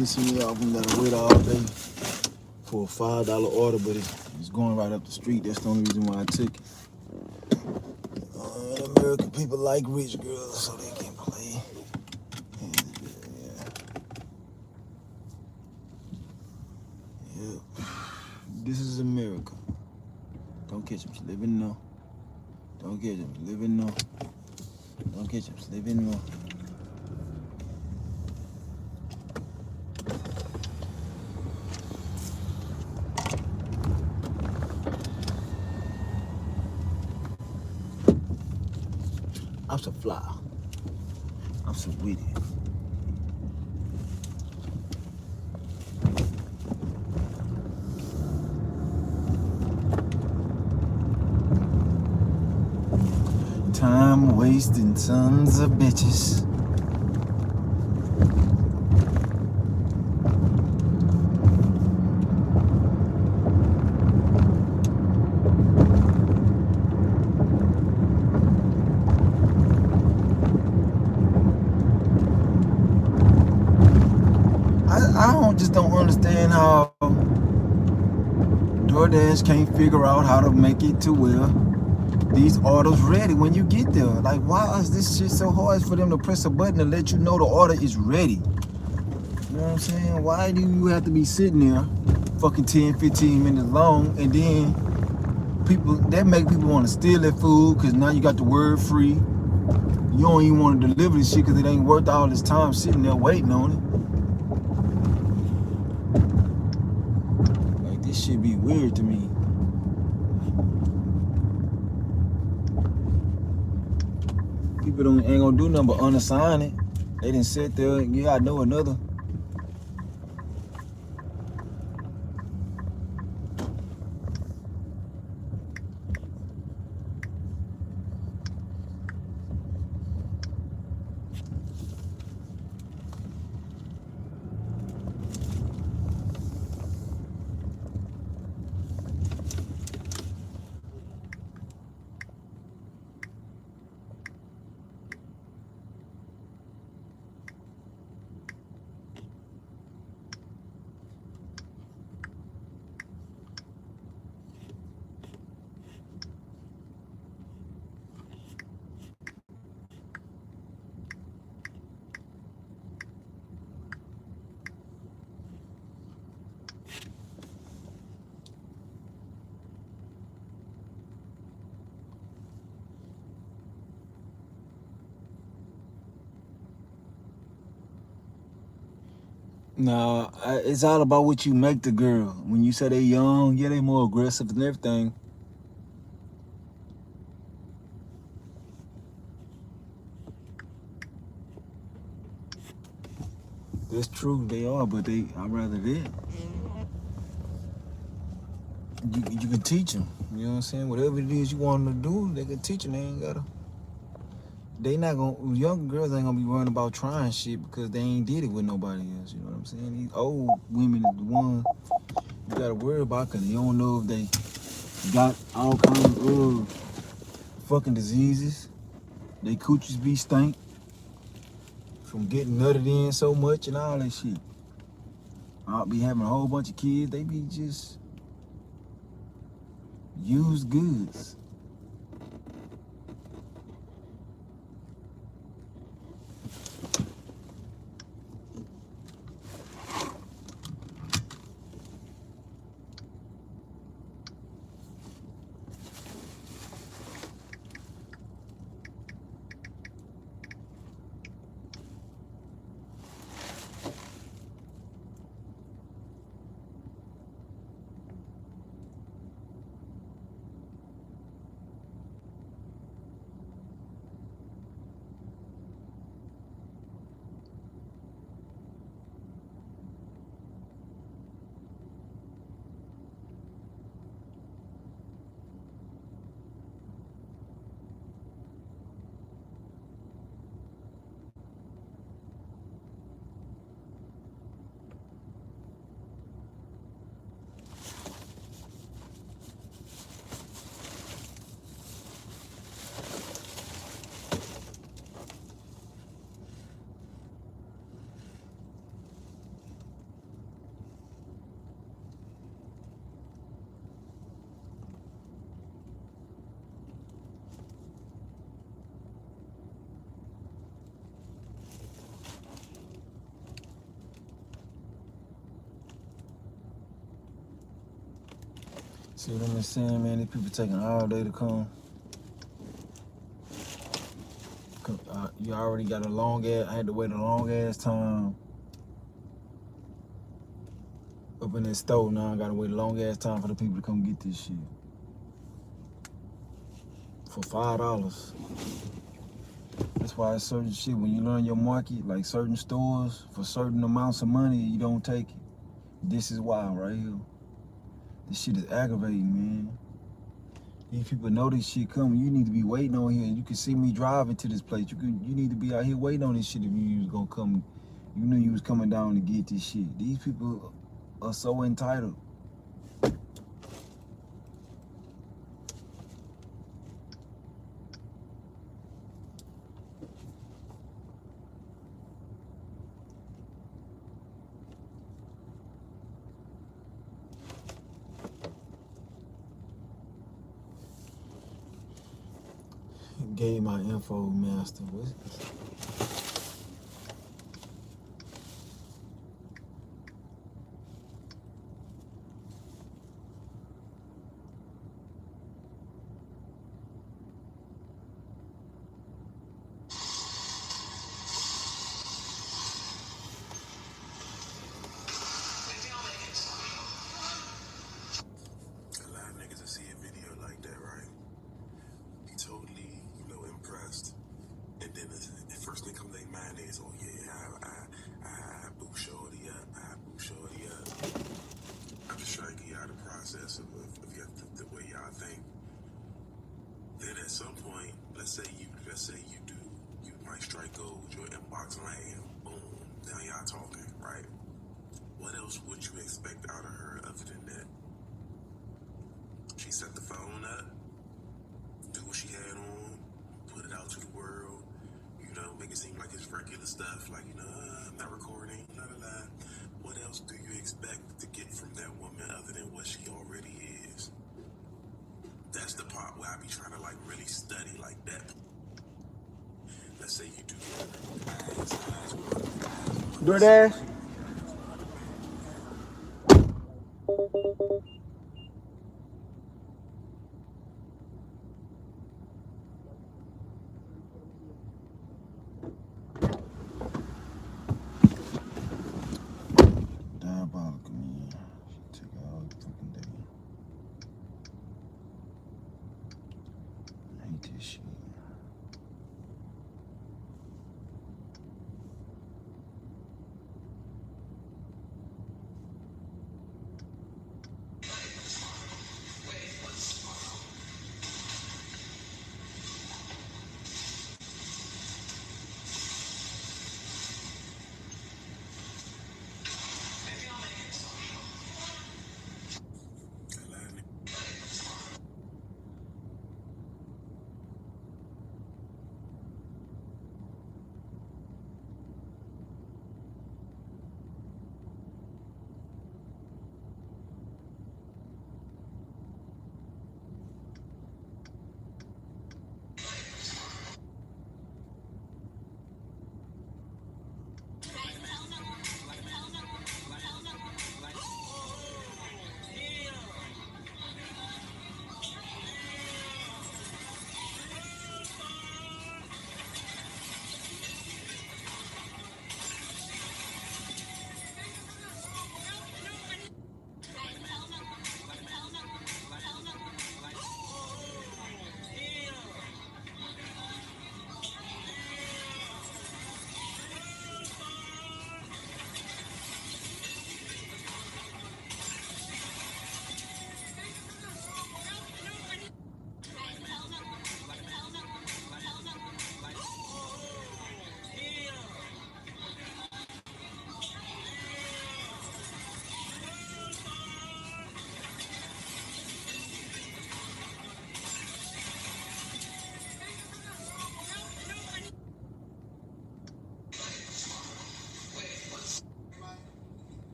S1: pissing me off and gotta wait all day for a $5 order, but it's going right up the street. That's the only reason why I took it. In America, people like rich girls, so they can play. Yeah. This is America. Don't catch him slipping, no. Don't catch him slipping, no. Don't catch him slipping, no. I'm so fly. I'm so witty. Time wasting sons of bitches. I just don't understand how DoorDash can't figure out how to make it to where these orders ready when you get there. Like, why is this shit so hard for them to press a button and let you know the order is ready? You know what I'm saying? Why do you have to be sitting there fucking 10, 15 minutes long, and then that make people want to steal their food because now you got the word free. You don't even want to deliver this shit because it ain't worth all this time sitting there waiting on it. Like, this shit be weird to me. People ain't gonna do nothing but unassign it. They didn't sit there and you gotta know another. Nah, it's all about what you make the girl. When you say they young, yeah, they more aggressive and everything. That's true, they are, but I'd rather that. You can teach them, you know what I'm saying? Whatever it is you want them to do, they can teach them. They ain't gotta. They not gonna. Young girls ain't gonna be worrying about trying shit because they ain't did it with nobody else. You know what I'm saying? These old women is the one you gotta worry about because you don't know if they got all kinds of fucking diseases. They coochies be stank from getting nutted in so much and all that shit. I'll be having a whole bunch of kids. They be just used goods. See what I'm saying, man? These people taking all day to come. You already got a long ass. I had to wait a long ass time up in that store. Now I gotta wait a long ass time for the people to come get this shit for $5. That's why it's certain shit when you learn your market, like certain stores for certain amounts of money, you don't take it. This is why right here. This shit is aggravating, man. These people know this shit coming. You need to be waiting on here. You can see me driving to this place. You need to be out here waiting on this shit if you was gonna come. You knew you was coming down to get this shit. These people are so entitled. Gave my info master. DoorDash? Diabolical, man. Take all fucking day. I hate this shit.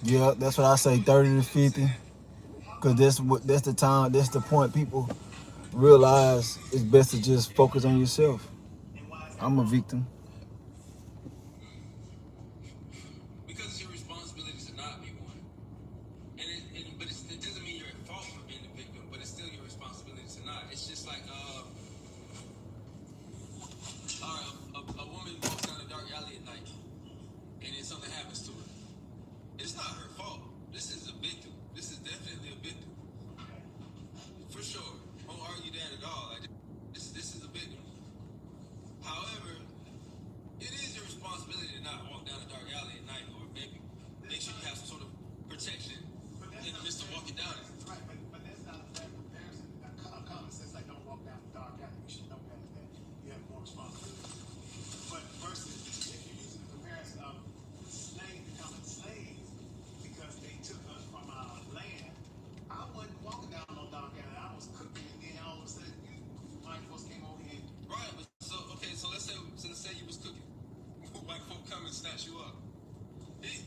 S1: Yeah, that's what I say, 30 to 50. Cause that's the time, that's the point people realize it's best to just focus on yourself. I'm a victim.
S9: Because it's your responsibility to not be one. But it doesn't mean you're at fault for being a victim, but it's still your responsibility to not. It's just like a woman walks down a dark alley at night, and then something happens to her. It's not her fault. This is a victim. This is definitely a victim, for sure. Won't argue that at all. Like this is a victim. However, it is your responsibility to not walk down a dark alley at night, or maybe make sure you have some sort of protection in the midst of walking down it.
S10: Right, but that's not a fair comparison. A common sense, like don't walk down the dark alley. You should know better than that. You have more responsibility. But versus if you're using the comparison of slaves becoming slaves because they took us from our land, I wasn't walking down no dark alley. I was cooking, and then all of a sudden, white folks came over here.
S9: Right, but so let's say you was cooking. White folk come and snatch you up.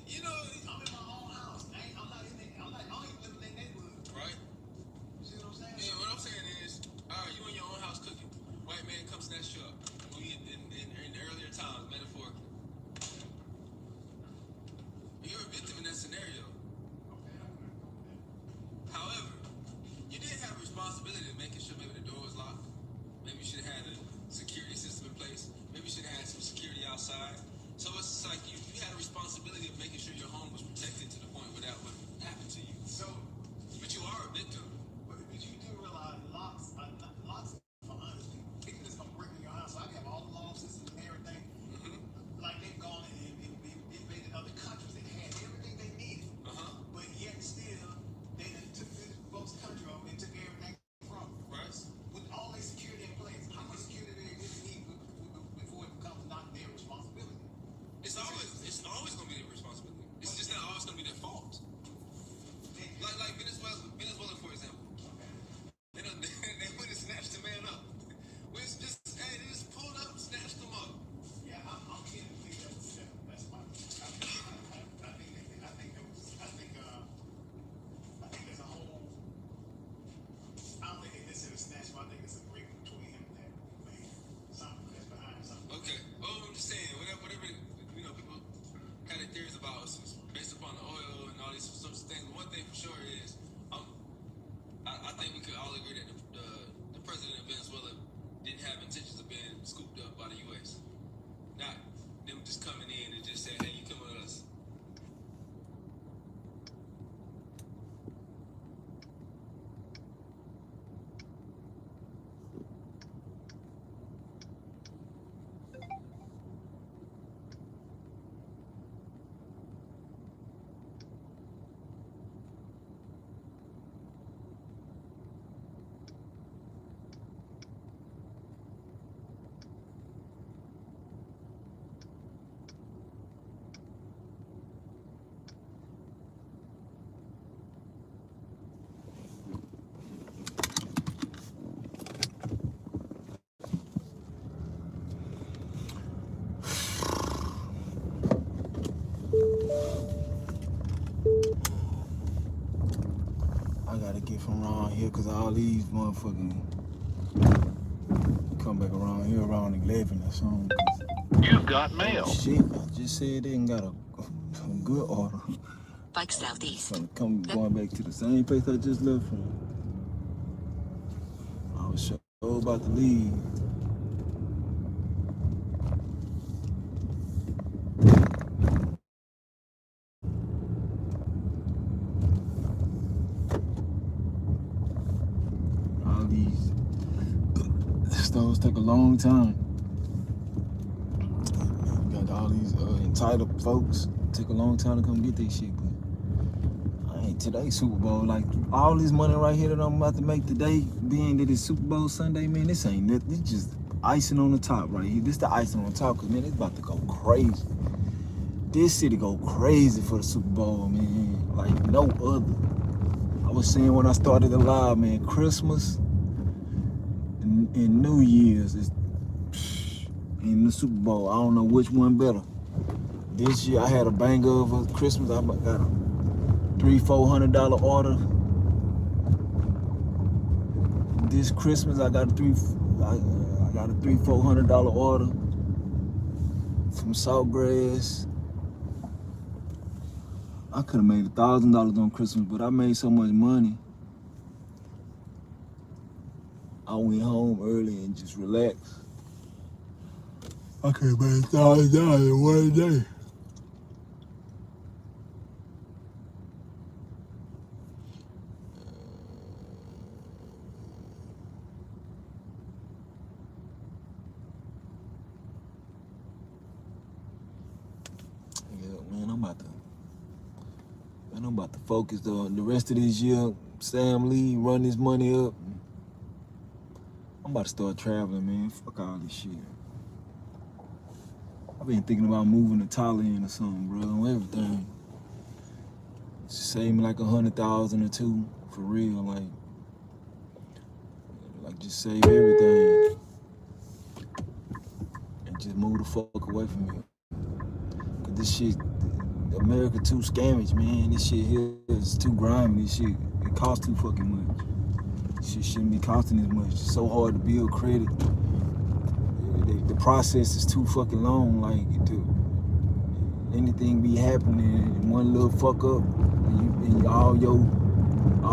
S9: You know,
S10: I'm in my own house. I'm not in there. I don't even live in their neighborhood.
S9: Right?
S10: You see what I'm saying?
S9: Yeah, what I'm saying is, all right, you in your own house cooking. White man comes snatch you up. In earlier times, metaphorically. You're a victim in that scenario. However, you did have a responsibility to making sure maybe the door was locked. Maybe you should have had a security system in place. Maybe you should have had some security outside. So it's like you had a responsibility of making sure your home was protected to the point where that would happen to you.
S10: So,
S9: But you are a victim.
S10: but you do realize locks for honest people. People just come break in your house. So I have all the law systems and everything. Like they've gone and invaded other countries that had everything they needed. But yet still, they done took this folks' country over and took everything from them.
S9: Right.
S10: With all their security in place. How much security they really need before it becomes not their responsibility?
S9: It's always going to be their responsibility. It's just not always going to be their fault. Like Venezuela, for example. They went and snatched the man up. They just pulled up and snatched him up.
S10: Yeah, I'm keen to believe that's my. I think there's a whole. I don't think they necessarily snatched him. I think it's a break between him and that man. Something that's behind something.
S9: Okay. Well, I'm just saying, whatever people had their theories about based upon the oil and all these sorts of things. One thing for sure is, I think we could all agree that the president of Venezuela didn't have intentions of being scooped up by the U.S. Not them just coming in and just saying, "Hey, you come with us."
S1: I gotta get from around here because all these motherfucking come back around here around 11 or something.
S2: You've got mail.
S1: Shit, I just said they ain't got a good order.
S8: Bike southeast.
S1: Going back to the same place I just left from. I was sure about to leave. All these stores take a long time. You got all these entitled folks take a long time to come get their shit, but today's Super Bowl, like all this money right here that I'm about to make today, being that it's Super Bowl Sunday, man, this ain't nothing. It's just icing on the top right here. This the icing on top, cause man, it's about to go crazy. This city go crazy for the Super Bowl, man, like no other. I was saying when I started the live, man, Christmas and New Year's is in the Super Bowl. I don't know which one better. This year I had a banger of a Christmas. I got a $300-400 order. This Christmas I got a $300-400 order from Saltgrass. I could have made $1,000 on Christmas, but I made so much money. I went home early and just relaxed. I could have made $1,000 in one day. I'm about to focus on the rest of this year. Sam Lee, run this money up. I'm about to start traveling, man. Fuck all this shit. I've been thinking about moving to Thailand or something, bro. On everything. Just save me like 100,000 or two for real, like just save everything and just move the fuck away from me. Cause this shit. America too scammage, man. This shit here is too grimy. This shit, it costs too fucking much. This shit shouldn't be costing as much. It's so hard to build credit. The process is too fucking long. Like, anything be happening, one little fuck up, and all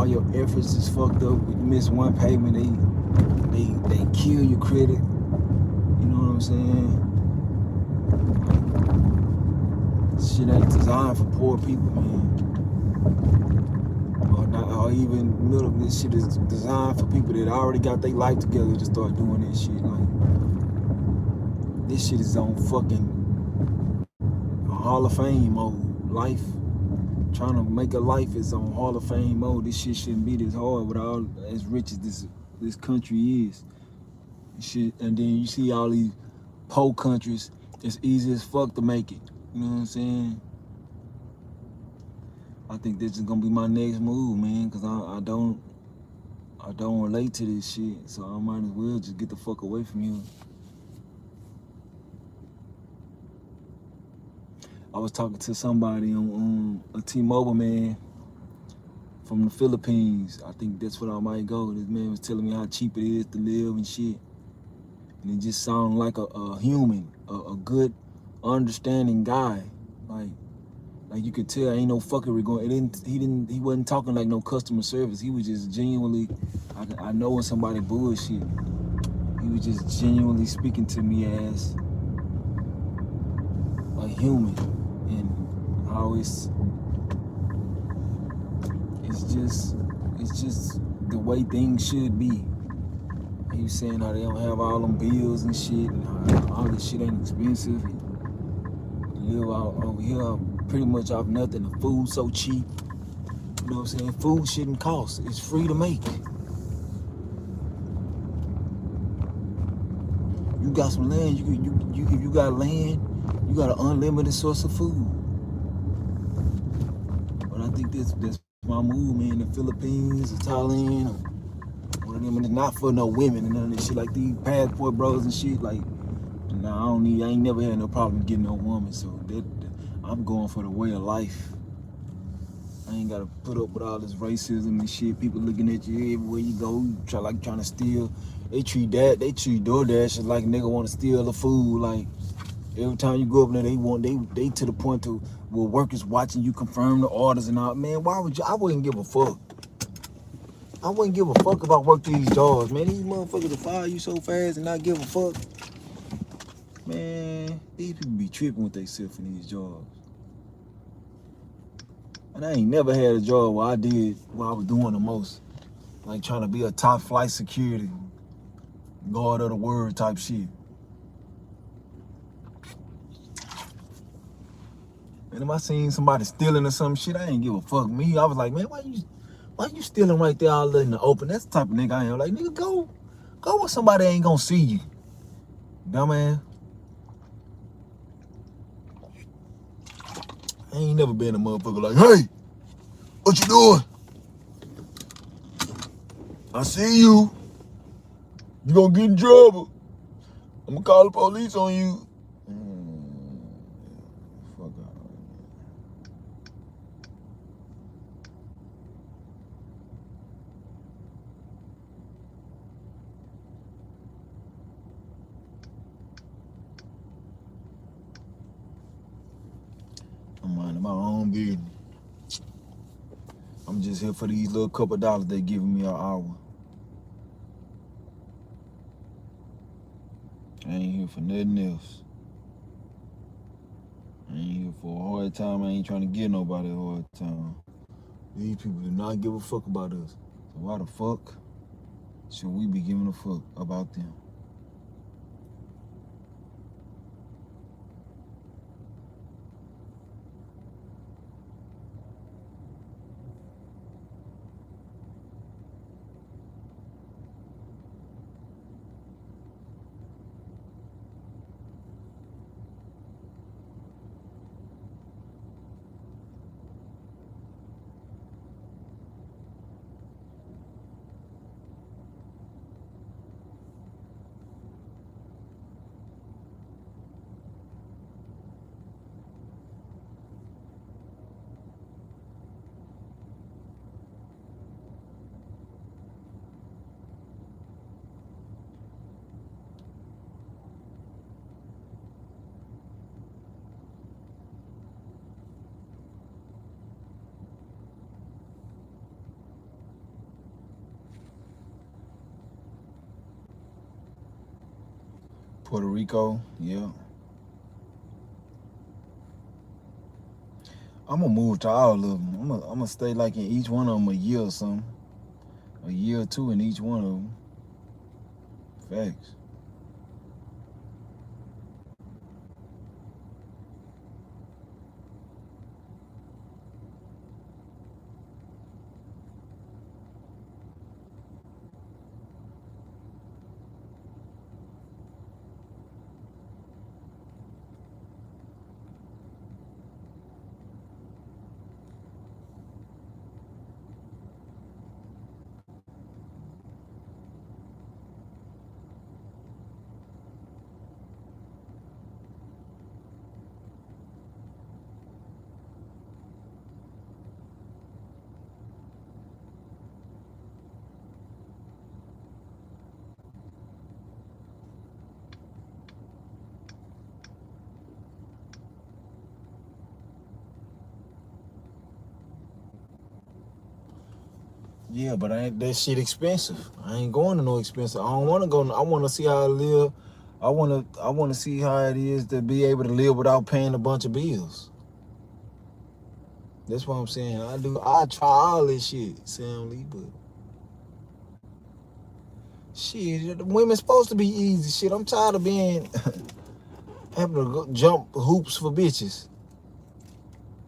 S1: your efforts is fucked up. You miss one payment, they kill your credit. You know what I'm saying? Shit ain't designed for poor people, man. Or even middle. This shit is designed for people that already got their life together to start doing this shit. Like, this shit is on fucking Hall of Fame mode. Life, trying to make a life is on Hall of Fame mode. This shit shouldn't be this hard with all as rich as this country is. Shit, and then you see all these poor countries. It's easy as fuck to make it. You know what I'm saying? I think this is gonna be my next move, man, cause I don't relate to this shit, so I might as well just get the fuck away from here. I was talking to somebody on a T-Mobile man from the Philippines. I think that's what I might go. This man was telling me how cheap it is to live and shit, and it just sounded like a human, a good, understanding guy. Like you could tell ain't no fuckery going. He wasn't talking like no customer service. He was just genuinely, I know when somebody bullshit. He was just genuinely speaking to me as a human, and how it's just the way things should be. He was saying how they don't have all them bills and shit, and how all this shit ain't expensive. You live out over here pretty much off nothing. The food's so cheap. You know what I'm saying? Food shouldn't cost. It's free to make. You got some land. If you got land, you got an unlimited source of food. But I think that's my move, man. The Philippines, the Thailand, one of them, and it's not for no women and none of this shit. Like these passport bros and shit. Like, nah, I ain't never had no problem getting no woman. So I'm going for the way of life. I ain't gotta put up with all this racism and shit. People looking at you everywhere you go, trying to steal. They treat DoorDash like a nigga want to steal the food. Like, every time you go up there, they to the point to where workers watching you confirm the orders and all. Man, why would you? I wouldn't give a fuck. I wouldn't give a fuck if I worked these jobs, man. These motherfuckers will fire you so fast and not give a fuck. Man, these people be tripping with themselves in these jobs. And I ain't never had a job where I was doing the most. Like trying to be a top flight security, guard of the word type shit. And if I seen somebody stealing or some shit, I ain't give a fuck. Me, I was like, man, why you stealing right there all in the open? That's the type of nigga I am. Like, nigga, go where somebody ain't gonna see you. Dumbass. I ain't never been a motherfucker like, hey, what you doing? I see you. You gonna get in trouble. I'm gonna call the police on you. Fuck out. Minding my own business. I'm just here for these little couple dollars they giving me an hour. I ain't here for nothing else. I ain't here for a hard time. I ain't trying to give nobody a hard time. These people do not give a fuck about us. So why the fuck should we be giving a fuck about them? Puerto Rico, yeah. I'm gonna move to all of them. I'm gonna stay like in each one of them a year or something. A year or two in each one of them. Facts. Yeah, but that shit expensive. I ain't going to no expensive. I don't want to go. I want to see how I live. I want to see how it is to be able to live without paying a bunch of bills. That's what I'm saying. I try all this shit, Sam Lee, but shit, the women's supposed to be easy. Shit, I'm tired of being having to go jump hoops for bitches.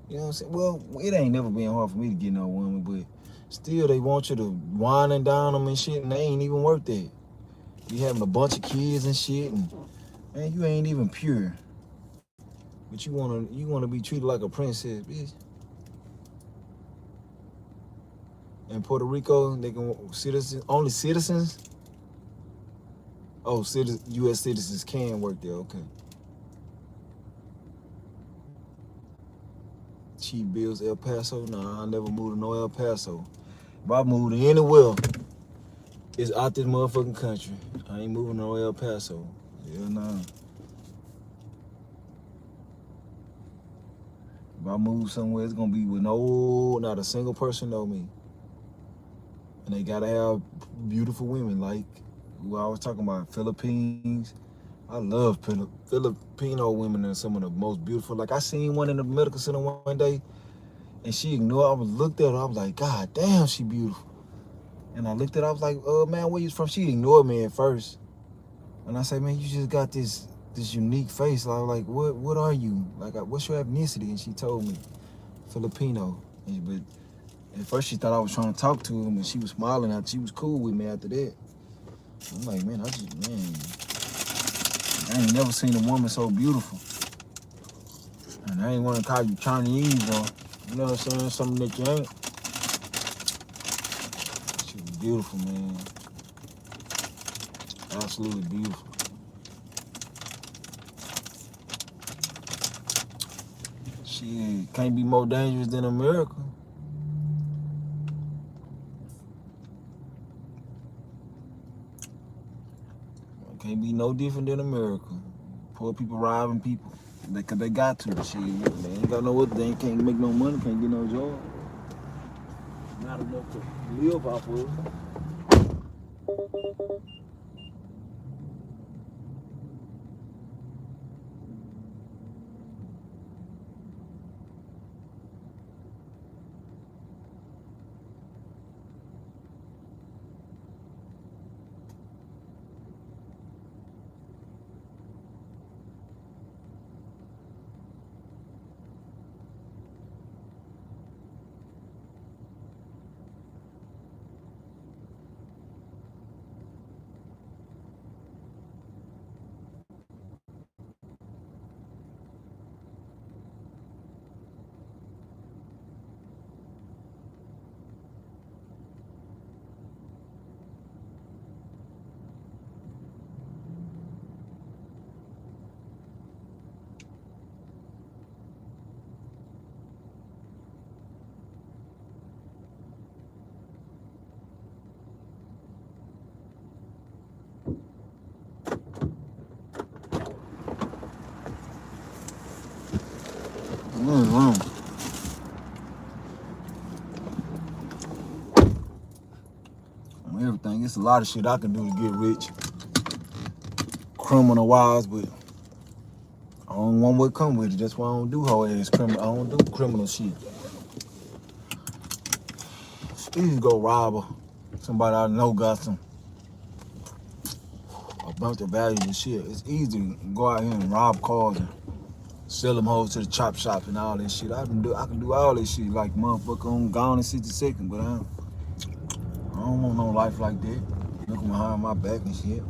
S1: You know what I'm saying? Well, it ain't never been hard for me to get no woman, but still, they want you to whine and down them and shit, and they ain't even worth that. You having a bunch of kids and shit, and man, you ain't even pure. But you wanna be treated like a princess, bitch. In Puerto Rico, they can only citizens. Oh, U.S. citizens can work there. Okay. Cheap bills, El Paso. Nah, I never moved to no El Paso. If I moved to anywhere, it's out this motherfucking country. I ain't moving to no El Paso. Yeah, nah. If I move somewhere, it's gonna be with not a single person know me. And they gotta have beautiful women like who I was talking about, Philippines. I love Filipino women are some of the most beautiful. Like I seen one in the medical center one day, and she ignored. I looked at her. I was like, God damn, she beautiful. And I looked at her. I was like, man, where you from? She ignored me at first, and I said, man, you just got this unique face. I was like, what are you? Like, what's your ethnicity? And she told me, Filipino. But at first she thought I was trying to talk to him, and she was smiling after. She was cool with me after that. I'm like, man, I ain't never seen a woman so beautiful. And I ain't want to call you Chinese or, you know what I'm saying, something that you ain't. She was beautiful, man. Absolutely beautiful. She can't be more dangerous than America. Can't be no different than America. Poor people robbing people. Cause they got to. Shit, they ain't got no other. They can't make no money. Can't get no job. Not enough to live off of. Everything. It's a lot of shit I can do to get rich. Criminal wise, but I don't want what come with it. That's why I don't do whole ass criminal. I don't do criminal shit. Easy to go rob somebody I know got a bunch of value and shit. It's easy to go out here and rob cars and sell them hoes to the chop shops and all that shit. I can do all that shit like motherfucker on Gone in 60 seconds, but I don't want no life like that. Looking behind my back and shit.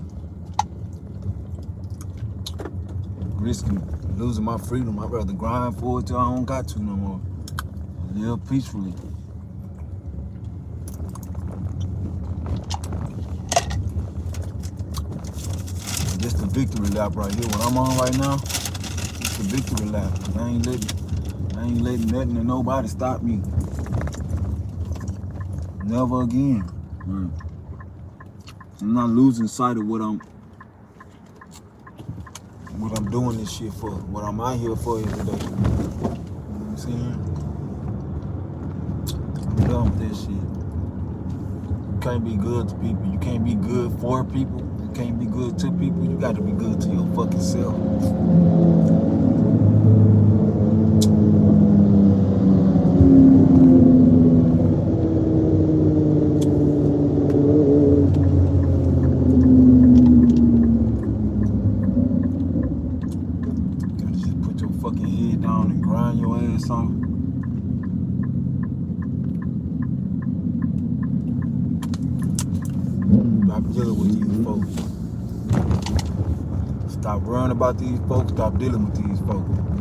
S1: Risking losing my freedom. I'd rather grind for it till I don't got to no more. Live peacefully. Just the victory lap right here. What I'm on right now, it's the victory lap. I ain't letting nothing or nobody stop me. Never again. I'm not losing sight of what I'm doing this shit for. What I'm out here for every day. You know what I'm saying? I'm done with that shit. You can't be good to people. You can't be good for people. You can't be good to people. You got to be good to your fucking self. Gotta just put your fucking head down and grind your ass off. Stop dealing with these folks. Stop worrying about these folks. Stop dealing with these folks.